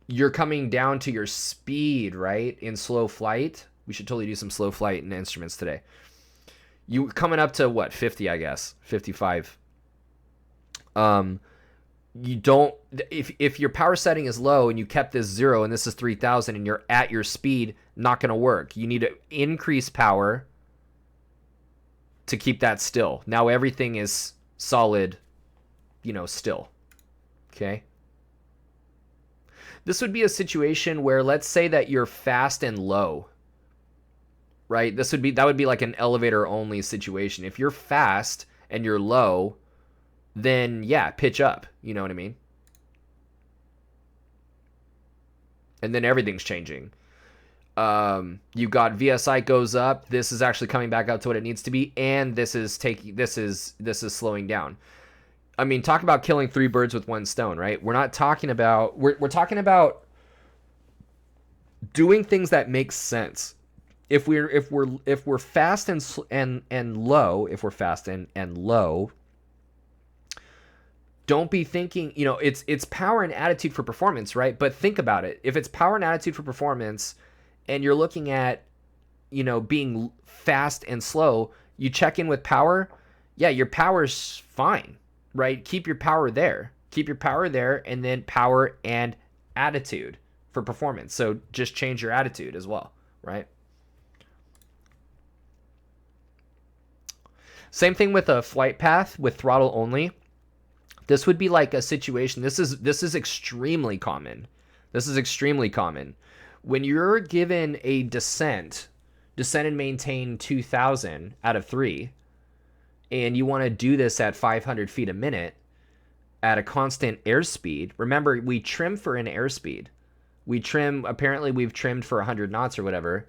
you're coming down to your speed, right? In slow flight. We should totally do some slow flight in instruments today. You coming up to what? 50, I guess. 55. You don't, if your power setting is low and you kept this 0 and this is 3000 and you're at your speed, not going to work. You need to increase power to keep that still. Now everything is solid, still. Okay? This would be a situation where, let's say that you're fast and low, right? That would be like an elevator only situation. If you're fast and you're low, then yeah, pitch up. You know what I mean? And then everything's changing. You got VSI goes up. This is actually coming back up to what it needs to be, and this is slowing down. I mean, talk about killing 3 birds with 1 stone, right? We're not talking about we're talking about doing things that make sense. If we're fast and low, if we're fast and low, don't be thinking, it's power and attitude for performance, right? But think about it. If it's power and attitude for performance and you're looking at, being fast and slow, you check in with power. Yeah, your power's fine. Right? Keep your power there. Keep your power there, and then power and attitude for performance. So just change your attitude as well, right? Same thing with a flight path with throttle only. This would be like a situation. This is extremely common. This is extremely common. When you're given a descent and maintain 2000 out of 3, and you want to do this at 500 feet a minute at a constant airspeed. Remember, we trim for an airspeed. We trim, apparently we've trimmed for 100 knots or whatever.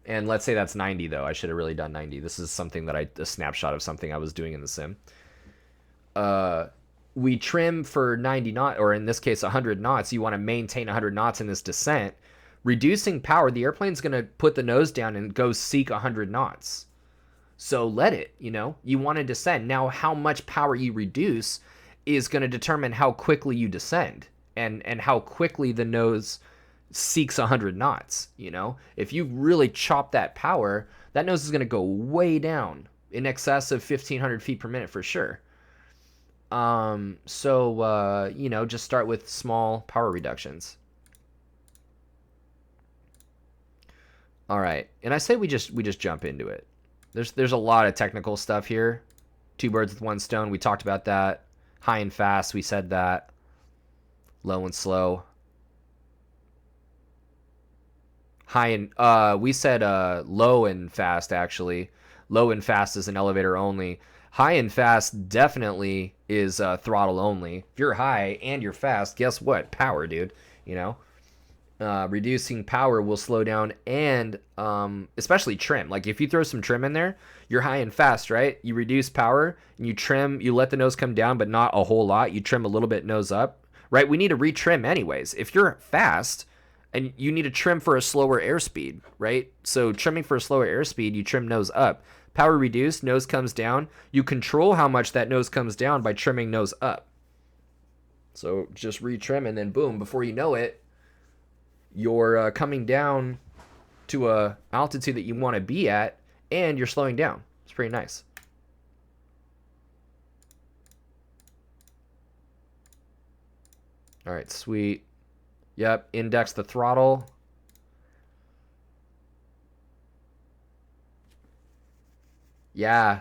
And let's say that's 90 though. I should have really done 90. This is something that a snapshot of something I was doing in the sim. We trim for 90 knots, or in this case 100 knots. You want to maintain 100 knots in this descent. Reducing power, the airplane's going to put the nose down and go seek 100 knots. So let it, you want to descend. Now, how much power you reduce is going to determine how quickly you descend and how quickly the nose seeks 100 knots. If you really chop that power, that nose is going to go way down, in excess of 1,500 feet per minute for sure. Just start with small power reductions. All right, and I say we just jump into it. There's a lot of technical stuff here. 2 birds with 1 stone. We talked about that. High and fast. We said that. Low and slow. High and we said low and fast actually. Low and fast is an elevator only. High and fast definitely is throttle only. If you're high and you're fast, guess what? Power, dude. Reducing power will slow down and especially trim. Like if you throw some trim in there, you're high and fast, right? You reduce power and you trim, you let the nose come down, but not a whole lot. You trim a little bit nose up, right? We need to retrim anyways. If you're fast and you need to trim for a slower airspeed, right? So trimming for a slower airspeed, you trim nose up. Power reduced, nose comes down. You control how much that nose comes down by trimming nose up. So just retrim and then boom, before you know it, you're coming down to a altitude that you want to be at, and you're slowing down. It's pretty nice. All right, sweet. Yep, index the throttle. Yeah.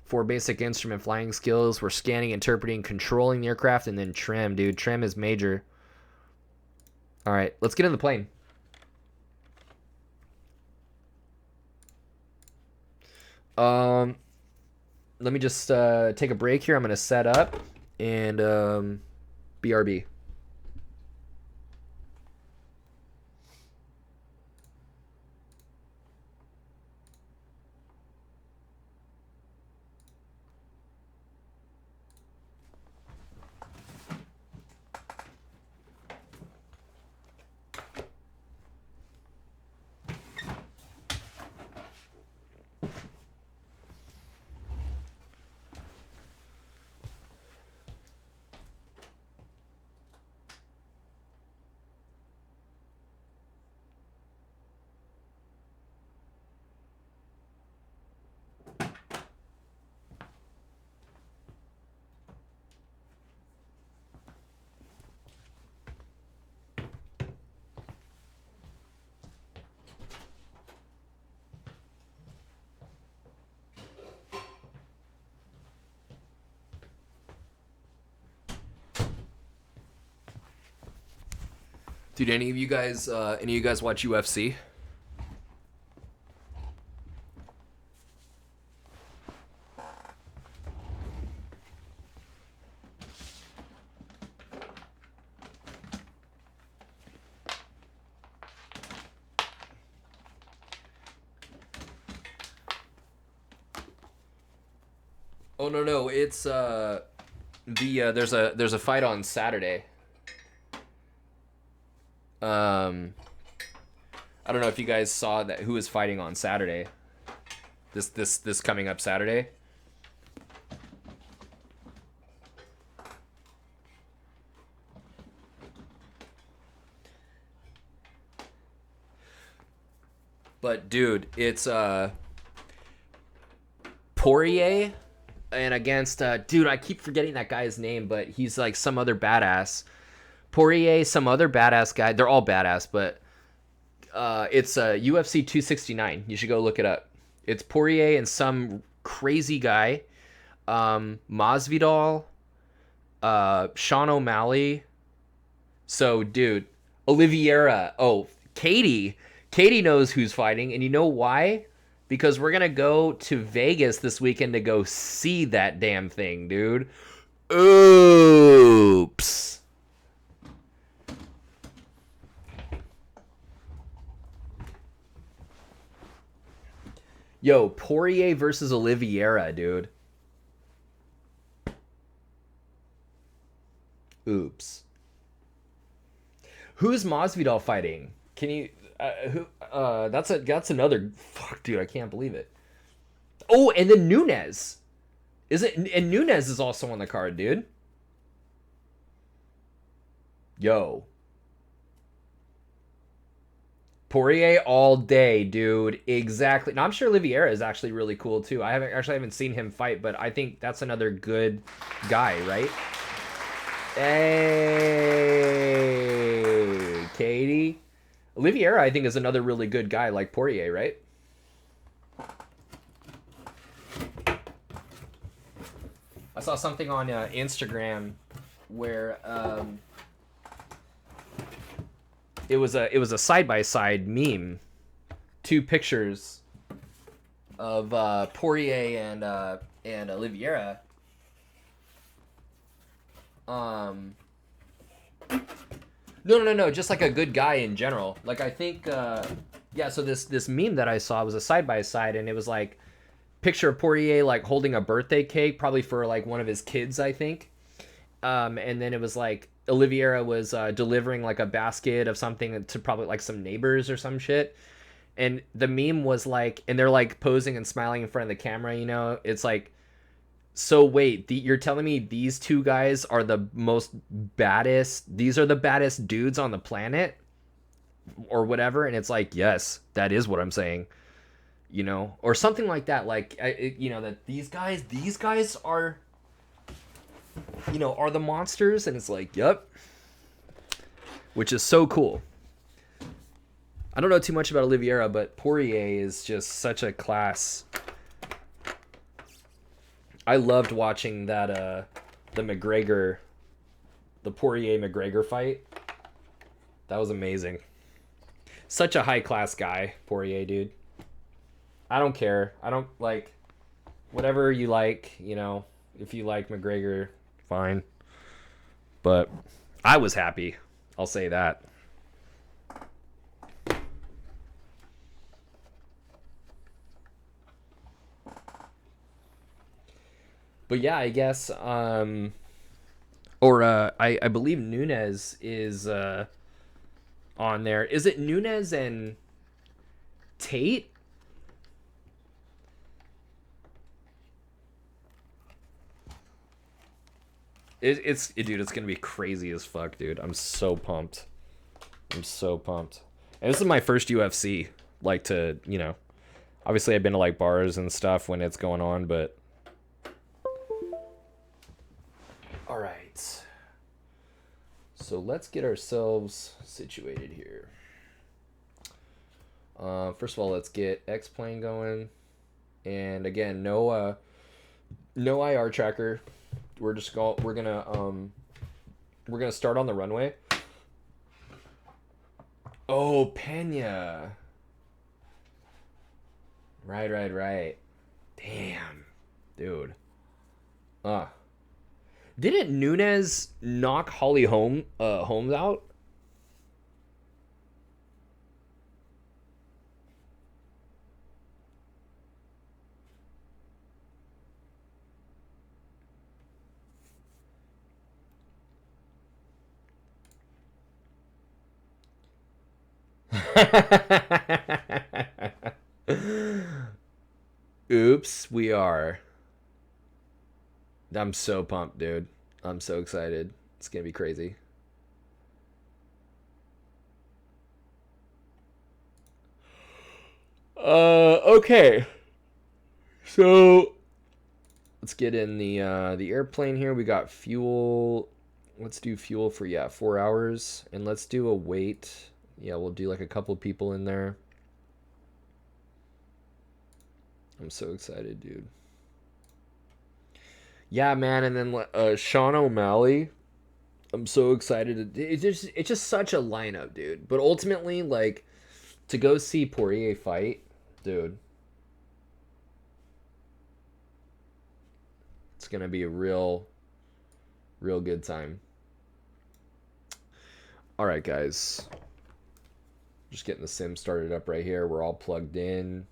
4 basic instrument flying skills. We're scanning, interpreting, controlling the aircraft, and then trim, dude. Trim is major. All right, let's get in the plane. Let me just take a break here. I'm going to set up and BRB. Dude, any of you guys watch UFC? Oh no, it's there's a fight on Saturday. I don't know if you guys saw that who is fighting on Saturday. This coming up Saturday. But dude, it's Poirier and against dude, I keep forgetting that guy's name, but he's like some other badass. Poirier, some other badass guy. They're all badass, but it's UFC 269. You should go look it up. It's Poirier and some crazy guy. Masvidal, Sean O'Malley. So, dude, Oliveira. Oh, Katie. Katie knows who's fighting, and you know why? Because we're gonna go to Vegas this weekend to go see that damn thing, dude. Oops. Yo, Poirier versus Oliveira, dude. Oops. Who's Masvidal fighting? Can you who that's another fuck, dude, I can't believe it. Oh, and then Nunes. Is it, and Nunes is also on the card, dude. Yo. Poirier all day, dude. Exactly. Now I'm sure Oliveira is actually really cool too. I haven't seen him fight, but I think that's another good guy, right? Hey, Katie. Oliveira, I think, is another really good guy like Poirier, right? I saw something on Instagram where it was a side by side meme, two pictures of Poirier and Oliveira. No, just like a good guy in general. Like I think yeah. So this meme that I saw was a side by side, and it was like picture of Poirier like holding a birthday cake, probably for like one of his kids, I think. And then it was like Oliveira was delivering like a basket of something to probably like some neighbors or some shit. And the meme was like, and they're like posing and smiling in front of the camera, you know? It's like, so wait, you're telling me these two guys are the most baddest, these are the baddest dudes on the planet? Or whatever. And it's like, yes, that is what I'm saying. You know? Or something like that. Like, you know, that these guys are, you know, are the monsters. And it's like, yep. Which is so cool. I don't know too much about Oliveira, but Poirier is just such a class. I loved watching that the Poirier McGregor fight. That was amazing. Such a high class guy, Poirier, dude. I don't care. I don't like whatever you like, you know. If you like McGregor, fine. But I was happy. I'll say that. But yeah, I guess I believe Nunes is on there. Is it Nunes and Tate? Dude, it's gonna be crazy as fuck, dude. I'm so pumped. I'm so pumped. And this is my first UFC. Like to, you know, obviously I've been to like bars and stuff when it's going on, but all right. So let's get ourselves situated here. First of all, let's get X-Plane going. And again, no IR tracker. We're gonna start on the runway. Oh, Pena. Right. Damn, dude. Didn't Nunes knock Holmes out? Oops, we are. I'm so pumped, dude. I'm so excited. It's gonna be crazy. Okay. So let's get in the airplane here. We got fuel. Let's do fuel for 4 hours, and let's do a wait. Yeah, we'll do like a couple people in there. I'm so excited, dude. Yeah, man, and then Sean O'Malley. I'm so excited. It's just such a lineup, dude. But ultimately, like, to go see Poirier fight, dude, it's gonna be a real good time. All right, guys. Just getting the sim started up right here. We're all plugged in.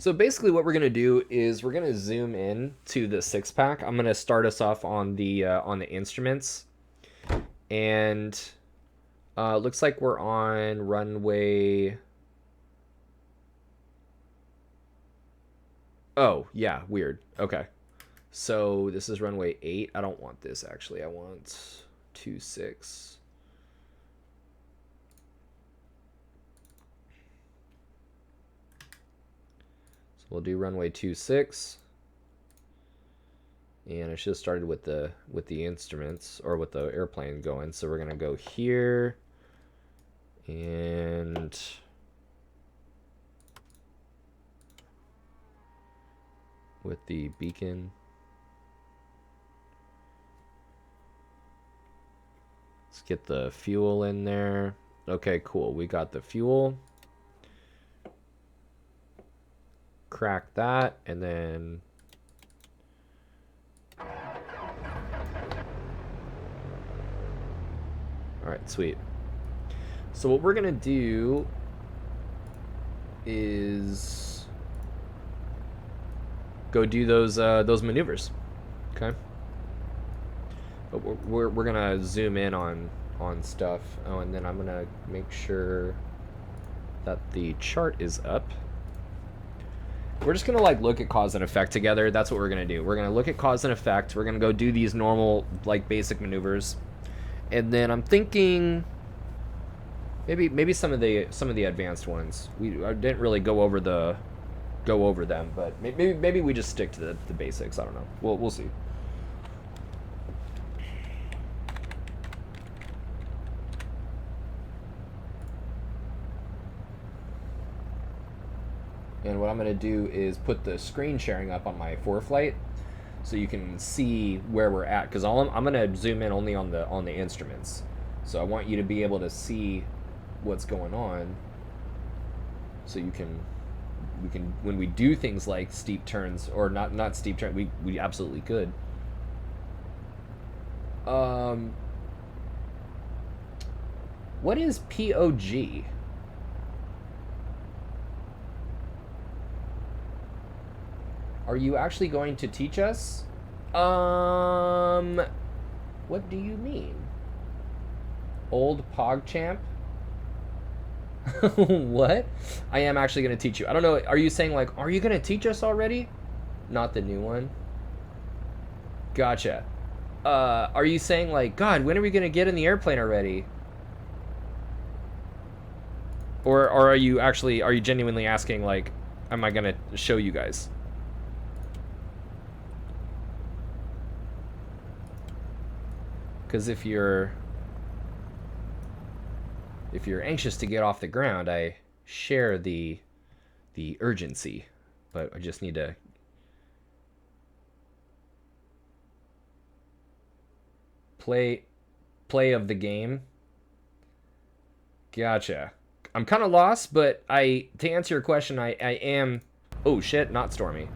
So basically what we're going to do is we're going to zoom in to the six pack. I'm going to start us off on the instruments. And looks like we're on runway. Oh, yeah, weird. Okay. So this is runway 8. I don't want this actually. I want 26. So we'll do runway 26. And I should have started with the instruments or with the airplane going. So we're gonna go here and with the beacon. Let's get the fuel in there. Okay, cool. We got the fuel. Crack that, and then all right, sweet. So what we're gonna do is go do those maneuvers, okay? But we're gonna zoom in on stuff. Oh, and then I'm gonna make sure that the chart is up. We're just gonna like look at cause and effect together. That's what we're gonna do. We're gonna look at cause and effect. We're gonna go do these normal like basic maneuvers, and then I'm thinking maybe some of the advanced ones. I didn't really go over them, but maybe we just stick to the basics. I don't know. We'll see. And what I'm going to do is put the screen sharing up on my ForeFlight so you can see where we're at, because I'm going to zoom in only on the instruments. So I want you to be able to see what's going on, so we can when we do things like steep turns, or not steep turn, we absolutely could. What is POG? Are you actually going to teach us? What do you mean? Old PogChamp? What? I am actually going to teach you. I don't know. Are you saying like, are you going to teach us already? Not the new one. Gotcha. Are you saying like, God, when are we going to get in the airplane already? Or are you genuinely asking like, am I going to show you guys? Because if you're anxious to get off the ground, I share the urgency, but I just need to play of the game. Gotcha. I'm kind of lost, but to answer your question, I am. Oh shit! Not Stormy.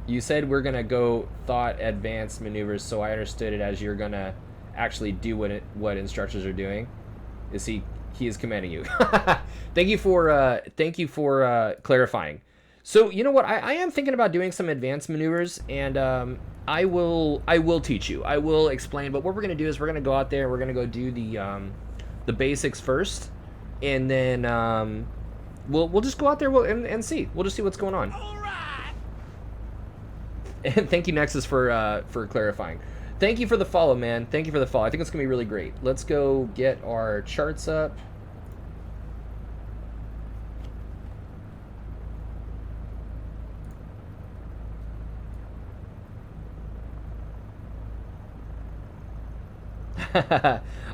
You said we're gonna go thought advanced maneuvers, so I understood it as you're gonna actually do what instructors are doing. He is commanding you. Thank you for clarifying. So you know what, I am thinking about doing some advanced maneuvers, and I will teach you. I will explain. But what we're gonna do is we're gonna go out there. We're gonna go do the basics first, and then we'll just go out there and see. We'll just see what's going on. And thank you, Nexus, for clarifying. Thank you for the follow, man. Thank you for the follow. I think it's going to be really great. Let's go get our charts up.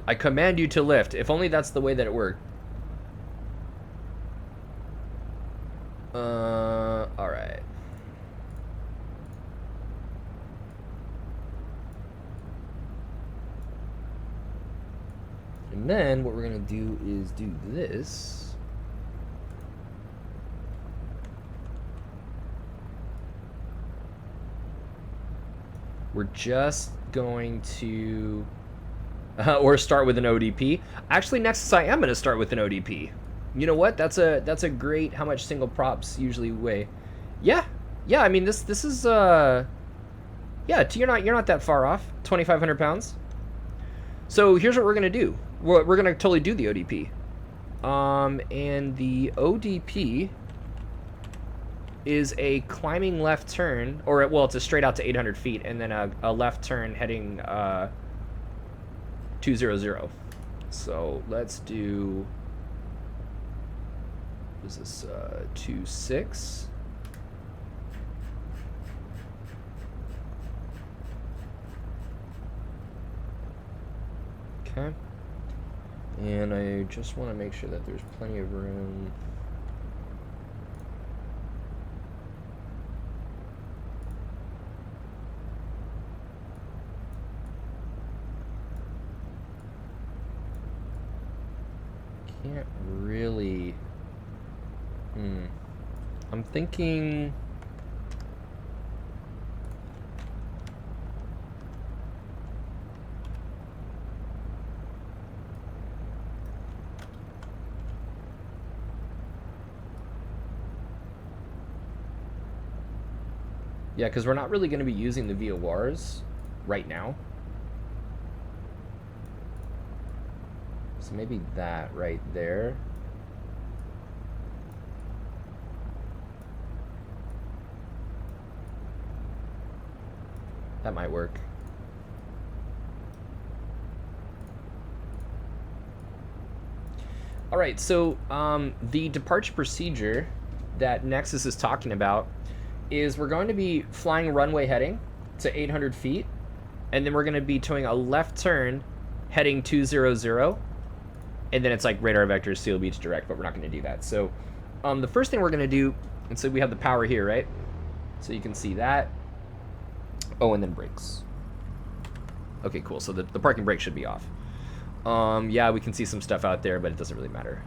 I command you to lift. If only that's the way that it worked. All right. And then what we're gonna do is do this. We're just going to or start with an ODP. Actually, Nexus, I am gonna start with an ODP. You know what? That's a great how much single props usually weigh. Yeah. Yeah, I mean this is yeah, you're not that far off. 2,500 pounds. So here's what we're gonna do. We're gonna totally do the ODP. And the ODP is a climbing left turn, or well, it's a straight out to 800 feet, and then a left turn heading 200. So let's do. What is this? 26. Okay. And I just want to make sure that there's plenty of room. Can't really. I'm thinking. Yeah, because we're not really going to be using the VORs right now. So maybe that right there. That might work. All right, so the departure procedure that Nexus is talking about is we're going to be flying runway heading to 800 feet, and then we're going to be doing a left turn heading 200, and then it's like radar vectors, seal beach direct, but we're not going to do that. So the first thing we're going to do, and so we have the power here, right? So you can see that. Oh, and then brakes. Okay, cool. So the parking brake should be off. Yeah, we can see some stuff out there, but it doesn't really matter.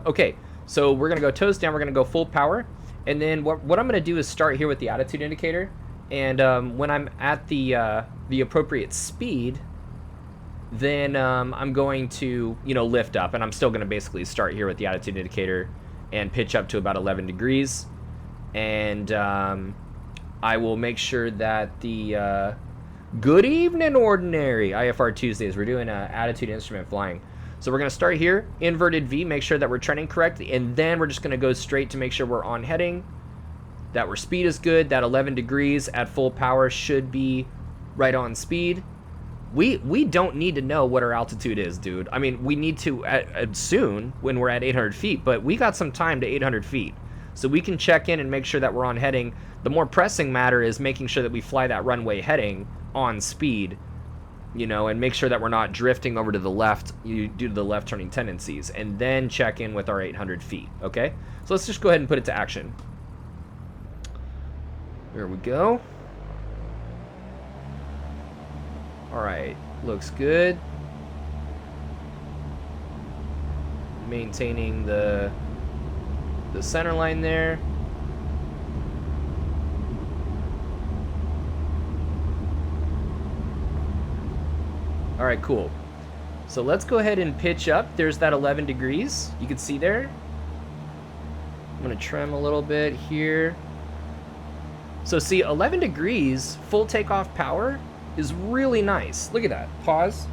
Okay, so we're going to go toes down. We're going to go full power. And then what I'm going to do is start here with the attitude indicator. And when I'm at the appropriate speed, then I'm going to, lift up. And I'm still going to basically start here with the attitude indicator and pitch up to about 11 degrees. And I will make sure that the good evening, ordinary IFR Tuesdays. We're doing attitude instrument flying. So we're going to start here, inverted V, make sure that we're trending correctly, and then we're just going to go straight to make sure we're on heading, that our speed is good, that 11 degrees at full power should be right on speed. We don't need to know what our altitude is, dude. I mean, we need to soon when we're at 800 feet, but we got some time to 800 feet. So we can check in and make sure that we're on heading. The more pressing matter is making sure that we fly that runway heading on speed, and make sure that we're not drifting over to the left due to the left turning tendencies, and then check in with our 800 feet, okay? So let's just go ahead and put it to action. There we go. All right, looks good. Maintaining the center line there. All right, cool. So let's go ahead and pitch up. There's that 11 degrees. You can see there. I'm gonna trim a little bit here. So see, 11 degrees, full takeoff power is really nice. Look at that. Pause.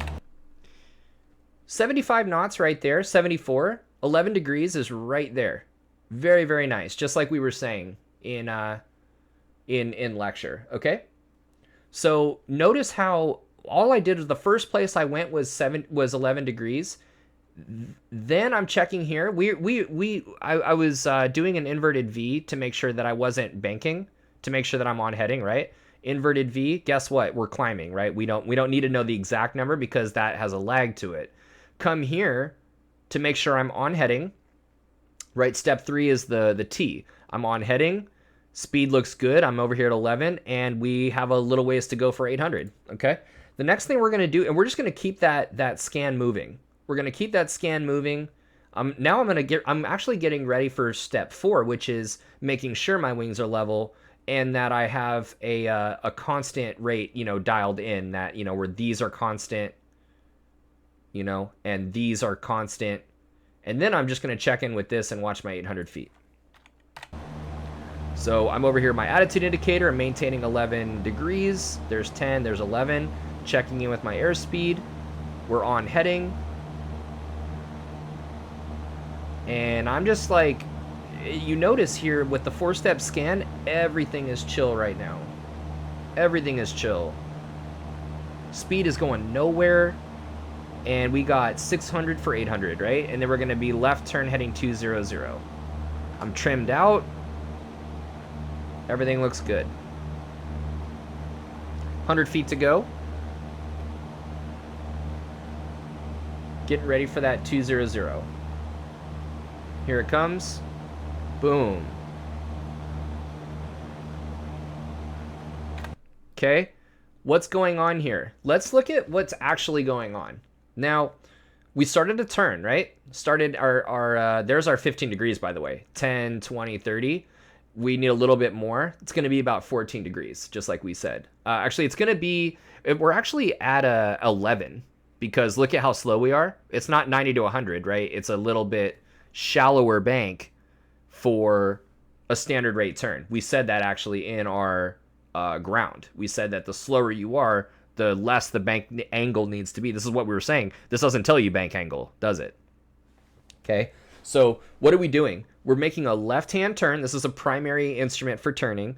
75 knots right there, 74. 11 degrees is right there. Very, very nice. Just like we were saying in lecture, okay? So notice how all I did was the first place I went was 11 degrees. Then I'm checking here. I was doing an inverted V to make sure that I wasn't banking, to make sure that I'm on heading, right? Inverted V, guess what? We're climbing, right? We don't need to know the exact number because that has a lag to it. Come here to make sure I'm on heading, right? Step 3 is the T. I'm on heading. Speed looks good. I'm over here at 11, and we have a little ways to go for 800, okay? The next thing we're going to do, and we're just going to keep that scan moving. We're going to keep that scan moving. Now I'm actually getting ready for step 4, which is making sure my wings are level and that I have a constant rate, dialed in, that, where these are constant, and these are constant, And then I'm just going to check in with this and watch my 800 feet. So I'm over here, my attitude indicator, I'm maintaining 11 degrees. There's 10, there's 11. Checking in with my airspeed. We're on heading. And I'm just like, you notice here with the 4-step scan, everything is chill right now. Everything is chill. Speed is going nowhere. And we got 600 for 800, right? And then we're going to be left turn heading 200. I'm trimmed out. Everything looks good. 100 feet to go. Getting ready for that 200. Here it comes. Boom. Okay. What's going on here? Let's look at what's actually going on. Now, we started a turn, right? Started our there's our 15 degrees, by the way. 10, 20, 30. We need a little bit more. It's going to be about 14 degrees, just like we said. Actually, it's going to be, we're actually at 11 because look at how slow we are. It's not 90 to 100, right? It's a little bit shallower bank for a standard rate turn. We said that actually in our ground. We said that the slower you are, the less the bank angle needs to be. This is what we were saying. This doesn't tell you bank angle, does it? Okay. So what are we doing? We're making a left-hand turn. This is a primary instrument for turning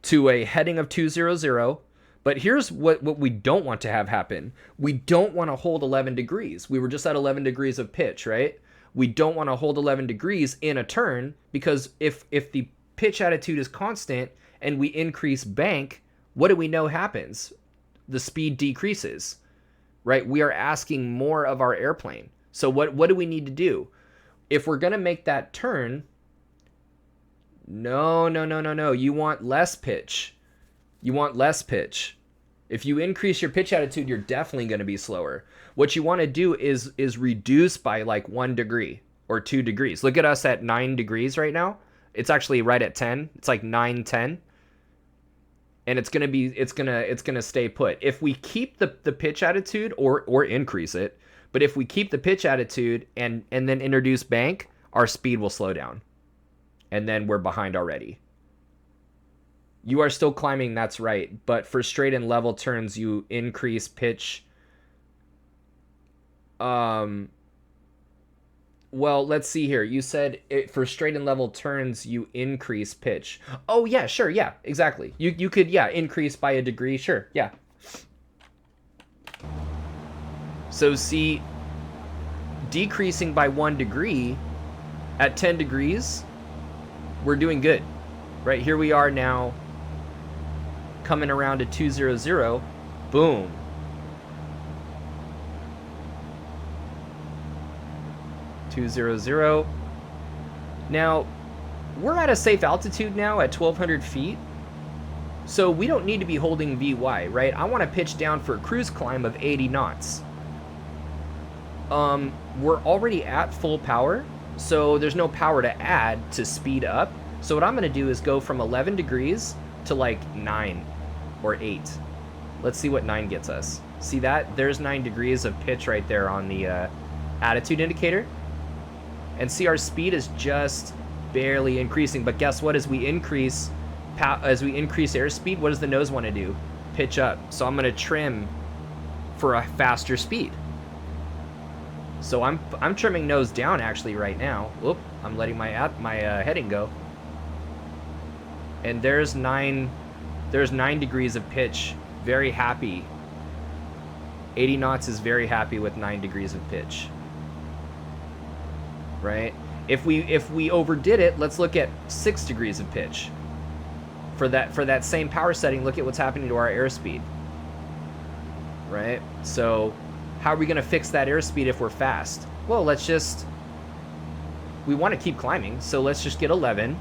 to a heading of 200. But here's what we don't want to have happen. We don't want to hold 11 degrees. We were just at 11 degrees of pitch, right? We don't want to hold 11 degrees in a turn because if the pitch attitude is constant and we increase bank, what do we know happens? The speed decreases, right? We are asking more of our airplane. So what do we need to do? If we're going to make that turn, no. You want less pitch. You want less pitch. If you increase your pitch attitude, you're definitely going to be slower. What you want to do is reduce by like 1 degree or 2 degrees. Look at us at 9 degrees right now. It's actually right at 10. It's like 9, 10. And it's gonna stay put. If we keep the pitch attitude or increase it, but if we keep the pitch attitude and then introduce bank, our speed will slow down. And then we're behind already. You are still climbing, that's right. But for straight and level turns, you increase pitch. Well, let's see here. You said for straight and level turns, you increase pitch. Oh, yeah, sure. Yeah, exactly. You could, yeah, increase by a degree. Sure. Yeah. So see, decreasing by 1 degree at 10 degrees, we're doing good. Right here we are now coming around to 200. Boom. Now, we're at a safe altitude now at 1,200 feet. So we don't need to be holding VY, right? I want to pitch down for a cruise climb of 80 knots. We're already at full power, so there's no power to add to speed up. So what I'm going to do is go from 11 degrees to like 9 or 8. Let's see what 9 gets us. See that? There's 9 degrees of pitch right there on the attitude indicator. And see, our speed is just barely increasing. But guess what? As we increase airspeed, what does the nose want to do? Pitch up. So I'm going to trim for a faster speed. So I'm trimming nose down actually right now. Whoop! I'm letting my heading go. And there's 9 degrees of pitch. Very happy. 80 knots is very happy with 9 degrees of pitch. Right? If we overdid it, let's look at 6 degrees of pitch. For that same power setting, look at what's happening to our airspeed. Right? So how are we going to fix that airspeed if we're fast? Well, we want to keep climbing, so let's just get 11.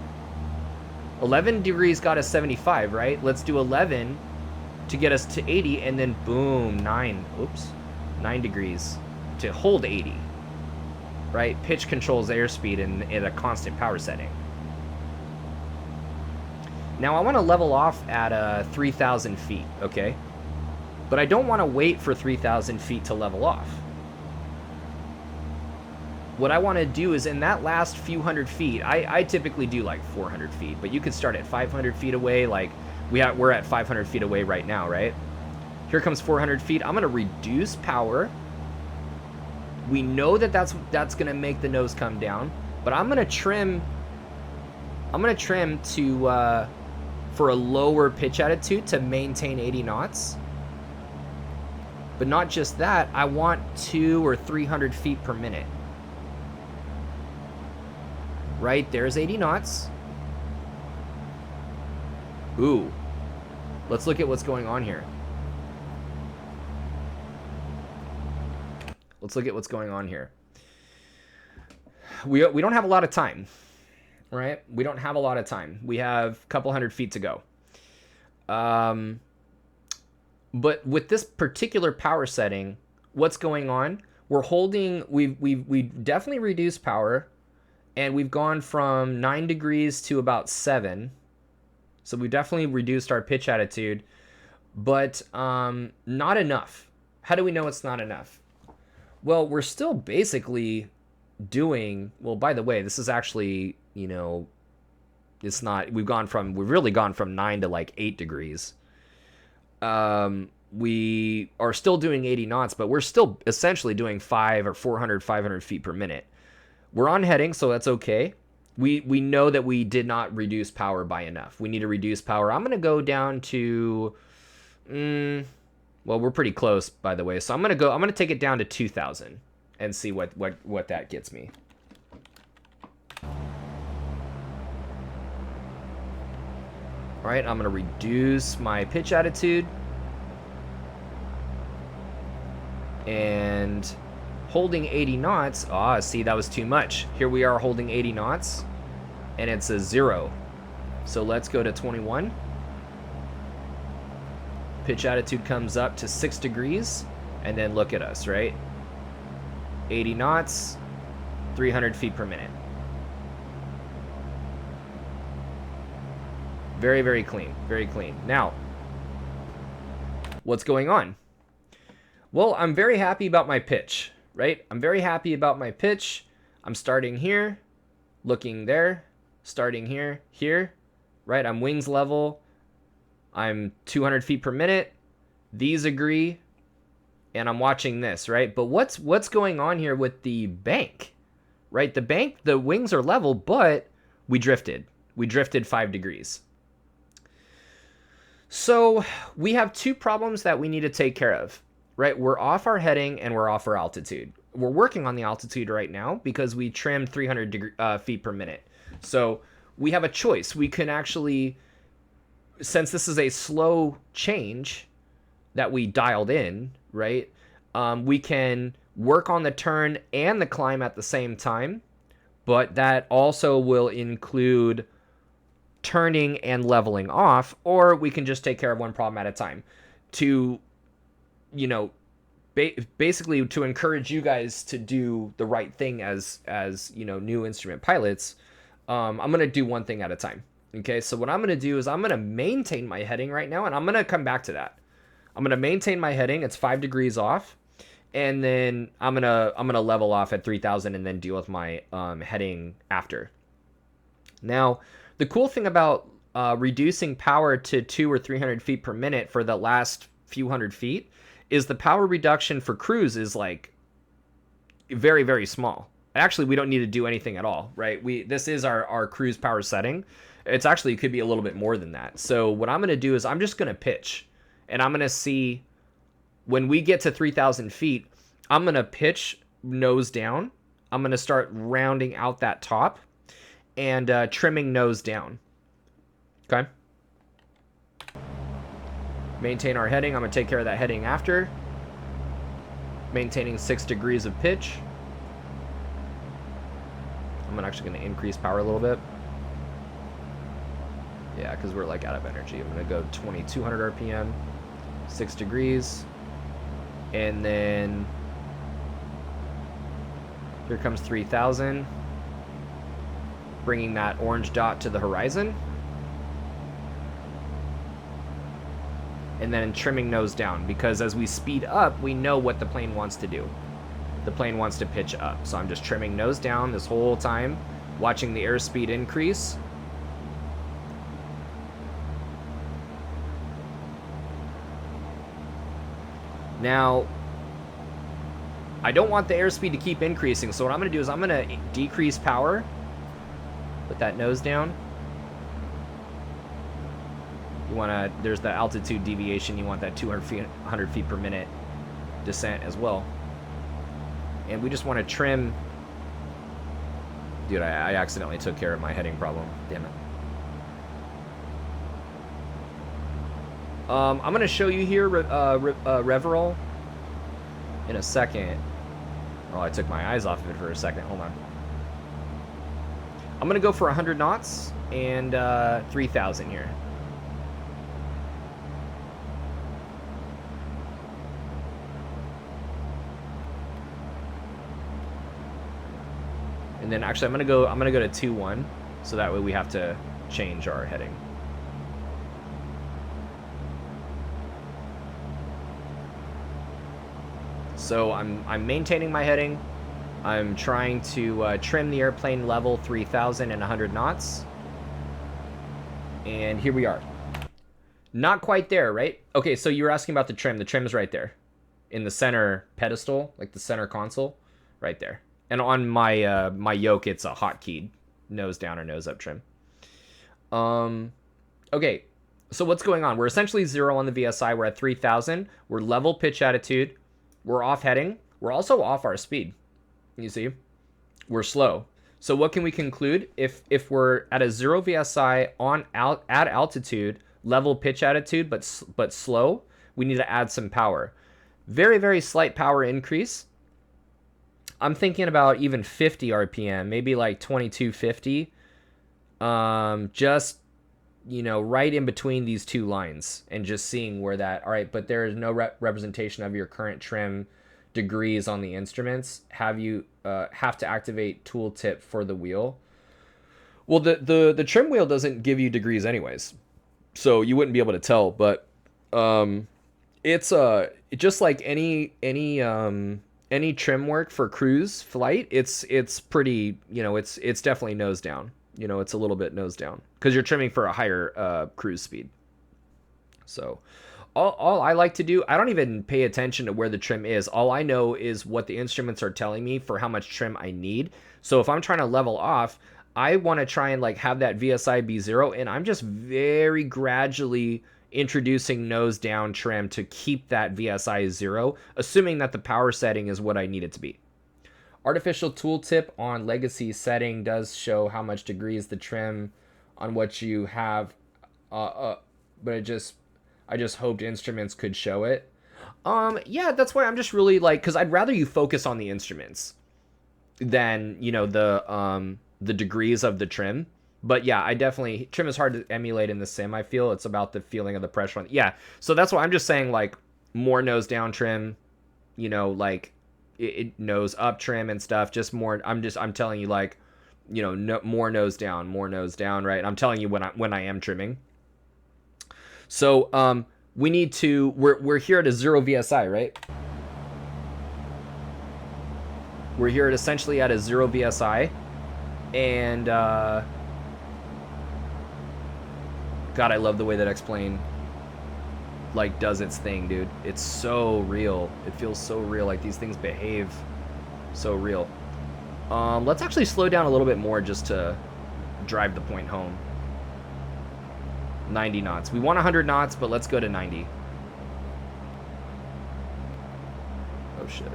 11 degrees got us 75, right? Let's do 11 to get us to 80, and then boom, 9 degrees to hold 80. Right? Pitch controls airspeed in a constant power setting. Now I want to level off at 3,000 feet, okay? But I don't want to wait for 3,000 feet to level off. what I want to do is in that last few hundred feet, I typically do like 400 feet, but you could start at 500 feet away. Like we're at 500 feet away right now, right? Here comes 400 feet. I'm going to reduce power. We know that that's going to make the nose come down, but I'm going to trim to for a lower pitch attitude to maintain 80 knots. But not just that, I want 200 or 300 feet per minute. Right, there's 80 knots. Ooh. Let's look at what's going on here. Let's look at what's going on here. We don't have a lot of time, right? We don't have a lot of time. We have a couple hundred feet to go. But with this particular power setting, what's going on? We're holding. We've definitely reduced power, and we've gone from 9 degrees to about 7. So we definitely reduced our pitch attitude, but not enough. How do we know it's not enough? Well, we're still basically doing, well, by the way, this is actually, you know, it's not, we've really gone from 9 to like 8 degrees. We are still doing 80 knots, but we're still essentially doing 500 feet per minute. We're on heading, so that's okay. We know that we did not reduce power by enough. We need to reduce power. I'm going to go down to, well, we're pretty close, by the way. So I'm going to take it down to 2,000 and see what that gets me. All right, I'm going to reduce my pitch attitude. And holding 80 knots. See, that was too much. Here we are holding 80 knots, and it's a 0. So let's go to 21. Pitch attitude comes up to 6 degrees, and then look at us, right? 80 knots, 300 feet per minute. Very, very clean. Very clean. Now, what's going on? Well, I'm very happy about my pitch, right? I'm very happy about my pitch. I'm starting here, looking there, starting here, right? I'm wings level. I'm 200 feet per minute. These agree. And I'm watching this, right? But what's going on here with the bank, right? The bank, the wings are level, but we drifted. We drifted 5 degrees. So we have 2 problems that we need to take care of, right? We're off our heading and we're off our altitude. We're working on the altitude right now because we trimmed 300 feet per minute. So we have a choice. We can actually, since this is a slow change that we dialed in, right? We can work on the turn and the climb at the same time, but that also will include turning and leveling off, or we can just take care of one problem at a time. To, you know, basically to encourage you guys to do the right thing as you know, new instrument pilots, I'm going to do one thing at a time. Okay, so what I'm going to do is I'm going to maintain my heading right now, and I'm going to come back to that. I'm going to maintain my heading. It's 5 degrees off, and then I'm going to level off at 3,000 and then deal with my heading after. Now, the cool thing about reducing power to 200 or 300 feet per minute for the last few hundred feet is the power reduction for cruise is like very, very small. Actually, we don't need to do anything at all, right? This is our cruise power setting. It's actually, it could be a little bit more than that. So what I'm going to do is I'm just going to pitch, and I'm going to see when we get to 3,000 feet, I'm going to pitch nose down. I'm going to start rounding out that top and trimming nose down. Okay. Maintain our heading. I'm going to take care of that heading after. Maintaining 6 degrees of pitch. I'm actually going to increase power a little bit. Yeah, because we're like out of energy. I'm going to go 2,200 RPM, 6 degrees. And then here comes 3,000. Bringing that orange dot to the horizon. And then trimming nose down, because as we speed up, we know what the plane wants to do. the plane wants to pitch up. So I'm just trimming nose down this whole time, watching the airspeed increase. Now, I don't want the airspeed to keep increasing, so what I'm going to do is I'm going to decrease power. Put that nose down. You want to, there's the altitude deviation, you want that 100 feet per minute descent as well. And we just want to trim. Dude, I accidentally took care of my heading problem. Damn it. I'm going to show you here Reverol in a second. Oh, I took my eyes off of it for a second. Hold on. I'm going to go for 100 knots and 3,000 here. And then actually I'm gonna go to 2-1, so that way we have to change our heading. So I'm maintaining my heading. I'm trying to trim the airplane level 3,000 and 100 knots. And here we are. Not quite there, right? Okay, so you were asking about the trim. The trim is right there, in the center pedestal, like the center console, right there. And on my my yoke, it's a hotkeyed nose down or nose up trim. Okay, so what's going on? We're essentially 0 on the VSI. We're at 3,000. We're level pitch attitude. We're off heading. We're also off our speed. You see, we're slow. So what can we conclude? If we're at a 0 VSI at altitude, level pitch attitude, but slow, we need to add some power. Very, very slight power increase. I'm thinking about even 50 RPM, maybe like 2250. Just, you know, right in between these two lines and just seeing where that, all right, but there is no representation of your current trim degrees on the instruments. Have you have to activate tooltip for the wheel? Well, the trim wheel doesn't give you degrees anyways, so you wouldn't be able to tell, but it's just like any trim work for cruise flight, it's pretty, you know, it's definitely nose down. You know, it's a little bit nose down because you're trimming for a higher cruise speed. So all I like to do, I don't even pay attention to where the trim is. All I know is what the instruments are telling me for how much trim I need. So if I'm trying to level off, I want to try and like have that VSI be 0, and I'm just very gradually introducing nose down trim to keep that VSI 0, assuming that the power setting is what I need it to be. Artificial tooltip on legacy setting does show how much degrees the trim on what you have, but I just hoped instruments could show it. Yeah, that's why I'm just really like, because I'd rather you focus on the instruments than, you know, the degrees of the trim. But yeah, I definitely, trim is hard to emulate in the sim, I feel. It's about the feeling of the pressure on, yeah. So that's why I'm just saying, like, more nose down trim, you know, like, it nose up trim and stuff, just more, I'm telling you, like, you know, no, more nose down, right? I'm telling you when I am trimming. So, we need to, we're here at a 0 VSI, right? We're here at essentially at a 0 VSI. And, God, I love the way that X-Plane, like, does its thing, dude. It's so real. It feels so real. Like, these things behave so real. Let's actually slow down a little bit more just to drive the point home. 90 knots. We want 100 knots, but let's go to 90. Oh, shit.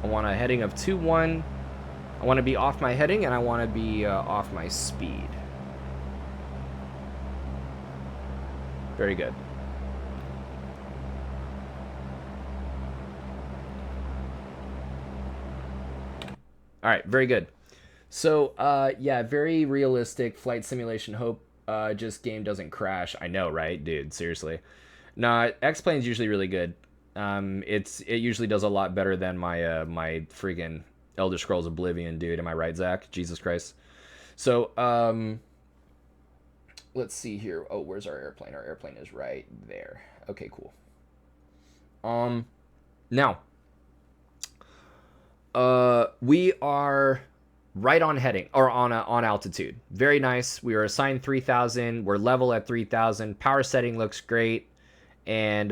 I want a heading of 2-1. I want to be off my heading, and I want to be off my speed. Very good. All right, very good. So, yeah, very realistic flight simulation. Hope just game doesn't crash. I know, right, dude? Seriously. No, X-Plane's usually really good. It usually does a lot better than my freaking Elder Scrolls Oblivion, dude. Am I right, Zach? Jesus Christ. So, let's see here. Oh, where's our airplane? Our airplane is right there. Okay, cool. Now, we are right on heading or on altitude. Very nice. We are assigned 3,000. We're level at 3,000. Power setting looks great. And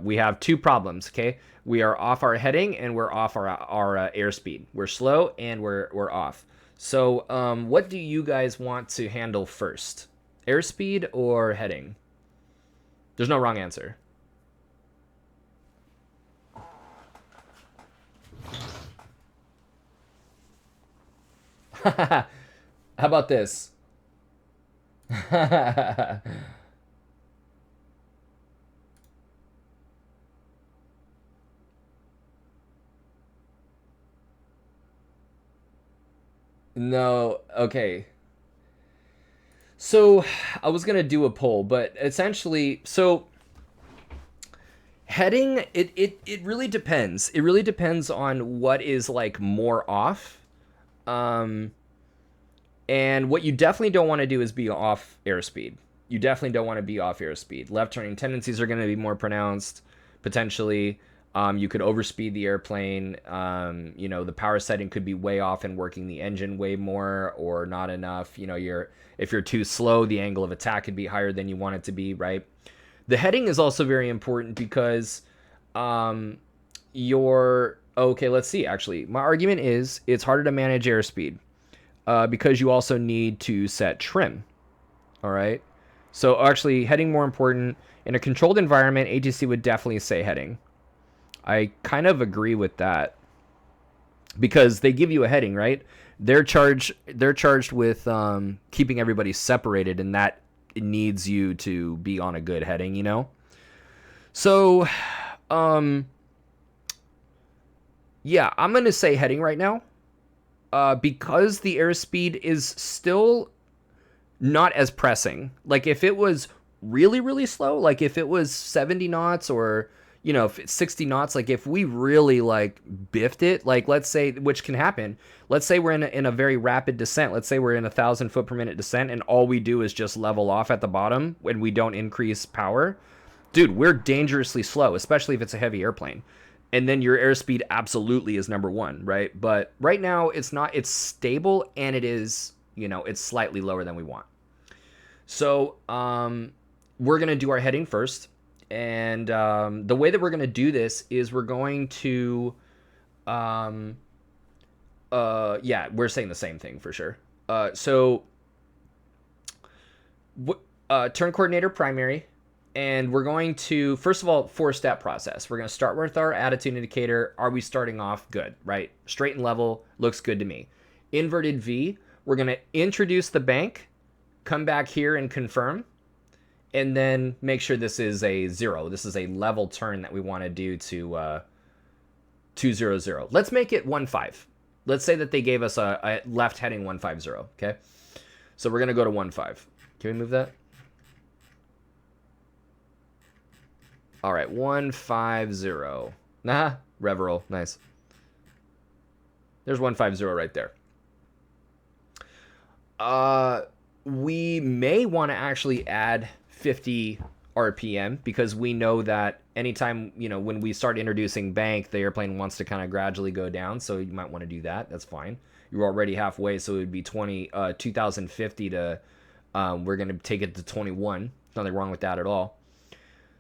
we have two problems. Okay, we are off our heading and we're off our airspeed. We're slow and we're off. So what do you guys want to handle first? Airspeed or heading? There's no wrong answer. How about this? No, okay. So I was gonna do a poll, but essentially, so heading, it really depends. It really depends on what is like more off. Um, and what you definitely don't want to do is be off airspeed. You definitely don't want to be off airspeed. Left turning tendencies are going to be more pronounced, potentially. You could overspeed the airplane. The power setting could be way off and working the engine way more or not enough. If you're too slow, the angle of attack could be higher than you want it to be, right? The heading is also very important because okay, let's see, actually. My argument is it's harder to manage airspeed because you also need to set trim, all right? So actually, heading more important. In a controlled environment, ATC would definitely say heading. I kind of agree with that because they give you a heading, right? They're charged with keeping everybody separated, and that needs you to be on a good heading, So, yeah, I'm gonna say heading right now, because the airspeed is still not as pressing. Like if it was really, really slow, like if it was 70 knots or if it's 60 knots, like if we really like biffed it, like let's say, which can happen, let's say we're in a very rapid descent, let's say we're in 1,000 foot per minute descent and all we do is just level off at the bottom when we don't increase power, dude, we're dangerously slow, especially if it's a heavy airplane. And then your airspeed absolutely is number one, right? But right now it's not, it's stable and it is, it's slightly lower than we want. So we're going to do our heading first. And the way that we're going to do this is we're going to, we're saying the same thing for sure. Turn coordinator primary. And we're going to, first of all, 4-step process. We're going to start with our attitude indicator. Are we starting off good, right? Straight and level, looks good to me. Inverted V, we're going to introduce the bank, come back here and confirm, and then make sure this is a 0. This is a level turn that we want to do to 200. Let's make it 15. Let's say that they gave us a left heading 150, okay? So we're going to go to 15. Can we move that? All right, 150. Nah, Reveral, nice. There's 150 right there. We may want to actually add 50 RPM because we know that anytime, when we start introducing bank, the airplane wants to kind of gradually go down. So you might want to do that. That's fine. You're already halfway. So it would be 2050 to, we're going to take it to 21. Nothing wrong with that at all.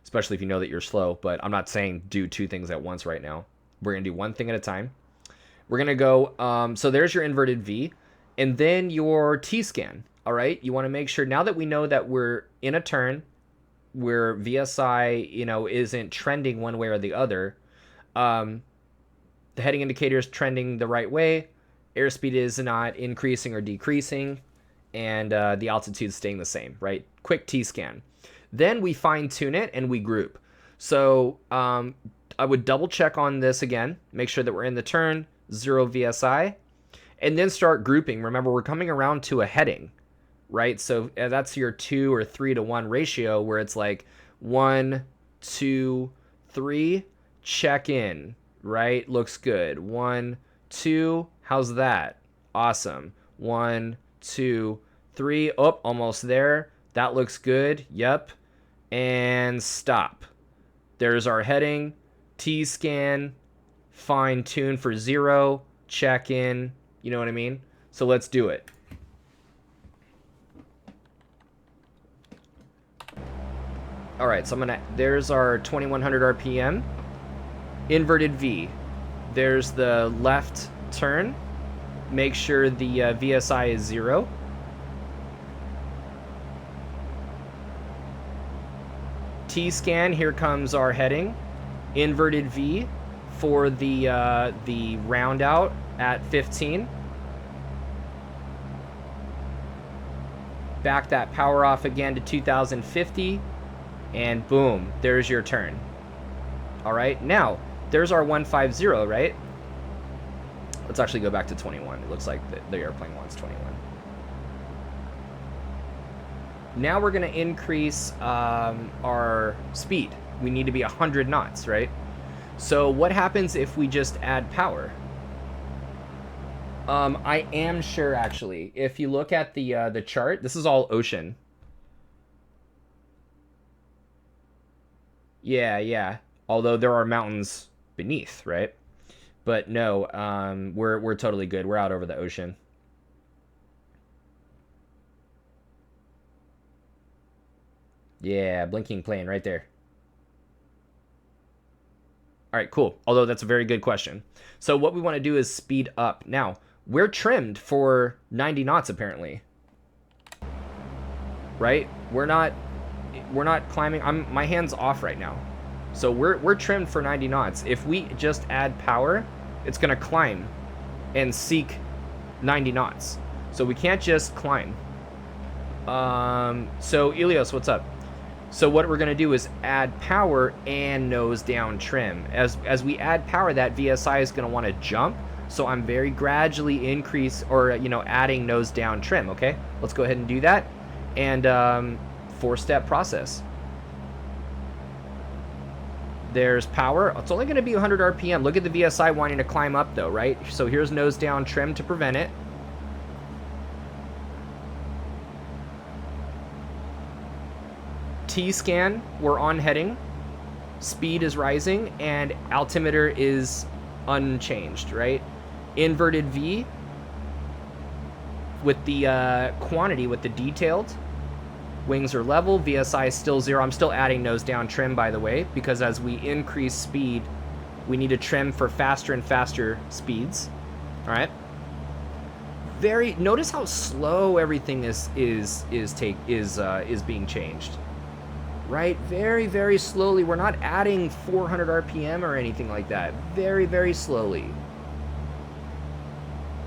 Especially if you know that you're slow, but I'm not saying do two things at once right now. We're going to do one thing at a time. We're going to go, so there's your inverted V, and then your T-scan, all right? You want to make sure, now that we know that we're in a turn, where VSI, isn't trending one way or the other, the heading indicator is trending the right way, airspeed is not increasing or decreasing, and the altitude is staying the same, right? Quick T-scan. Then we fine tune it and we group. So I would double check on this again, make sure that we're in the turn, 0 VSI, and then start grouping. Remember, we're coming around to a heading, right? So that's your 2 or 3 to 1 ratio where it's like 1, 2, 3. Check in, right? Looks good. 1, 2. How's that? Awesome. 1, 2, 3. Oh, almost there. That looks good. Yep. And stop. There's our heading. T-scan. Fine tune for 0. Check in. You know what I mean? So let's do it. All right, so there's our 2100 RPM. Inverted V. There's the left turn. Make sure the VSI is 0. T-scan, here comes our heading. Inverted V for the round out at 15. Back that power off again to 2050. And boom, there's your turn. All right, now there's our 150, right? Let's actually go back to 21. It looks like the airplane wants 21. Now we're going to increase our speed. We need to be 100 knots, right? So what happens if we just add power? I am sure, actually. If you look at the chart, this is all ocean. Yeah. Although there are mountains beneath, right? But no, we're totally good. We're out over the ocean. Yeah, blinking plane right there. All right, cool. Although that's a very good question. So what we want to do is speed up. Now, we're trimmed for 90 knots apparently. Right? We're not climbing. My hand's off right now. So we're trimmed for 90 knots. If we just add power, it's going to climb and seek 90 knots. So we can't just climb. So Ilios, what's up? So what we're going to do is add power and nose down trim. As we add power, that VSI is going to want to jump. So I'm very gradually adding nose down trim, okay? Let's go ahead and do that. And 4-step process. There's power. It's only going to be 100 RPM. Look at the VSI wanting to climb up though, right? So here's nose down trim to prevent it. T-scan, we're on heading. Speed is rising and altimeter is unchanged, right? Inverted V with the quantity, with the detailed. Wings are level, VSI is still 0. I'm still adding nose down trim, by the way, because as we increase speed, we need to trim for faster and faster speeds. All right. Notice how slow everything is being changed. Right? Very, very slowly. We're not adding 400 RPM or anything like that. Very, very slowly.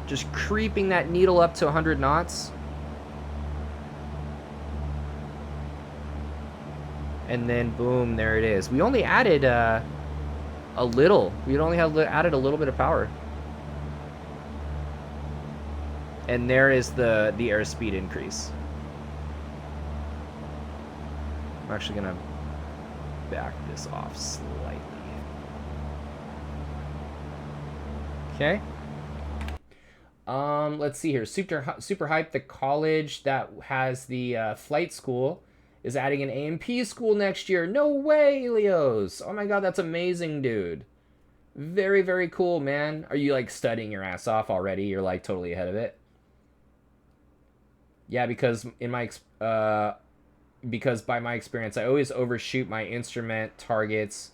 Just creeping that needle up to 100 knots. And then boom, there it is. We only added a little. We only added a little bit of power. And there is the airspeed increase. I'm actually gonna back this off slightly. Okay. Let's see here. Super Hype, the college that has the flight school, is adding an A&P school next year. No way, Elios. Oh my god, that's amazing, dude. Very, very cool, man. Are you like studying your ass off already? You're like totally ahead of it. Yeah, because by my experience, I always overshoot my instrument targets,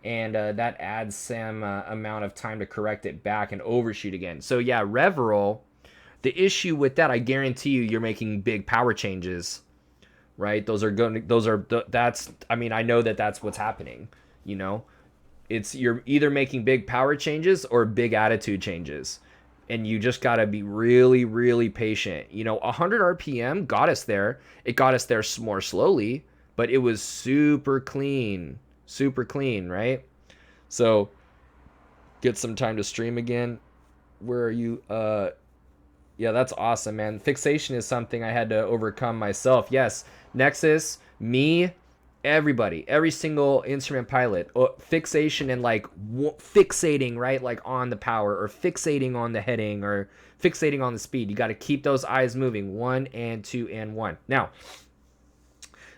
and that adds some amount of time to correct it back and overshoot again. So yeah, Reveral, the issue with that, I guarantee you're making big power changes, right? I know that's what's happening, you know? You're either making big power changes or big attitude changes. And you just got to be really, really patient. 100 RPM got us there. It got us there more slowly, but it was super clean, right? So get some time to stream again. Where are you? Yeah, that's awesome, man. Fixation is something I had to overcome myself. Yes, Nexus, me, Everybody, every single instrument pilot, fixation and like fixating, right? Like on the power, or fixating on the heading, or fixating on the speed. You got to keep those eyes moving. 1 and 2 and 1. Now,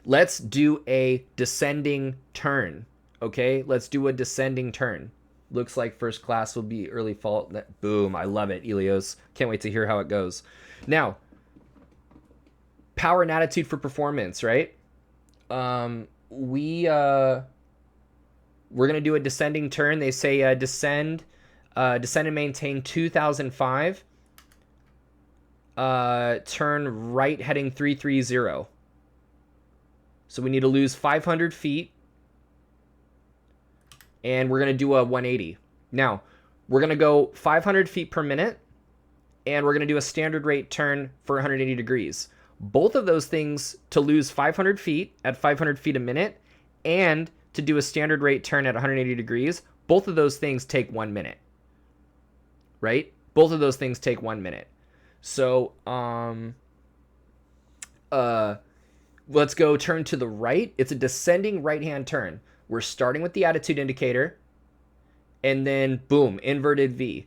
let's do a descending turn. Okay, let's do a descending turn. Looks like first class will be early fall. Boom, I love it, Elios. Can't wait to hear how it goes. Now, power and attitude for performance, right? We're gonna do a descending turn. They say descend and maintain 2005. Turn right heading 330. So we need to lose 500 feet, and we're gonna do a 180. Now we're gonna go 500 feet per minute, and we're gonna do a standard rate turn for 180 degrees. Both of those things, to lose 500 feet at 500 feet a minute and to do a standard rate turn at 180 degrees, both of those things take 1 minute, right? Both of those things take 1 minute. So let's go turn to the right. It's a descending right-hand turn. We're starting with the attitude indicator, and then boom, inverted V.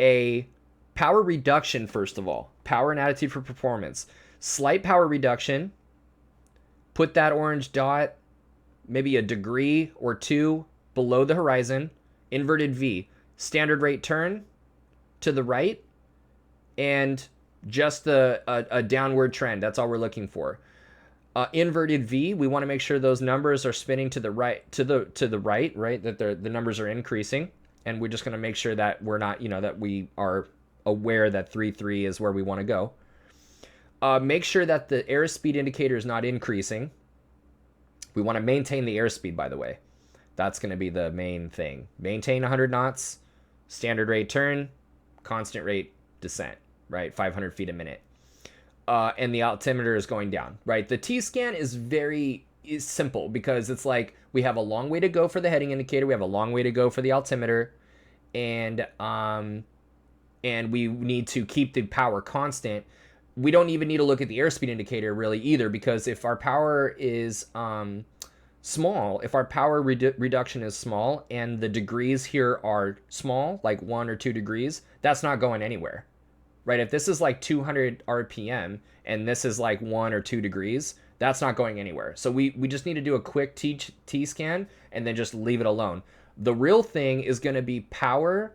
A power reduction, first of all. Power and attitude for performance. Slight power reduction. Put that orange dot maybe a degree or 2 below the horizon. Inverted V. Standard rate turn to the right, and just a downward trend. That's all we're looking for. Inverted V, we want to make sure those numbers are spinning to the right, to the right, right? That the numbers are increasing, and we're just going to make sure that we're not, that we are aware that 3.3 is where we want to go. Make sure that the airspeed indicator is not increasing. We want to maintain the airspeed, by the way. That's going to be the main thing. Maintain 100 knots, standard rate turn, constant rate descent, right? 500 feet a minute. And the altimeter is going down, right? The T-scan is simple, because it's like we have a long way to go for the heading indicator. We have a long way to go for the altimeter. And we need to keep the power constant. We don't even need to look at the airspeed indicator really either, because if our power is small, if our power reduction is small and the degrees here are small, like 1 or 2 degrees, that's not going anywhere, right? If this is like 200 RPM and this is like 1 or 2 degrees, that's not going anywhere. So we just need to do a quick T-scan and then just leave it alone. The real thing is going to be power.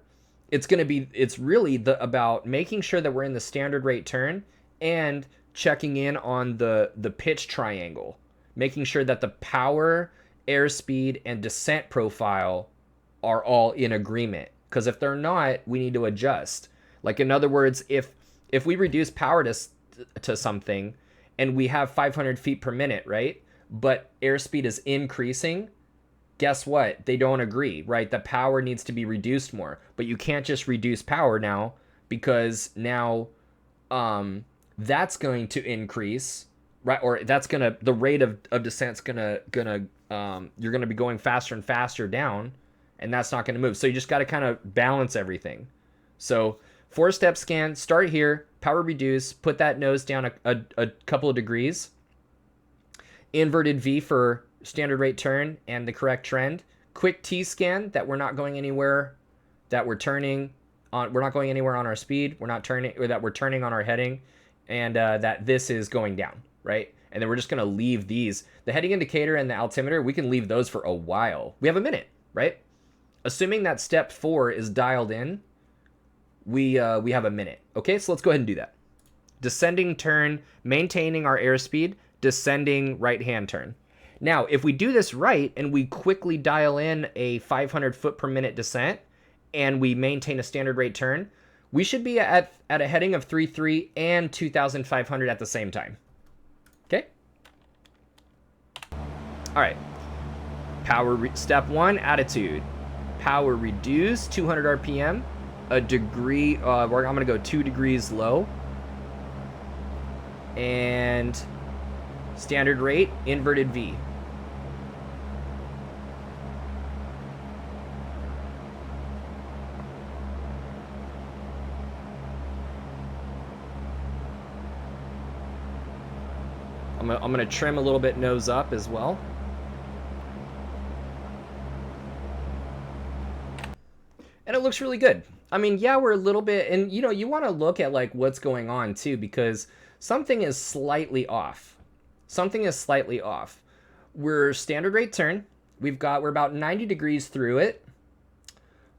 It's really about making sure that we're in the standard rate turn and checking in on the pitch triangle, making sure that the power, airspeed, and descent profile are all in agreement. Because if they're not, we need to adjust. Like, in other words, if we reduce power to something and we have 500 feet per minute, right? But airspeed is increasing, guess what? They don't agree, right? The power needs to be reduced more. But you can't just reduce power now, because now that's going to increase, right? Or that's gonna, the rate of descent's gonna you're gonna be going faster and faster down, and that's not gonna move. So you just got to kind of balance everything. So 4-step scan, start here, power reduce, put that nose down a couple of degrees. Inverted V for standard rate turn and the correct trend. Quick T-scan that we're not going anywhere, that we're turning on, we're not going anywhere on our speed, we're not turning, or that we're turning on our heading, and that this is going down, right? And then we're just going to leave these. The heading indicator and the altimeter, we can leave those for a while. We have a minute, right? Assuming that step 4 is dialed in, we have a minute. Okay, so let's go ahead and do that. Descending turn, maintaining our airspeed, descending right-hand turn. Now, if we do this right and we quickly dial in a 500 foot per minute descent and we maintain a standard rate turn, we should be at a heading of 3.3 and 2,500 at the same time. Okay? All right. Step 1, attitude. Power reduce, 200 RPM. A degree, I'm going to go 2 degrees low. And standard rate, inverted V. I'm going to trim a little bit nose up as well. looks really good. I mean, yeah, we're a little bit, and you know, you want to look at like what's going on too, because something is slightly off. Something is slightly off. We're standard rate turn. We're about 90 degrees through it.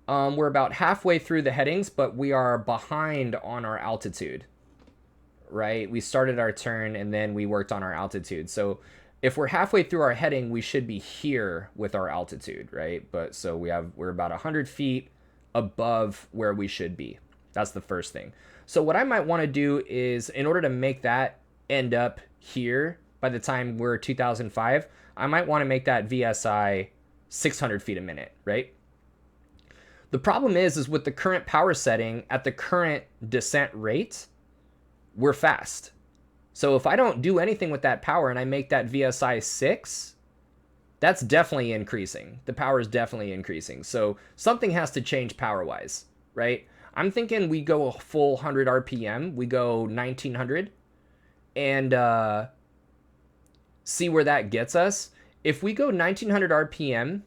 We're about halfway through the headings, but we are behind on our altitude, right? We started our turn and then we worked on our altitude. So if we're halfway through our heading, we should be here with our altitude, right? But so we're about 100 feet above where we should be. That's the first thing. So what I might want to do is, in order to make that end up here by the time we're 2005, I might want to make that VSI 600 feet a minute, right? The problem is with the current power setting at the current descent rate, we're fast. So if I don't do anything with that power and I make that VSI 6, that's definitely increasing. The power is definitely increasing. So something has to change power-wise, right? I'm thinking we go a full 100 RPM. We go 1900 and see where that gets us. If we go 1900 RPM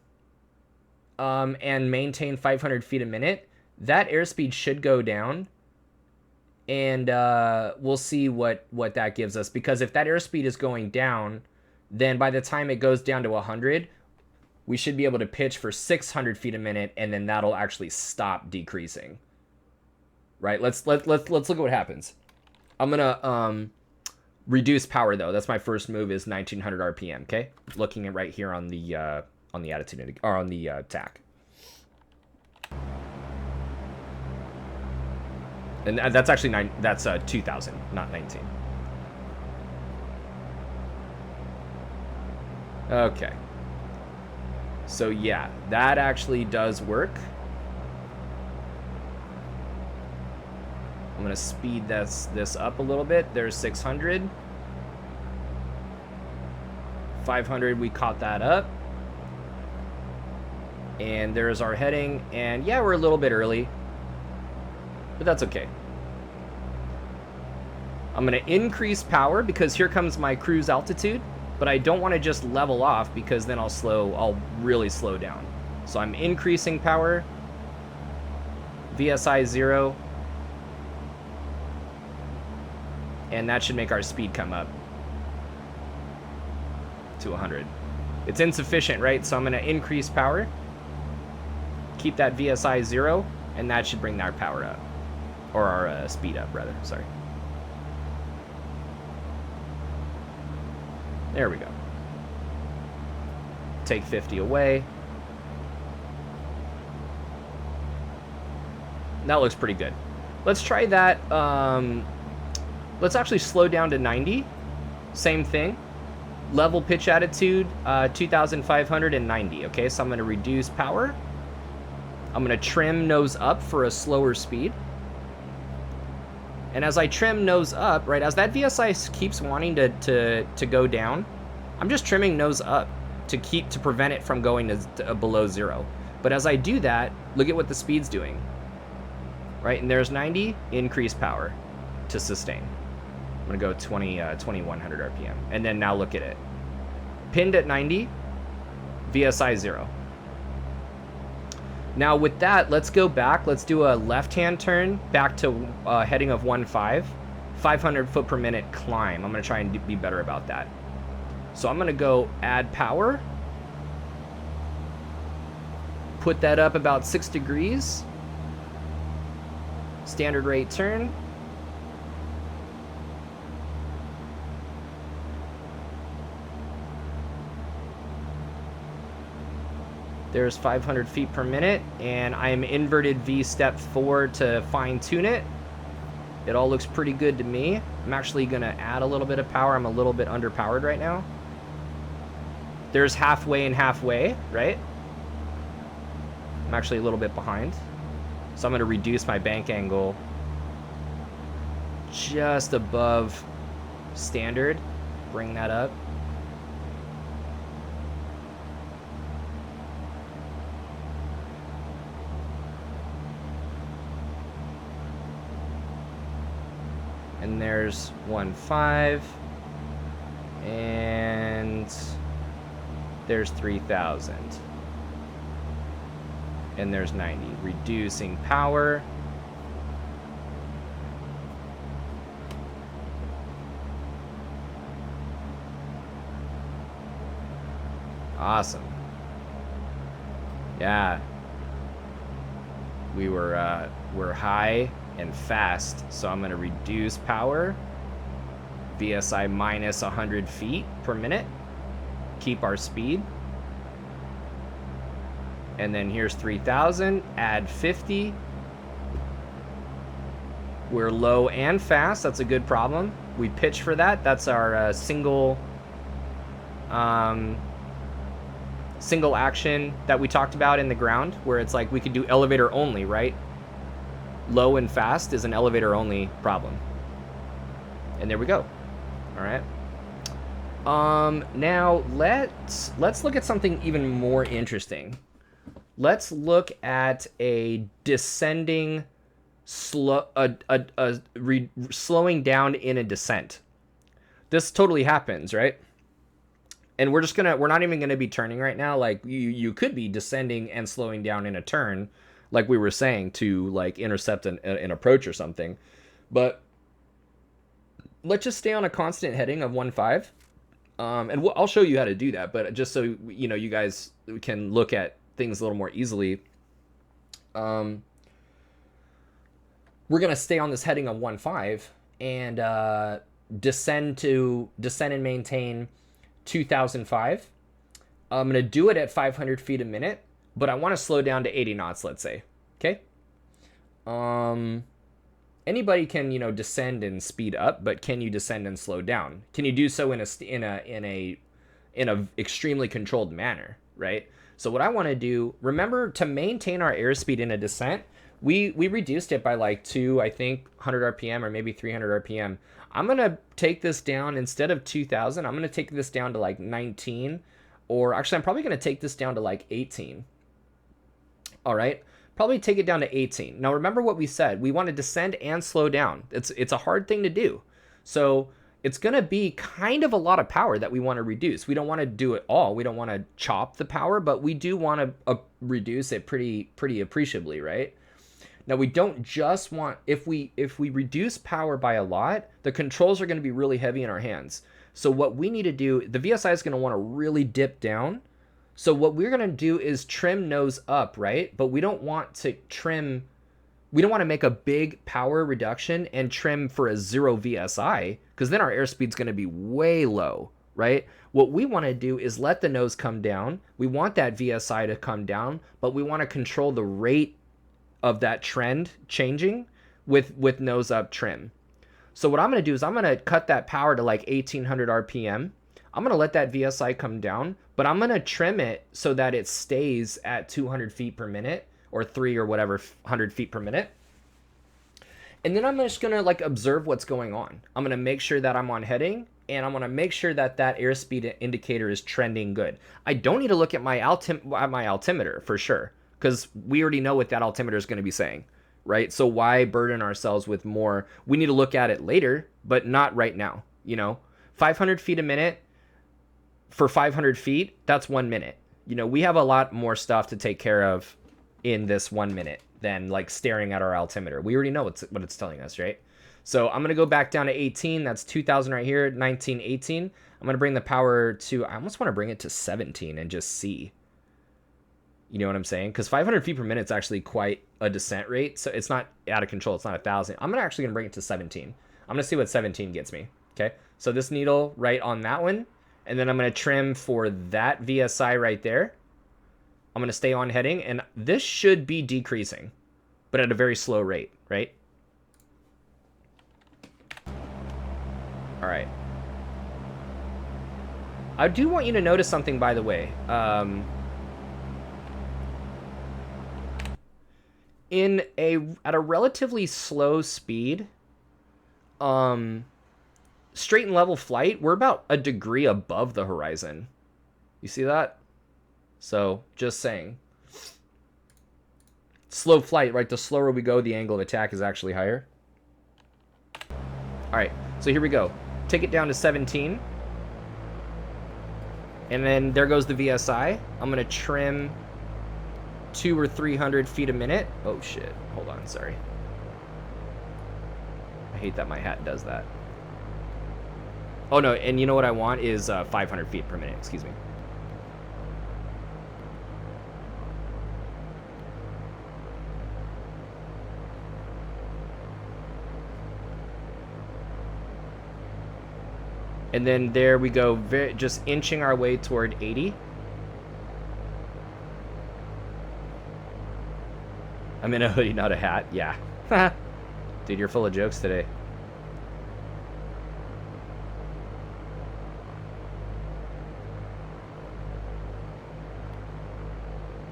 and maintain 500 feet a minute, that airspeed should go down. And we'll see what that gives us. Because if that airspeed is going down, then by the time it goes down to 100, we should be able to pitch for 600 feet a minute, and then that'll actually stop decreasing. Right? Let's look at what happens. I'm gonna reduce power though. That's my first move, is 1900 RPM. Okay, looking at right here on the attitude or on the tack. And that's actually that's 2000, not 19. Okay. So yeah, that actually does work. I'm gonna speed this up a little bit. There's 600. 500, we caught that up. And there's our heading. And yeah, we're a little bit early, but that's okay. I'm going to increase power because here comes my cruise altitude, but I don't want to just level off because then I'll really slow down. So I'm increasing power, VSI 0, and that should make our speed come up to 100. It's insufficient, right? So I'm going to increase power, keep that VSI 0, and that should bring our power up, or our speed up, rather. Sorry. There we go. Take 50 away. That looks pretty good. Let's try that. Let's actually slow down to 90. Same thing. Level pitch attitude, 2,590. Okay, so I'm going to reduce power. I'm going to trim nose up for a slower speed. And as I trim nose up, right, as that VSI keeps wanting to go down, I'm just trimming nose up to prevent it from going to below 0. But as I do that, look at what the speed's doing. Right, and there's 90, increase power to sustain. I'm gonna go 2100 RPM. And then now look at it. Pinned at 90, VSI 0. Now with that, let's go back. Let's do a left-hand turn back to heading of 1.5, 500 foot per minute climb. I'm gonna try and be better about that. So I'm gonna go add power, put that up about 6 degrees, standard rate turn. There's 500 feet per minute, and I am inverted V step 4 to fine tune it. It all looks pretty good to me. I'm actually gonna add a little bit of power. I'm a little bit underpowered right now. There's halfway and halfway, right? I'm actually a little bit behind. So I'm gonna reduce my bank angle just above standard. Bring that up. And there's 1.5, and there's 3,000. And there's 90. Reducing power. Awesome. Yeah. We're high and fast, so I'm gonna reduce power. VSI minus 100 feet per minute. Keep our speed. And then here's 3,000, add 50. We're low and fast, that's a good problem. We pitch for that, that's our single action that we talked about in the ground, where it's like we could do elevator only, right? Low and fast is an elevator only problem. And there we go. All right. Now let's look at something even more interesting. Let's look at a descending slowing down in a descent. This totally happens, right? And we're not even gonna be turning right now. Like you could be descending and slowing down in a turn, like we were saying, to like intercept an approach or something. But let's just stay on a constant heading of 1.5. And I'll show you how to do that, but just so you know, you guys can look at things a little more easily. We're gonna stay on this heading of 1.5 and descend and maintain 2005. I'm gonna do it at 500 feet a minute, but I want to slow down to 80 knots, let's say. Okay. Anybody can, you know, descend and speed up, but can you descend and slow down? Can you do so in a extremely controlled manner, right? So what I want to do, remember, to maintain our airspeed in a descent, we reduced it by like 100 RPM or maybe 300 RPM. I'm gonna take this down, instead of 2,000, I'm gonna take this down to like 19, or actually I'm probably gonna take this down to like 18. All right. Probably take it down to 18. Now remember what we said. We want to descend and slow down. It's a hard thing to do. So it's going to be kind of a lot of power that we want to reduce. We don't want to do it all. We don't want to chop the power, but we do want to reduce it pretty appreciably, right? Now we don't just want, if we reduce power by a lot, the controls are going to be really heavy in our hands. So what we need to do, the VSI is going to want to really dip down. So what we're going to do is trim nose up, right? But we don't want to make a big power reduction and trim for a 0 VSI, because then our airspeed is going to be way low, right? What we want to do is let the nose come down. We want that VSI to come down, but we want to control the rate of that trend changing with nose up trim. So what I'm going to do is I'm going to cut that power to like 1800 RPM. I'm going to let that VSI come down, but I'm going to trim it so that it stays at 200 feet per minute, or 3 or whatever 100 feet per minute. And then I'm just going to like observe what's going on. I'm going to make sure that I'm on heading, and I'm going to make sure that that airspeed indicator is trending good. I don't need to look at my altimeter for sure, because we already know what that altimeter is going to be saying, right? So why burden ourselves with more? We need to look at it later, but not right now. You know, 500 feet a minute. For 500 feet, that's 1 minute. You know, we have a lot more stuff to take care of in this 1 minute than like staring at our altimeter. We already know what it's telling us, right? So I'm going to go back down to 18. That's 2,000 right here, 19, 18. I'm going to bring the power to, I almost want to bring it to 17 and just see. You know what I'm saying? Because 500 feet per minute is actually quite a descent rate. So it's not out of control. It's not 1,000. I'm actually going to bring it to 17. I'm going to see what 17 gets me. Okay. So this needle right on that one. And then I'm going to trim for that VSI right there. I'm going to stay on heading, and this should be decreasing, but at a very slow rate, right? All right. I do want you to notice something, by the way. At a relatively slow speed, straight and level flight, we're about a degree above the horizon. You see that? So, just saying. Slow flight, right? The slower we go, the angle of attack is actually higher. All right, so here we go. Take it down to 17. And then there goes the VSI. I'm going to trim 200 or 300 feet a minute. Oh shit, hold on, sorry. I hate that my hat does that. Oh no, and you know what I want is 500 feet per minute, excuse me. And then there we go, just inching our way toward 80. I'm in a hoodie, not a hat. Yeah. Dude, you're full of jokes today.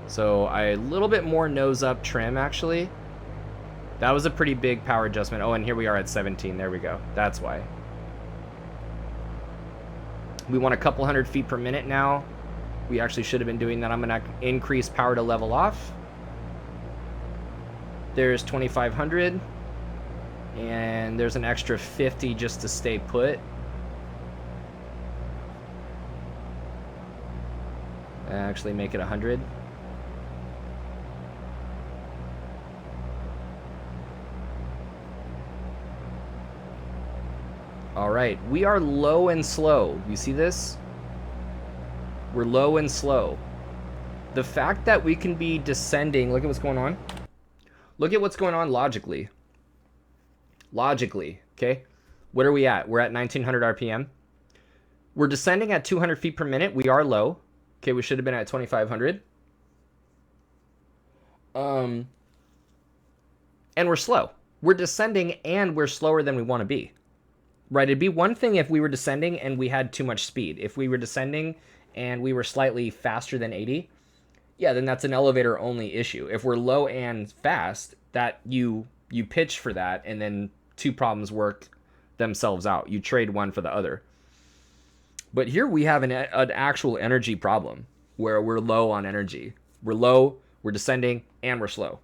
So a little bit more nose up trim, actually. That was a pretty big power adjustment. Oh, and here we are at 17. There we go. That's why. We want a couple hundred feet per minute now. We actually should have been doing that. I'm going to increase power to level off. There's 2,500. And there's an extra 50 just to stay put. Actually make it 100. All right, we are low and slow. You see this? We're low and slow. The fact that we can be descending, look at what's going on. Look at what's going on logically. Logically, okay? What are we at? We're at 1900 RPM. We're descending at 200 feet per minute. We are low. Okay, we should have been at 2500. And we're slow. We're descending and we're slower than we want to be. Right, it'd be one thing if we were descending and we had too much speed. If we were descending and we were slightly faster than 80, yeah, then that's an elevator only issue. If we're low and fast, that you pitch for that, and then two problems work themselves out. You trade one for the other. But here we have an actual energy problem where we're low on energy. We're low, we're descending, and we're slow.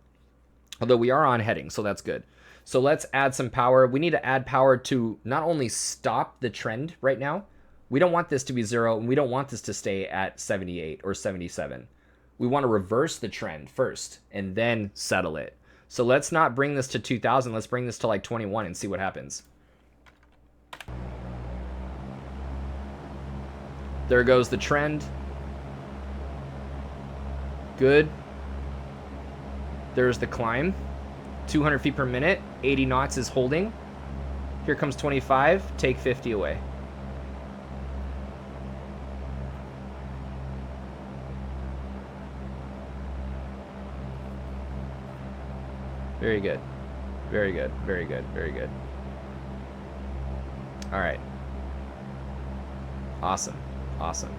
Although we are on heading, so that's good. So let's add some power. We need to add power to not only stop the trend right now. We don't want this to be 0, and we don't want this to stay at 78 or 77. We want to reverse the trend first and then settle it. So let's not bring this to 2000. Let's bring this to like 21 and see what happens. There goes the trend. Good. There's the climb. 200 feet per minute, 80 knots is holding. Here comes 25, take 50 away. Very good. Very good, very good, very good. All right. Awesome, awesome.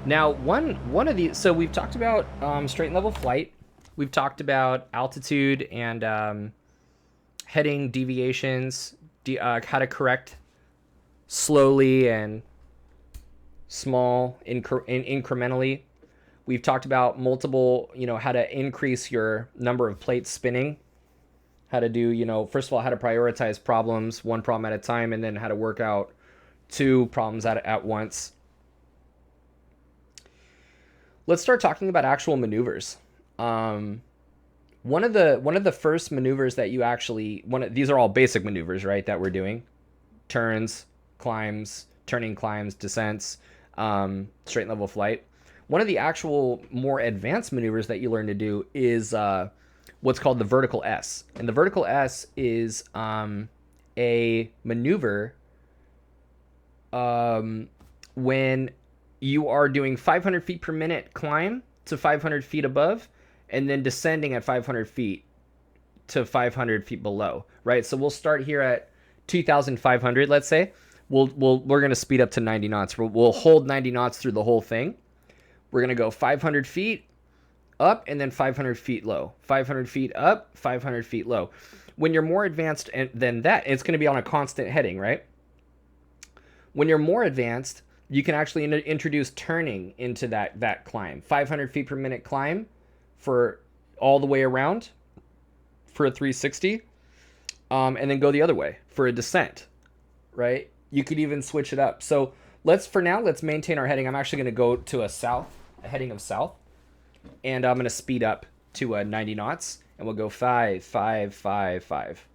Now, one of these, so we've talked about straight and level flight. We've talked about altitude and heading deviations, how to correct slowly and small incrementally. We've talked about multiple, how to increase your number of plates spinning, how to do, first of all, how to prioritize problems, one problem at a time, and then how to work out two problems at once. Let's start talking about actual maneuvers. One of the first maneuvers that you actually these are all basic maneuvers, right, that we're doing: turns, climbs, turning, climbs, descents, straight and level flight. One of the actual more advanced maneuvers that you learn to do is what's called the vertical S, and the vertical S is a maneuver when you are doing 500 feet per minute climb to 500 feet above, and then descending at 500 feet to 500 feet below, right? So we'll start here at 2,500, let's say. We're going to speed up to 90 knots. We'll hold 90 knots through the whole thing. We're going to go 500 feet up and then 500 feet low. 500 feet up, 500 feet low. When you're more advanced than that, it's going to be on a constant heading, right? When you're more advanced, you can actually introduce turning into that climb. 500 feet per minute climb for all the way around for a 360, and then go the other way for a descent, right? You could even switch it up. So let's maintain our heading. I'm actually going to go to a heading of south. And I'm going to speed up to 90 knots, and we'll go 5, 5, 5, 5.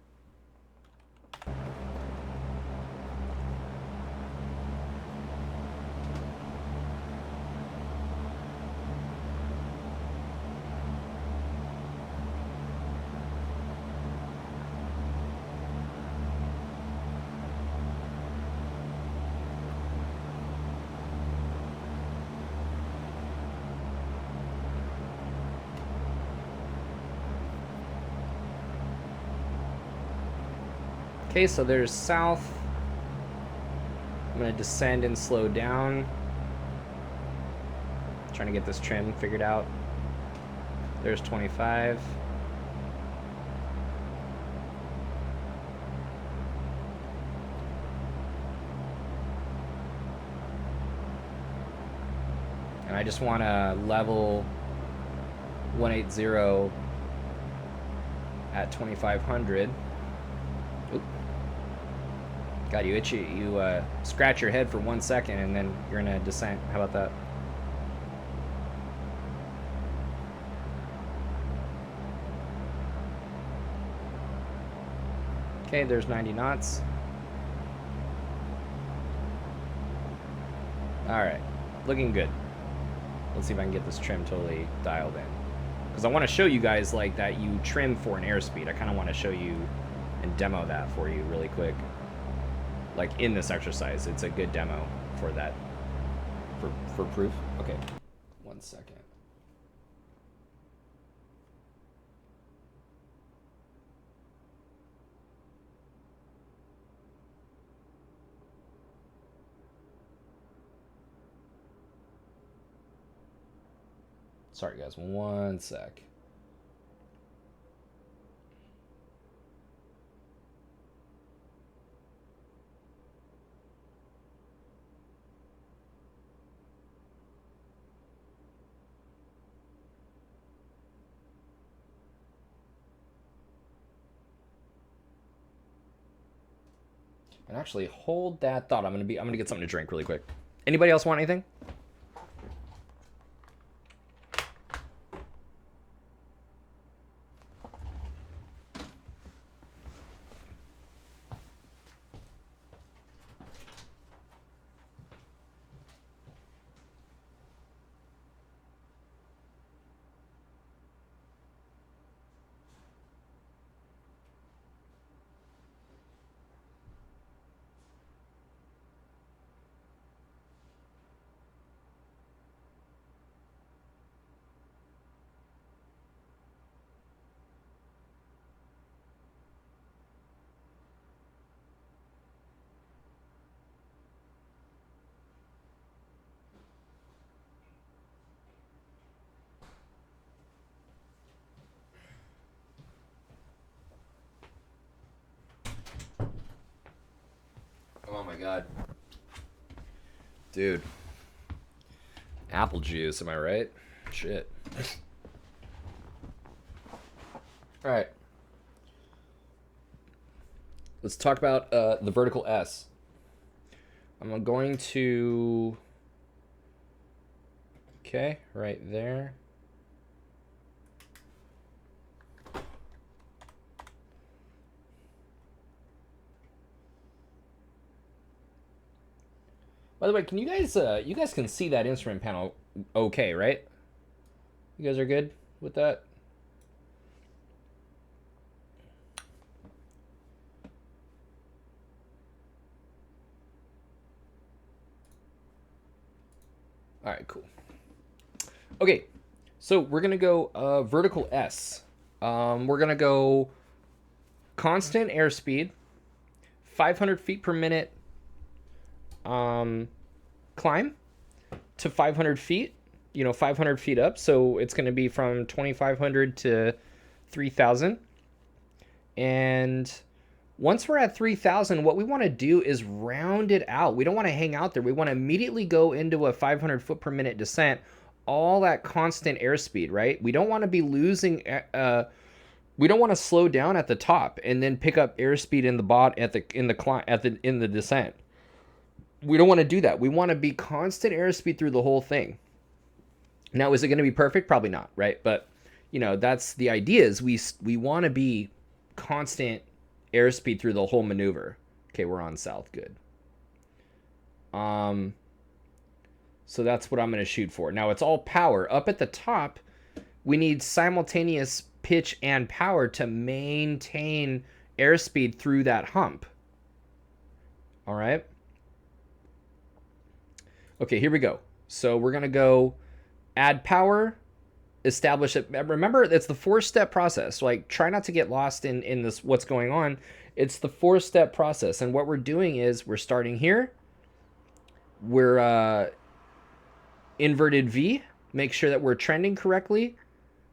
Okay, so there's south. I'm going to descend and slow down. Trying to get this trim figured out. There's 25. And I just want to level 180 at 2500. Oop. God, you itchy. You scratch your head for 1 second and then you're in a descent. How about that? Okay, there's 90 knots. Alright, looking good. Let's see if I can get this trim totally dialed in. Because I want to show you guys like that you trim for an airspeed. I kind of want to show you and demo that for you really quick. Like in this exercise, it's a good demo for that, for proof. Okay, 1 second. Sorry guys, 1 sec. And actually, hold that thought. I'm gonna get something to drink really quick. Anybody else want anything? Oh my god. Dude. Apple juice, am I right? Shit. Alright. Let's talk about the vertical S. I'm going to... Okay, right there. By the way, can you guys can see that instrument panel okay, right? You guys are good with that? All right, cool. Okay, so we're gonna go vertical S. We're gonna go constant airspeed, 500 feet per minute climb to 500 feet, 500 feet up. So it's going to be from 2,500 to 3,000. And once we're at 3,000, what we want to do is round it out. We don't want to hang out there. We want to immediately go into a 500 foot per minute descent, all at constant airspeed, right? We don't want to be losing, we don't want to slow down at the top and then pick up airspeed in the in the descent. We don't want to do that. We want to be constant airspeed through the whole thing. Now, is it going to be perfect? Probably not, right? But, you know, that's the idea is we want to be constant airspeed through the whole maneuver. Okay, we're on south. Good. So that's what I'm going to shoot for. Now, it's all power. Up at the top, we need simultaneous pitch and power to maintain airspeed through that hump. All right. Okay, here we go. So we're going to go add power, establish it. Remember, it's the 4-step process. Like, try not to get lost in this, what's going on. It's the 4-step process. And what we're doing is we're starting here. We're inverted V. Make sure that we're trending correctly.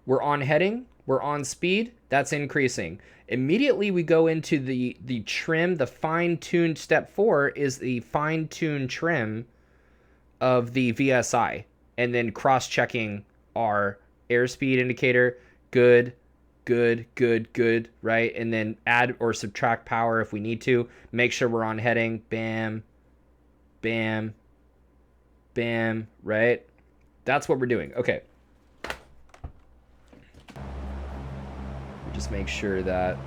We're on heading. We're on speed. That's increasing. Immediately we go into the trim. The fine-tuned step 4 is the fine-tuned trim of the VSI. And then cross-checking our airspeed indicator. Good, good, good, good, right? And then add or subtract power if we need to. Make sure we're on heading. Bam, bam, bam, right? That's what we're doing. Okay. Just make sure that,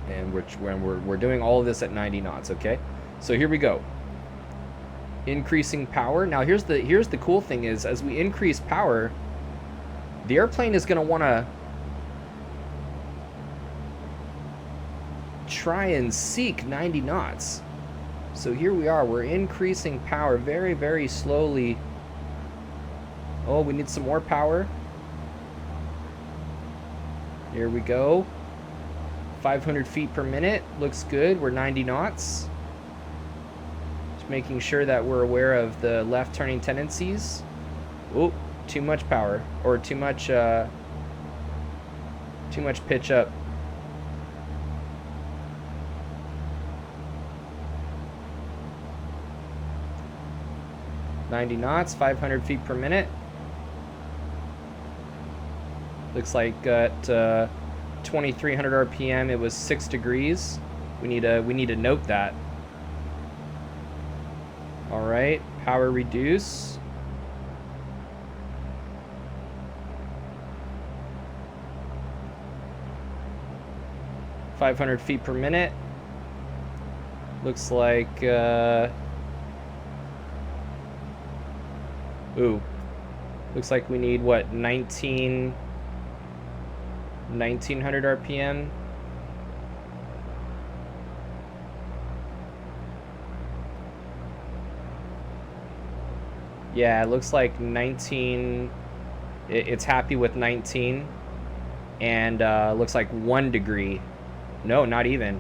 and we're doing all of this at 90 knots, okay? So here we go. Increasing power. Now here's the cool thing is, as we increase power, the airplane is going to want to try and seek 90 knots. So here we are. We're increasing power very, very slowly. Oh, we need some more power. Here we go. 500 feet per minute. Looks good. We're 90 knots. Just making sure that we're aware of the left turning tendencies. Oh, too much power. Or too much pitch up. .90 knots, 500 feet per minute. Looks like at 2,300 RPM, it was 6 degrees. We need to note that. All right, power reduce. .500 feet per minute. Looks like looks like we need what, 1900 RPM. Yeah, it looks like 19. It's happy with 19, and looks like 1 degree. No, not even.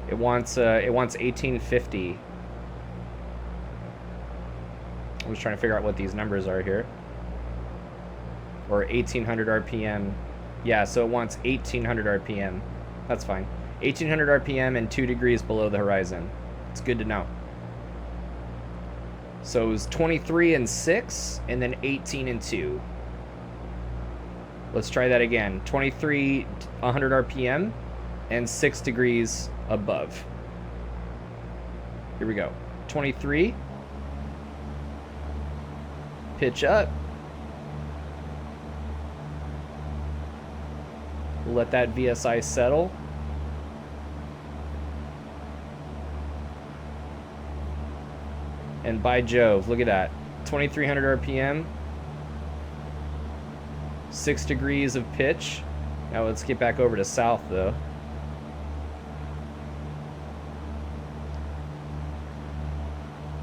It wants 1850. I'm just trying to figure out what these numbers are here. Or 1800 RPM. Yeah, so it wants 1800 RPM. That's fine. 1800 RPM and 2 degrees below the horizon. It's good to know. So it was 23 and 6, and then 18 and 2. Let's try that again. 23, 100 RPM, and 6 degrees above. Here we go. 23. Pitch up. We'll let that VSI settle. And by Jove, look at that. 2,300 RPM. 6 degrees of pitch. Now let's get back over to south though.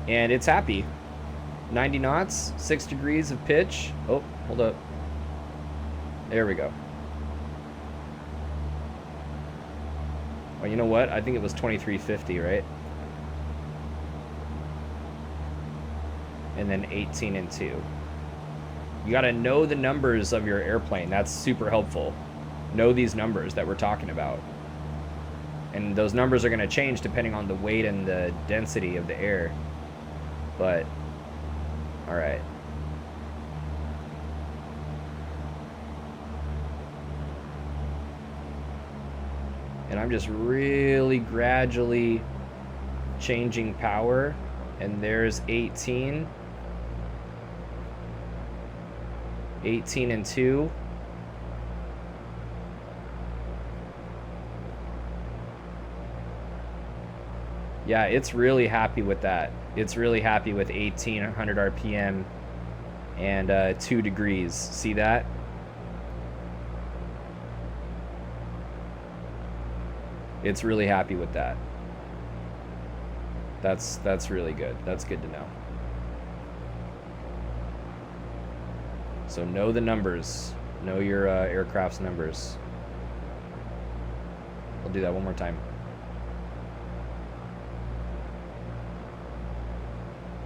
And it's happy. 90 knots, 6 degrees of pitch. Oh, hold up. There we go. Oh, you know what? I think it was 2350, right? And then 18 and 2. You got to know the numbers of your airplane. That's super helpful. Know these numbers that we're talking about. And those numbers are going to change depending on the weight and the density of the air. But, all right. And I'm just really gradually changing power. And there's 18. 18 and 2. Yeah, it's really happy with that. It's really happy with 1800 RPM and 2 degrees. See that? It's really happy with that. That's really good. That's good to know. So know the numbers. Know your aircraft's numbers. I'll do that one more time.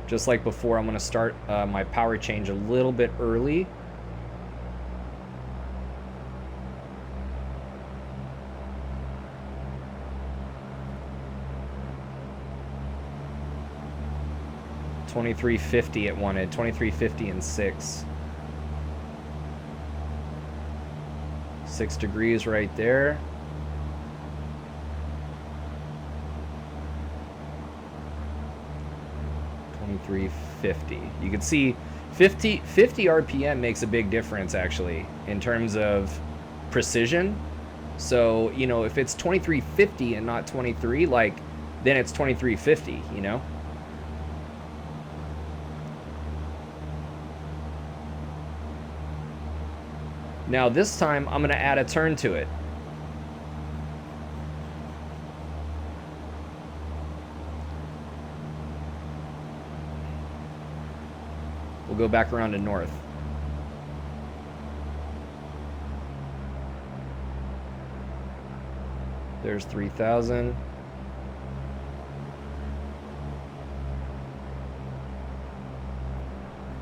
Just like before, I'm going to start my power change a little bit early. $23.50 it wanted. $23.50 and 6. 6 degrees right there. $23.50. You can see 50 RPM makes a big difference actually in terms of precision. So, you know, if it's 23.50 and not 23, like, then it's 23.50, you know? Now this time I'm going to add a turn to it. We'll go back around to north. There's 3,000.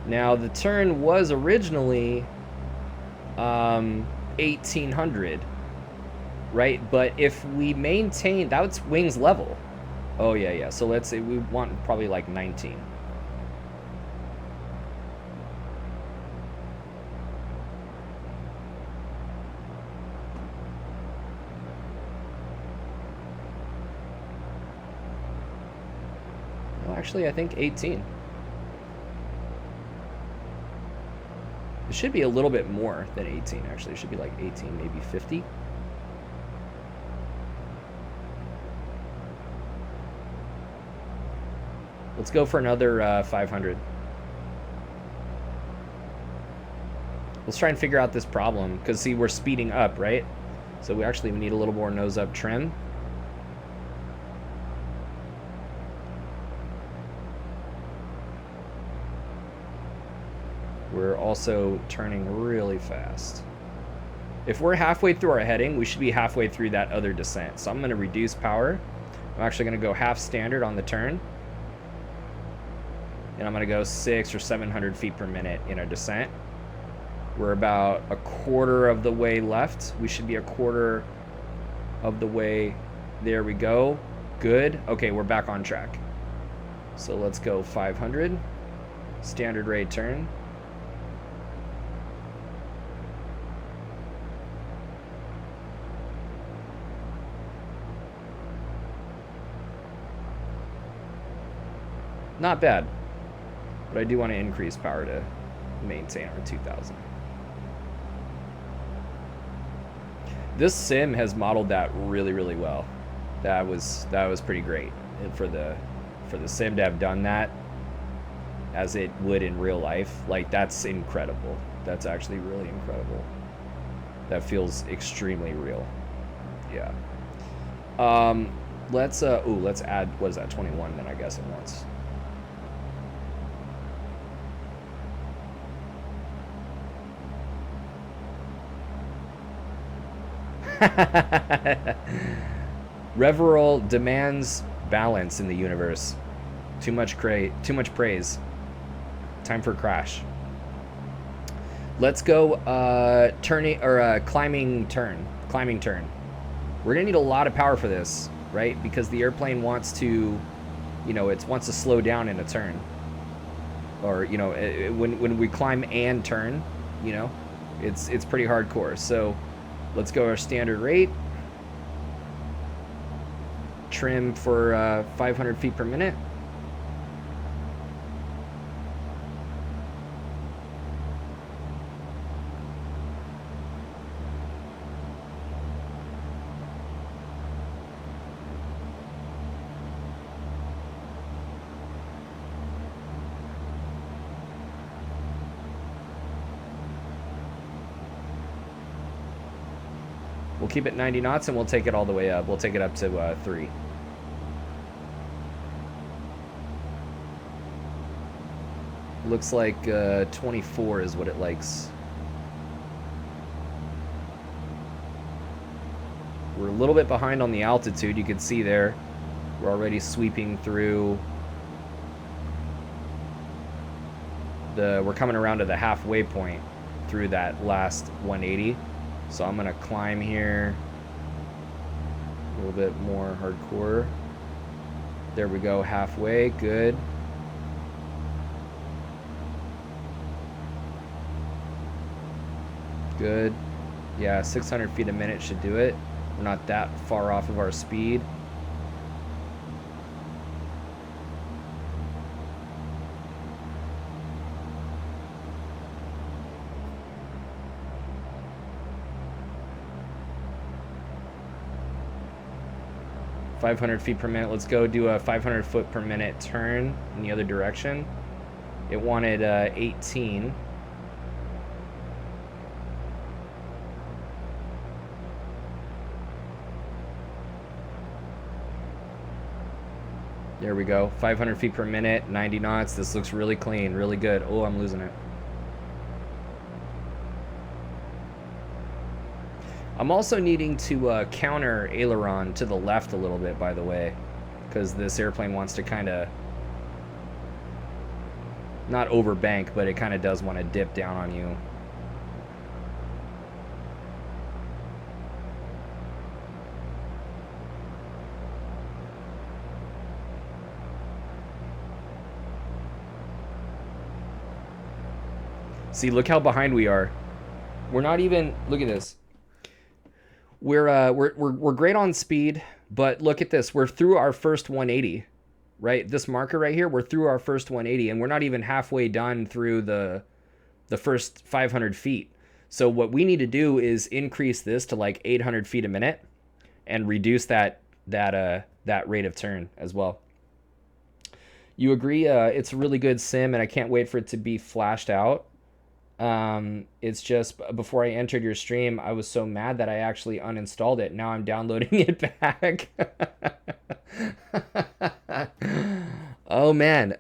Now the turn was originally 1800, right? But if we maintain, that's wings level. Oh yeah. So let's say we want probably like 19. Well, actually, I think 18. It should be a little bit more than 18, actually. It should be like 18, maybe 50. Let's go for another 500. Let's try and figure out this problem, because see, we're speeding up, right? So we need a little more nose up trim. We're also turning really fast. If we're halfway through our heading, we should be halfway through that other descent. So I'm going to reduce power. I'm actually going to go half standard on the turn. And I'm going to go 600 or 700 feet per minute in our descent. We're about a quarter of the way left. We should be a quarter of the way. There we go. Good. Okay, we're back on track. So let's go 500. Standard rate turn. Not bad, but I do want to increase power to maintain our 2000. This sim has modeled that really, really well. That was pretty great. And for the sim to have done that as it would in real life, like, that's incredible. That's actually really incredible. That feels extremely real. Yeah. Let's add, what is that, 21 then, I guess, at once. Reveral demands balance in the universe. Too much praise. Time for a crash. Let's go climbing turn. We're gonna need a lot of power for this, right? Because the airplane wants to, you know, it wants to slow down in a turn. Or, you know, when we climb and turn, you know, it's pretty hardcore. So let's go our standard rate. Trim for 500 feet per minute. We'll keep it 90 knots and we'll take it all the way up. We'll take it up to 3. Looks like 24 is what it likes. We're a little bit behind on the altitude. You can see there. We're already sweeping through we're coming around to the halfway point through that last 180. So I'm gonna climb here a little bit more hardcore. There we go, halfway, good. Good. Yeah, 600 feet a minute should do it. We're not that far off of our speed. .500 feet per minute. Let's go do a 500 foot per minute turn in the other direction. It wanted 18. There we go. 500 feet per minute, 90 knots. This looks really clean, really good. Oh, I'm losing it. I'm also needing to counter aileron to the left a little bit, by the way, because this airplane wants to kind of, not overbank, but it kind of does want to dip down on you. See, look how behind we are. We're not even, look at this. We're great on speed, but look at this. We're through our first 180, right? This marker right here, we're through our first 180, and we're not even halfway done through the first 500 feet. So what we need to do is increase this to like 800 feet a minute and reduce that rate of turn as well. You agree? It's a really good sim, and I can't wait for it to be flashed out. It's just before I entered your stream, I was so mad that I actually uninstalled it. Now I'm downloading it back. Oh man,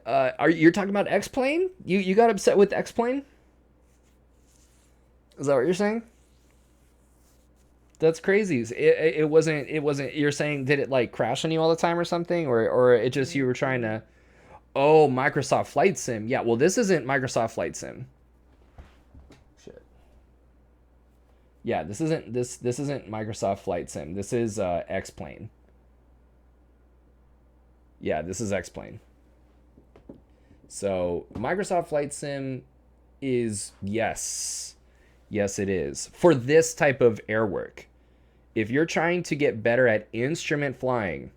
you're talking about X-Plane? You got upset with X-Plane? Is that what you're saying? That's crazy. It wasn't. You're saying, did it like crash on you all the time or something, or it just you were trying to? Oh, Microsoft Flight Sim. Yeah. Well, this isn't Microsoft Flight Sim. Yeah, this isn't Microsoft Flight Sim. This is X-Plane. Yeah, this is X-Plane. So Microsoft Flight Sim is yes, it is for this type of air work. If you're trying to get better at instrument flying,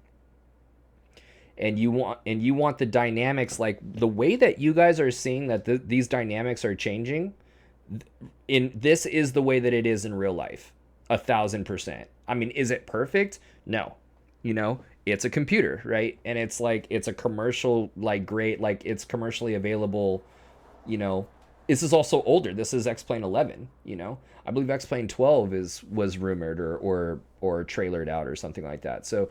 and you want the dynamics, like the way that you guys are seeing that these dynamics are changing. This is the way that it is in real life, 1,000%. I mean, is it perfect? No, it's a computer, right? And it's like it's a commercial, like great, like it's commercially available. This is also older. This is X-Plane 11. I believe X-Plane 12 was rumored or trailered out or something like that. So,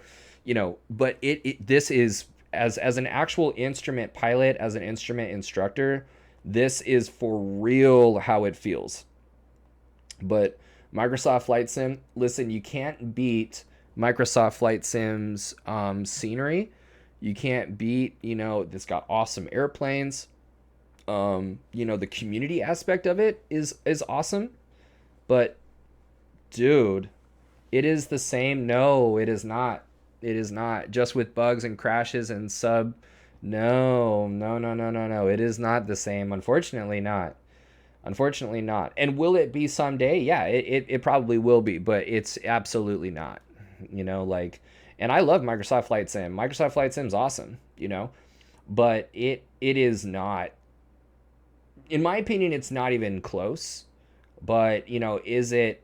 but this is as an actual instrument pilot, as an instrument instructor. This is for real how it feels. But Microsoft Flight Sim, listen, you can't beat Microsoft Flight Sim's scenery. You can't beat, it's got awesome airplanes. The community aspect of it is awesome. But dude, it is the same. No, it is not. It is not. Just with bugs and crashes and sub. No. It is not the same. Unfortunately not. And will it be someday? Yeah, it probably will be, but it's absolutely not. And I love Microsoft Flight Sim. Microsoft Flight Sim's awesome, but it is not, in my opinion, it's not even close. But, is it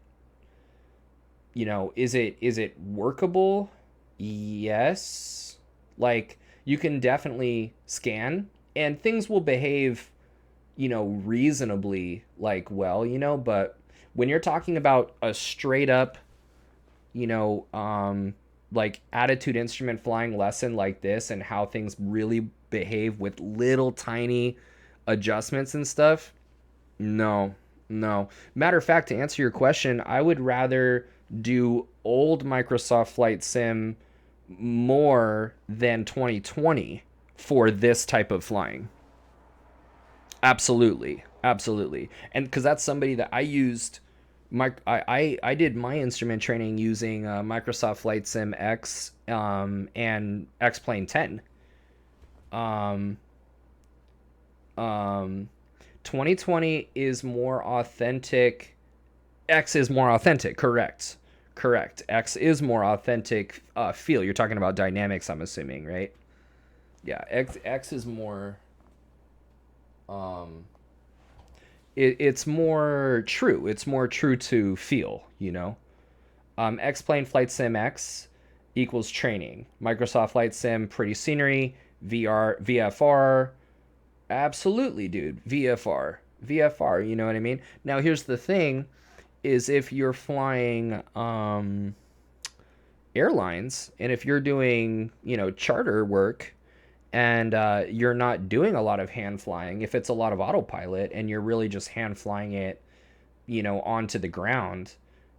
workable? Yes. Like, you can definitely scan and things will behave, reasonably, like, well, but when you're talking about a straight up like attitude instrument flying lesson like this and how things really behave with little tiny adjustments and stuff. No, no. Matter of fact, to answer your question, I would rather do old Microsoft Flight Sim more than 2020 for this type of flying. Absolutely, absolutely. And because that's somebody that I used, I did my instrument training using Microsoft Flight Sim X and X Plane 10. Um, um, 2020 is more authentic. X is more authentic. Correct. Correct. X is more authentic feel. You're talking about dynamics, I'm assuming, right? Yeah. X is more. Um, it's more true. It's more true to feel. X-Plane Flight Sim X equals training. Microsoft Flight Sim, pretty scenery. VFR. Absolutely, dude. VFR, you know what I mean? Now, here's the thing is if you're flying airlines and if you're doing, charter work and you're not doing a lot of hand flying, if it's a lot of autopilot and you're really just hand flying it, onto the ground,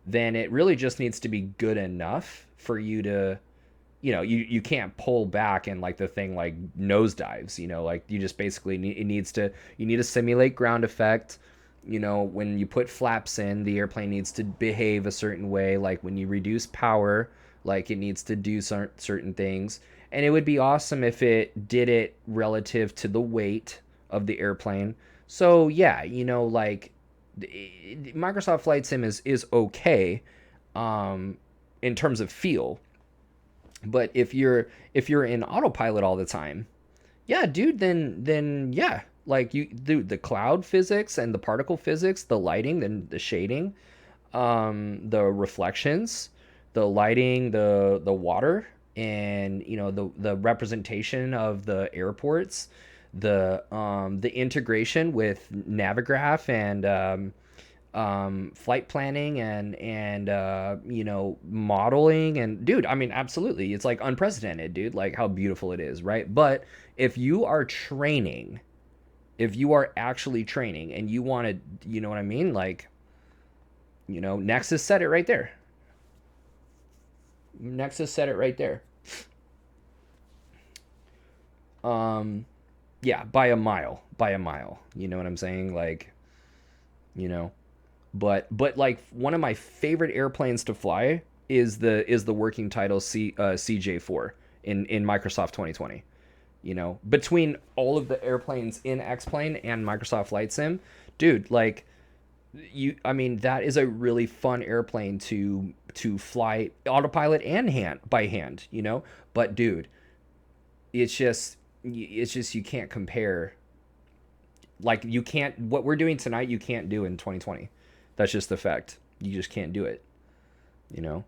then it really just needs to be good enough for you to, you can't pull back and like the thing like nosedives, like you just basically you need to simulate ground effect. When you put flaps in, the airplane needs to behave a certain way. Like when you reduce power, like it needs to do certain things. And it would be awesome if it did it relative to the weight of the airplane. So yeah, like Microsoft Flight Sim is okay in terms of feel. But if you're in autopilot all the time, yeah, dude, then yeah, like the cloud physics and the particle physics, the lighting, then the shading, the reflections, the lighting, the water, and the representation of the airports, the integration with Navigraph and flight planning and modeling, and dude, I mean, absolutely, it's like unprecedented, dude, like how beautiful it is, right? But if you are training, if you are actually training and you want to, you know what I mean, like, Nexus said it right there. Nexus said it right there. Yeah, by a mile, you know what I'm saying, like, you know but like one of my favorite airplanes to fly is the working title CJ4 in Microsoft 2020. Between all of the airplanes in X-Plane and Microsoft Flight Sim, dude, like I mean, that is a really fun airplane to fly autopilot and by hand. But dude, it's just you can't compare. Like, you can't, what we're doing tonight you can't do in 2020. That's just the fact. You just can't do it. You know.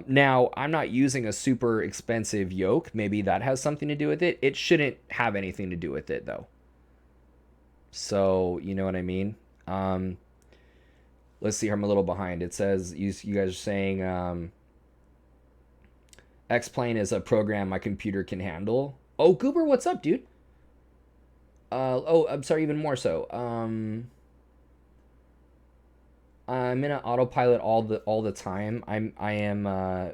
Now, I'm not using a super expensive yoke. Maybe that has something to do with it. It shouldn't have anything to do with it, though. So, you know what I mean? Let's see here. I'm a little behind. It says, you guys are saying X-Plane is a program my computer can handle. Oh, Goober, what's up, dude? I'm sorry, even more so. I'm in an autopilot all the time. I am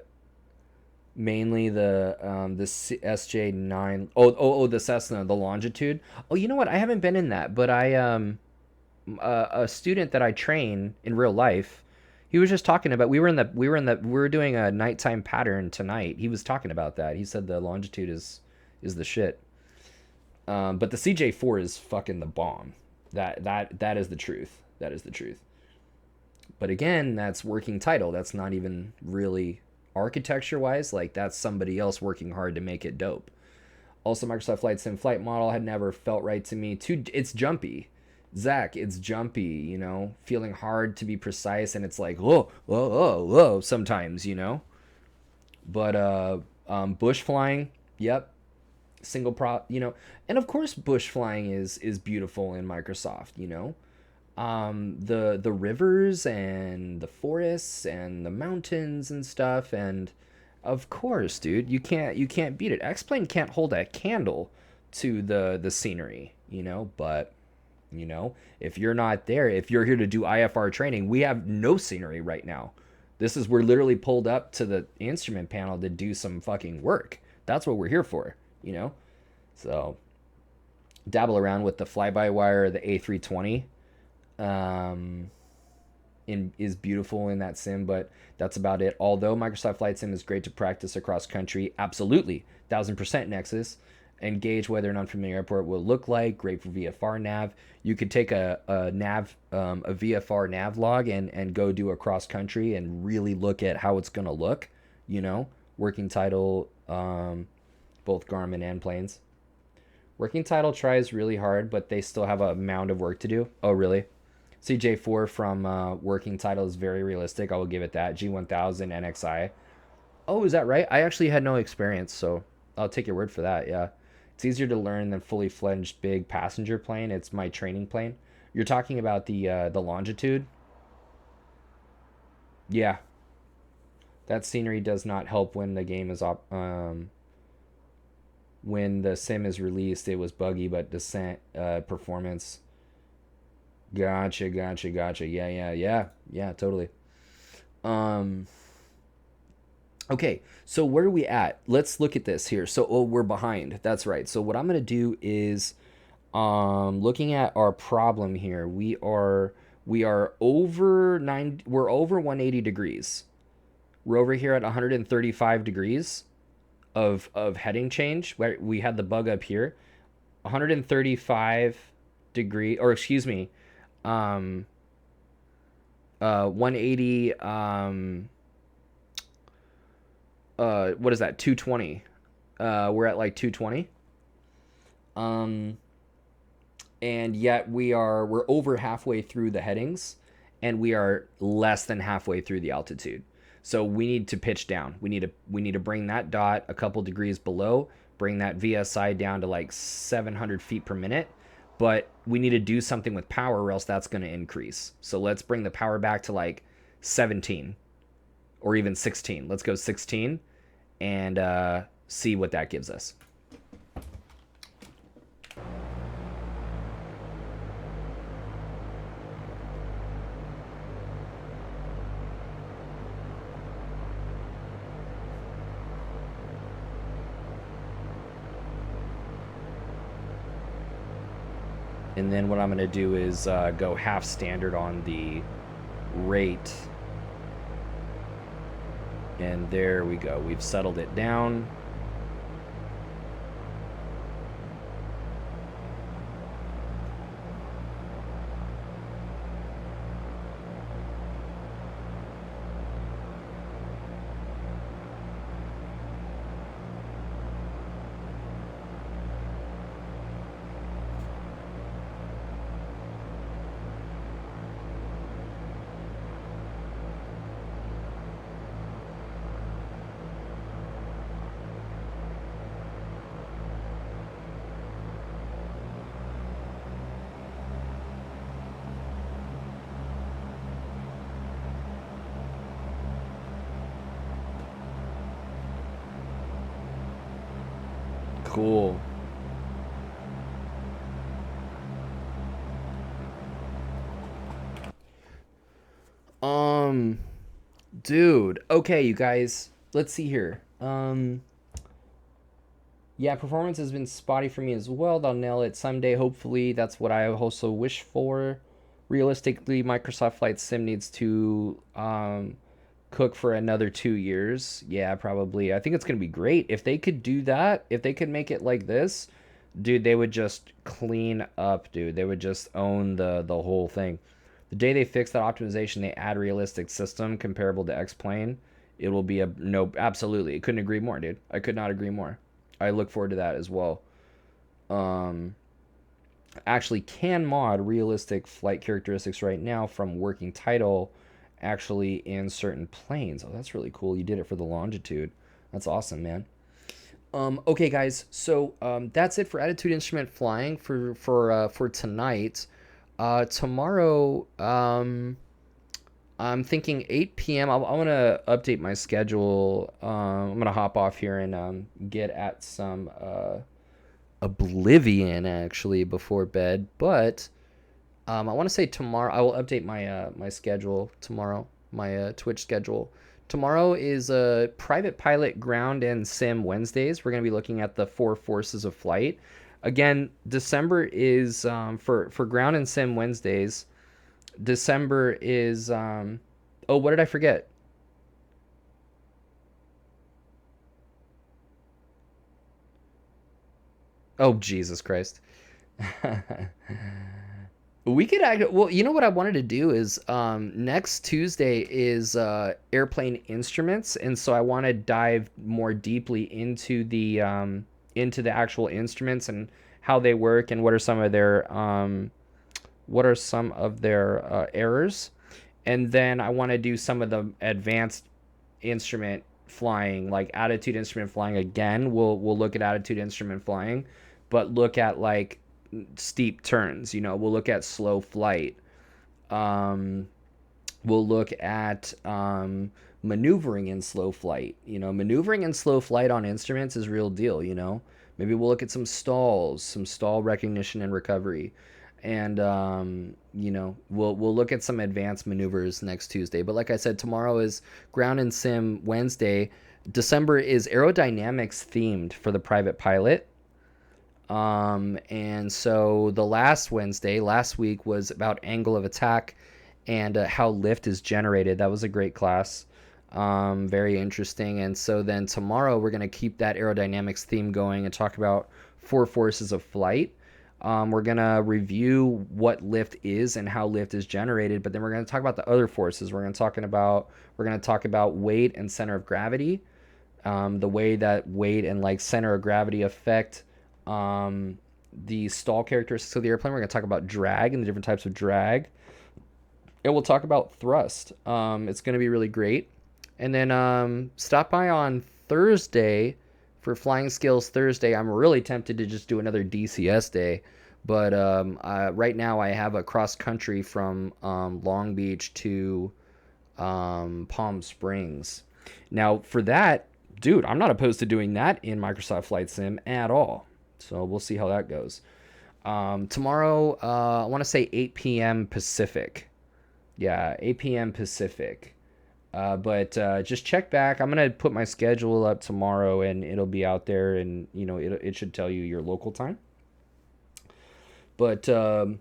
mainly the SJ9. Oh, the Cessna, the Longitude. Oh, you know what? I haven't been in that, but a student that I train in real life, he was just talking about, we were doing a nighttime pattern tonight. He was talking about that. He said the Longitude is the shit. But the CJ4 is fucking the bomb. That is the truth. That is the truth. But again, that's working title. That's not even really architecture wise. Like, that's somebody else working hard to make it dope. Also, Microsoft Flight Sim flight model had never felt right to me. It's jumpy. Zach, it's jumpy, feeling hard to be precise, and it's like, whoa, whoa, whoa, whoa, sometimes, But bush flying, yep, single prop, and of course bush flying is beautiful in Microsoft. the rivers and the forests and the mountains and stuff. And of course, dude, you can't beat it. X-Plane can't hold a candle to the scenery, but if you're not there, if you're here to do IFR training, we have no scenery right now. We're literally pulled up to the instrument panel to do some fucking work. That's what we're here for. So dabble around with the fly-by-wire, the A320. Is beautiful in that sim, but that's about it. Although Microsoft Flight Sim is great to practice across country, absolutely, 1000% Nexus, and gauge whether an unfamiliar airport will look like. Great for VFR nav. You could take a VFR nav log and go do a cross country and really look at how it's gonna look. Working title, both Garmin and planes. Working title tries really hard, but they still have a mound of work to do. Oh, really? CJ4 from Working Title is very realistic. I will give it that. G1000 NXI. Oh, is that right? I actually had no experience, so I'll take your word for that. Yeah, it's easier to learn than fully fledged big passenger plane. It's my training plane. You're talking about the Longitude. Yeah, that scenery does not help when the game is when the sim is released. It was buggy, but descent performance. Gotcha. Yeah, totally. Um, okay, so where are we at? Let's look at this here. So, we're behind. That's right. So what I'm gonna do is, looking at our problem here, we are over 180 degrees. We're over here at 135 degrees of heading change. Where we had the bug up here, 135 degree, or excuse me, 180, what is that, 220? We're at like 220. um and yet we're over halfway through the headings, and we are less than halfway through the altitude. So we need to pitch down. We need to bring that dot a couple degrees below, bring that VSI down to like 700 feet per minute. But we need to do something with power, or else that's going to increase. So let's bring the power back to like 17 or even 16. Let's go 16 and see what that gives us. And then what I'm going to do is go half standard on the rate. And there we go. We've settled it down. Cool. Um, Dude. Okay, you guys. Let's see here. Yeah, performance has been spotty for me as well. They'll nail it someday, hopefully. That's what I also wish for. Realistically, Microsoft Flight Sim needs to cook for another 2 years. Yeah, probably. I think it's gonna be great if they could do that. If they could make it like this, dude, they would just clean up, dude. They would just own the whole thing. The day they fix that optimization, they add realistic system comparable to X-Plane. It will be a no. Absolutely, I couldn't agree more, dude. I could not agree more. I look forward to that as well. Um, Actually can mod realistic flight characteristics right now from working title, actually in certain planes. Oh, that's really cool. You did it for the longitude. That's awesome, man. Okay, guys. So that's it for Attitude Instrument Flying for tonight. Tomorrow, I'm thinking 8 p.m. I want to update my schedule. I'm going to hop off here and get at some Oblivion actually before bed. But I want to say tomorrow I will update my schedule tomorrow, my Twitch schedule. Tomorrow is Private Pilot Ground and Sim Wednesdays. We're going to be looking at the 4 forces of flight. Again, December is for Ground and Sim Wednesdays. December is oh, what did I forget? Oh, Jesus Christ. We could act well, you know what I wanted to do is next Tuesday is airplane instruments, and so I want to dive more deeply into the actual instruments and how they work and what are some of their errors. And then I want to do some of the advanced instrument flying, like attitude instrument flying again. We'll look at attitude instrument flying, but look at like steep turns. You know, we'll look at slow flight. Um, we'll look at maneuvering in slow flight. You know, maneuvering in slow flight on instruments is real deal. You know, maybe we'll look at some stalls, some stall recognition and recovery, and you know, we'll look at some advanced maneuvers next Tuesday. But like I said, tomorrow is Ground and Sim Wednesday. December is aerodynamics themed for the private pilot. And so the last week was about angle of attack and how lift is generated. That was a great class. Very interesting. And so then tomorrow we're going to keep that aerodynamics theme going and talk about 4 forces of flight. We're going to review what lift is and how lift is generated, but then we're going to talk about the other forces. We're going to talk about weight and center of gravity, the way that weight and like center of gravity affect the stall characteristics of the airplane. We're going to talk about drag and the different types of drag. And we'll talk about thrust. It's going to be really great. And then stop by on Thursday for Flying Skills Thursday. I'm really tempted to just do another DCS day. But right now I have a cross country from Long Beach to Palm Springs. Now for that, dude, I'm not opposed to doing that in Microsoft Flight Sim at all. So we'll see how that goes. Tomorrow, I want to say 8 p.m. Pacific. Yeah, 8 p.m. Pacific. But just check back. I'm going to put my schedule up tomorrow, and it'll be out there, and, you know, it should tell you your local time. But I'm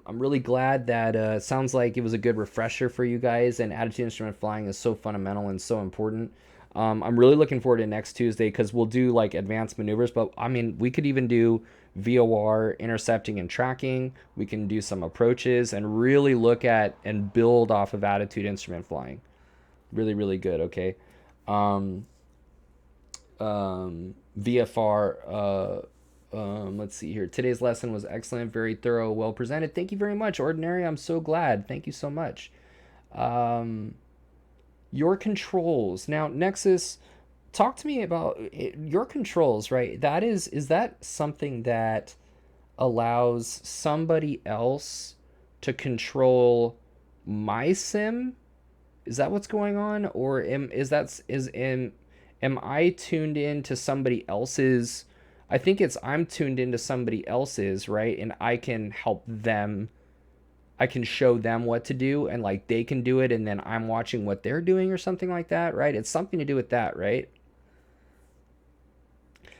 really glad that it sounds like it was a good refresher for you guys, and attitude instrument flying is so fundamental and so important. I'm really looking forward to next Tuesday because we'll do like advanced maneuvers, but I mean, we could even do VOR, intercepting and tracking. We can do some approaches and really look at and build off of attitude instrument flying. Really, really good. Okay. VFR, let's see here. Today's lesson was excellent, very thorough, well presented. Thank you very much, Ordinary. I'm so glad. Thank you so much. Your controls. Now, Nexus, talk to me about your controls, right? Is that something that allows somebody else to control my sim? Is that what's going on? Or am I tuned in to somebody else's? I think I'm tuned into somebody else's, right? And I can help them. I can show them what to do and like they can do it and then I'm watching what they're doing or something like that, right? It's something to do with that, right?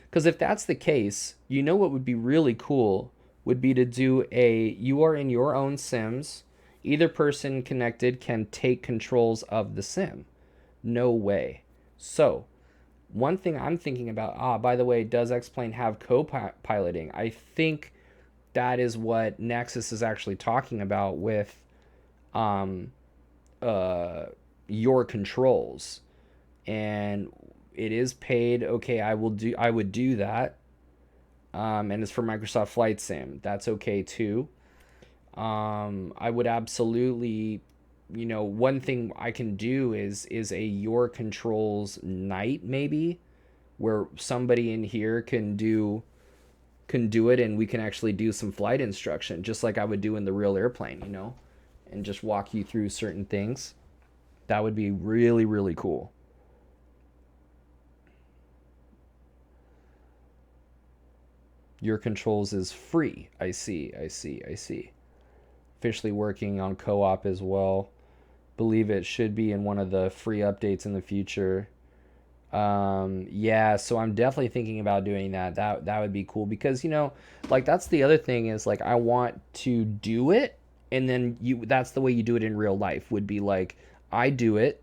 Because if that's the case, you know what would be really cool would be to do you are in your own sims. Either person connected can take controls of the sim. No way. So, one thing I'm thinking about, by the way, does X-Plane have co-piloting? I think that is what Nexus is actually talking about with your controls. And it is paid. Okay, I would do that. And it's for Microsoft Flight Sim. That's okay too. I would absolutely, you know, one thing I can do is a your controls night maybe, where somebody in here can can do it, and we can actually do some flight instruction, just like I would do in the real airplane, you know, and just walk you through certain things. That would be really, really cool. Your controls is free. I see. Officially working on co-op as well. Believe it should be in one of the free updates in the future. Yeah, so I'm definitely thinking about doing that. That would be cool because, you know, like that's the other thing is like I want to do it, and then that's the way you do it in real life would be like I do it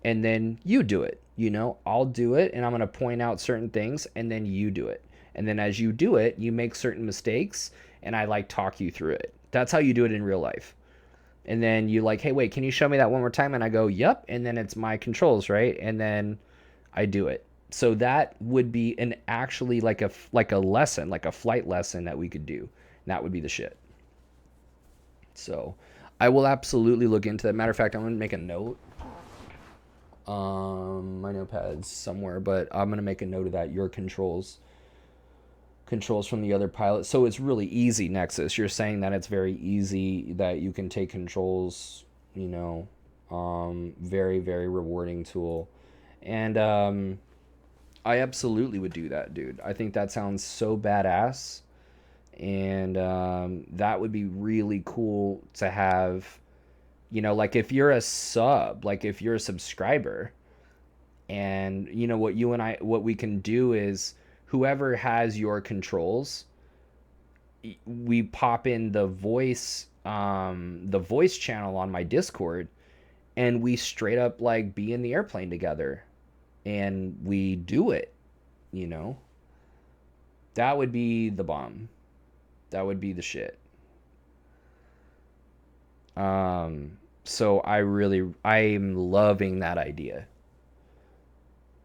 and then you do it. You know, I'll do it and I'm going to point out certain things and then you do it. And then as you do it, you make certain mistakes and I like talk you through it. That's how you do it in real life. And then you like, hey, wait, can you show me that one more time? And I go, yep. And then it's my controls, right? And then I do it. So that would be an actually like a lesson, like a flight lesson that we could do. And that would be the shit. So I will absolutely look into that. Matter of fact, I'm gonna make a note. My notepad's somewhere, but I'm gonna make a note of that. Your controls from the other pilot. So it's really easy, Nexus. You're saying that it's very easy that you can take controls, you know, very, very rewarding tool. And I absolutely would do that, dude. I think that sounds so badass. And that would be really cool to have, you know, like if you're a sub, like if you're a subscriber, and, you know, what we can do is whoever has your controls, we pop in the voice channel on my Discord, and we straight up like be in the airplane together and we do it, you know. That would be the bomb. That would be the shit. So I'm loving that idea.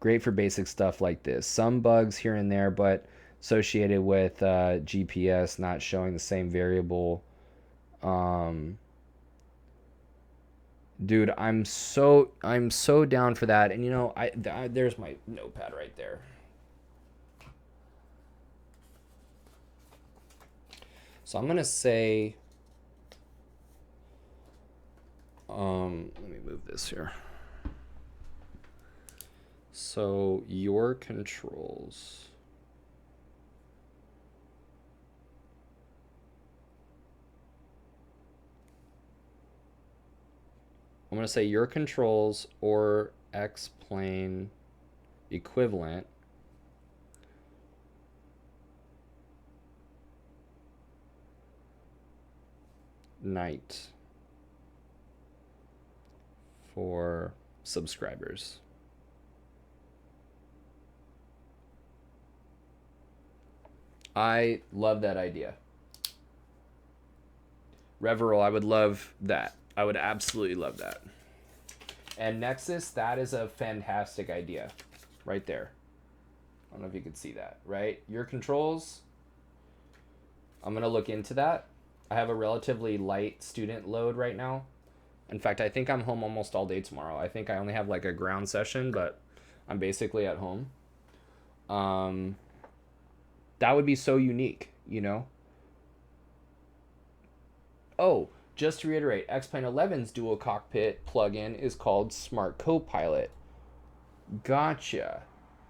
Great for basic stuff like this. Some bugs here and there, but associated with GPS not showing the same variable. Dude, I'm so down for that. And you know, there's my notepad right there. So I'm gonna say, let me move this here. So your controls. I'm going to say your controls or X-plane equivalent night for subscribers. I love that idea. Reverol, I would love that. I would absolutely love that. And Nexus, that is a fantastic idea. Right there. I don't know if you could see that, right? Your controls, I'm going to look into that. I have a relatively light student load right now. In fact, I think I'm home almost all day tomorrow. I think I only have like a ground session, but I'm basically at home. That would be so unique, you know? Oh, just to reiterate, X-Plane 11's dual cockpit plugin is called Smart Copilot. Gotcha.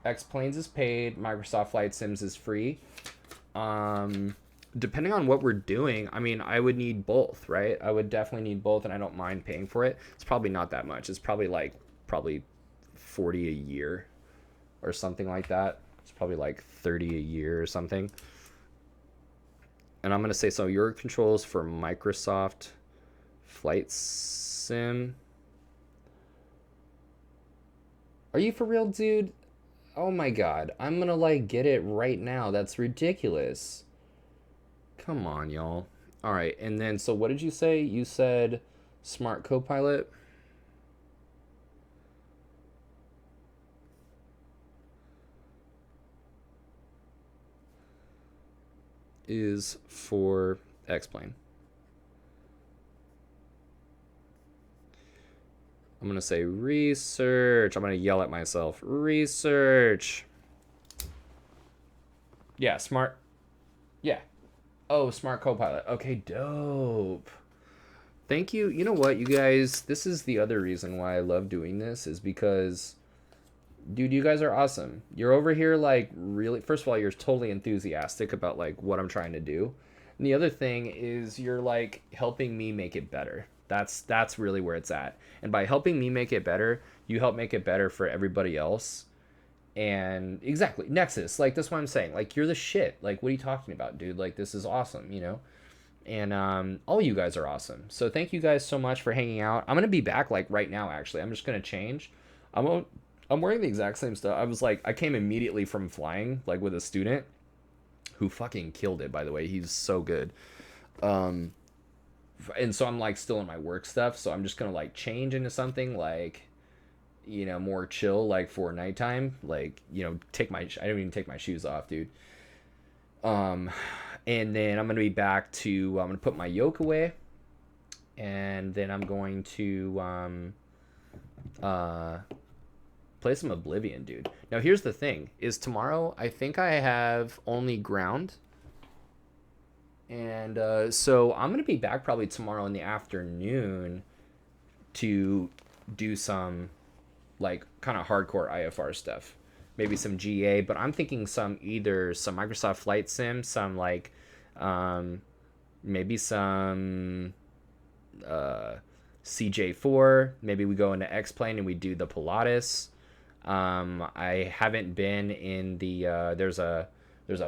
X-Planes is paid, Microsoft Flight Sims is free. Depending on what we're doing, I mean, I would need both, right? I would definitely need both, and I don't mind paying for it. It's probably not that much. It's probably like 40 a year or something like that. It's probably like 30 a year or something. And I'm going to say, so your controls for Microsoft Flight Sim. Are you for real, dude? Oh my god. I'm going to like get it right now. That's ridiculous. Come on, y'all. All right. And then, so what did you say? You said Smart Copilot? Is for X-Plane. I'm going to say research. I'm going to yell at myself. Research. Yeah, smart. Yeah. Oh, smart co-pilot. Okay, dope. Thank you. You know what, you guys, this is the other reason why I love doing this is because dude, you guys are awesome. You're over here like really first of all, you're totally enthusiastic about like what I'm trying to do. And the other thing is you're like helping me make it better. That's really where it's at. And by helping me make it better, you help make it better for everybody else. And exactly, Nexus, like that's what I'm saying. Like you're the shit. Like what are you talking about, dude? Like this is awesome, you know? And all you guys are awesome. So thank you guys so much for hanging out. I'm gonna be back like right now. Actually, I'm just gonna change. I'm on, I'm wearing the exact same stuff. I was like, I came immediately from flying like with a student who fucking killed it. By the way, he's so good. Um, and so I'm like still in my work stuff. So I'm just gonna like change into something like more chill like for nighttime. Like take my I don't even take my shoes off, dude. Um, and then I'm gonna be back to I'm gonna put my yoke away, and then I'm going to uh, play some Oblivion, dude. Now here's the thing: is tomorrow I think I have only ground, and so I'm gonna be back probably tomorrow in the afternoon to do some like kind of hardcore IFR stuff. Maybe some GA, but I'm thinking either some Microsoft Flight Sim, some like maybe some CJ4. Maybe we go into X-Plane and we do the Pilatus. I haven't been in the there's a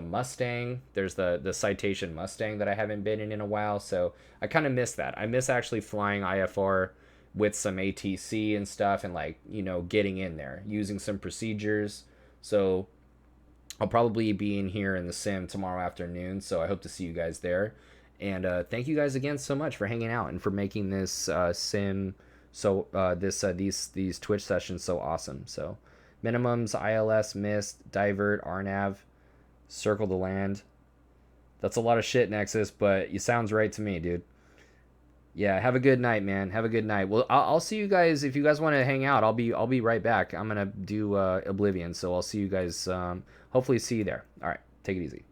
Mustang. There's the Citation Mustang that I haven't been in a while, so I kind of miss that. I miss actually flying IFR with some ATC and stuff, and like getting in there using some procedures. So I'll probably be in here in the sim tomorrow afternoon, so I hope to see you guys there. And thank you guys again so much for hanging out and for making this sim so these Twitch sessions so awesome. So minimums, ILS, mist, divert, RNAV, circle the land. That's a lot of shit, Nexus, but you sounds right to me, dude. Yeah, have a good night, man. Have a good night. Well, I'll see you guys if you guys want to hang out. I'll be right back. I'm gonna do Oblivion, so I'll see you guys. Hopefully, see you there. All right, take it easy.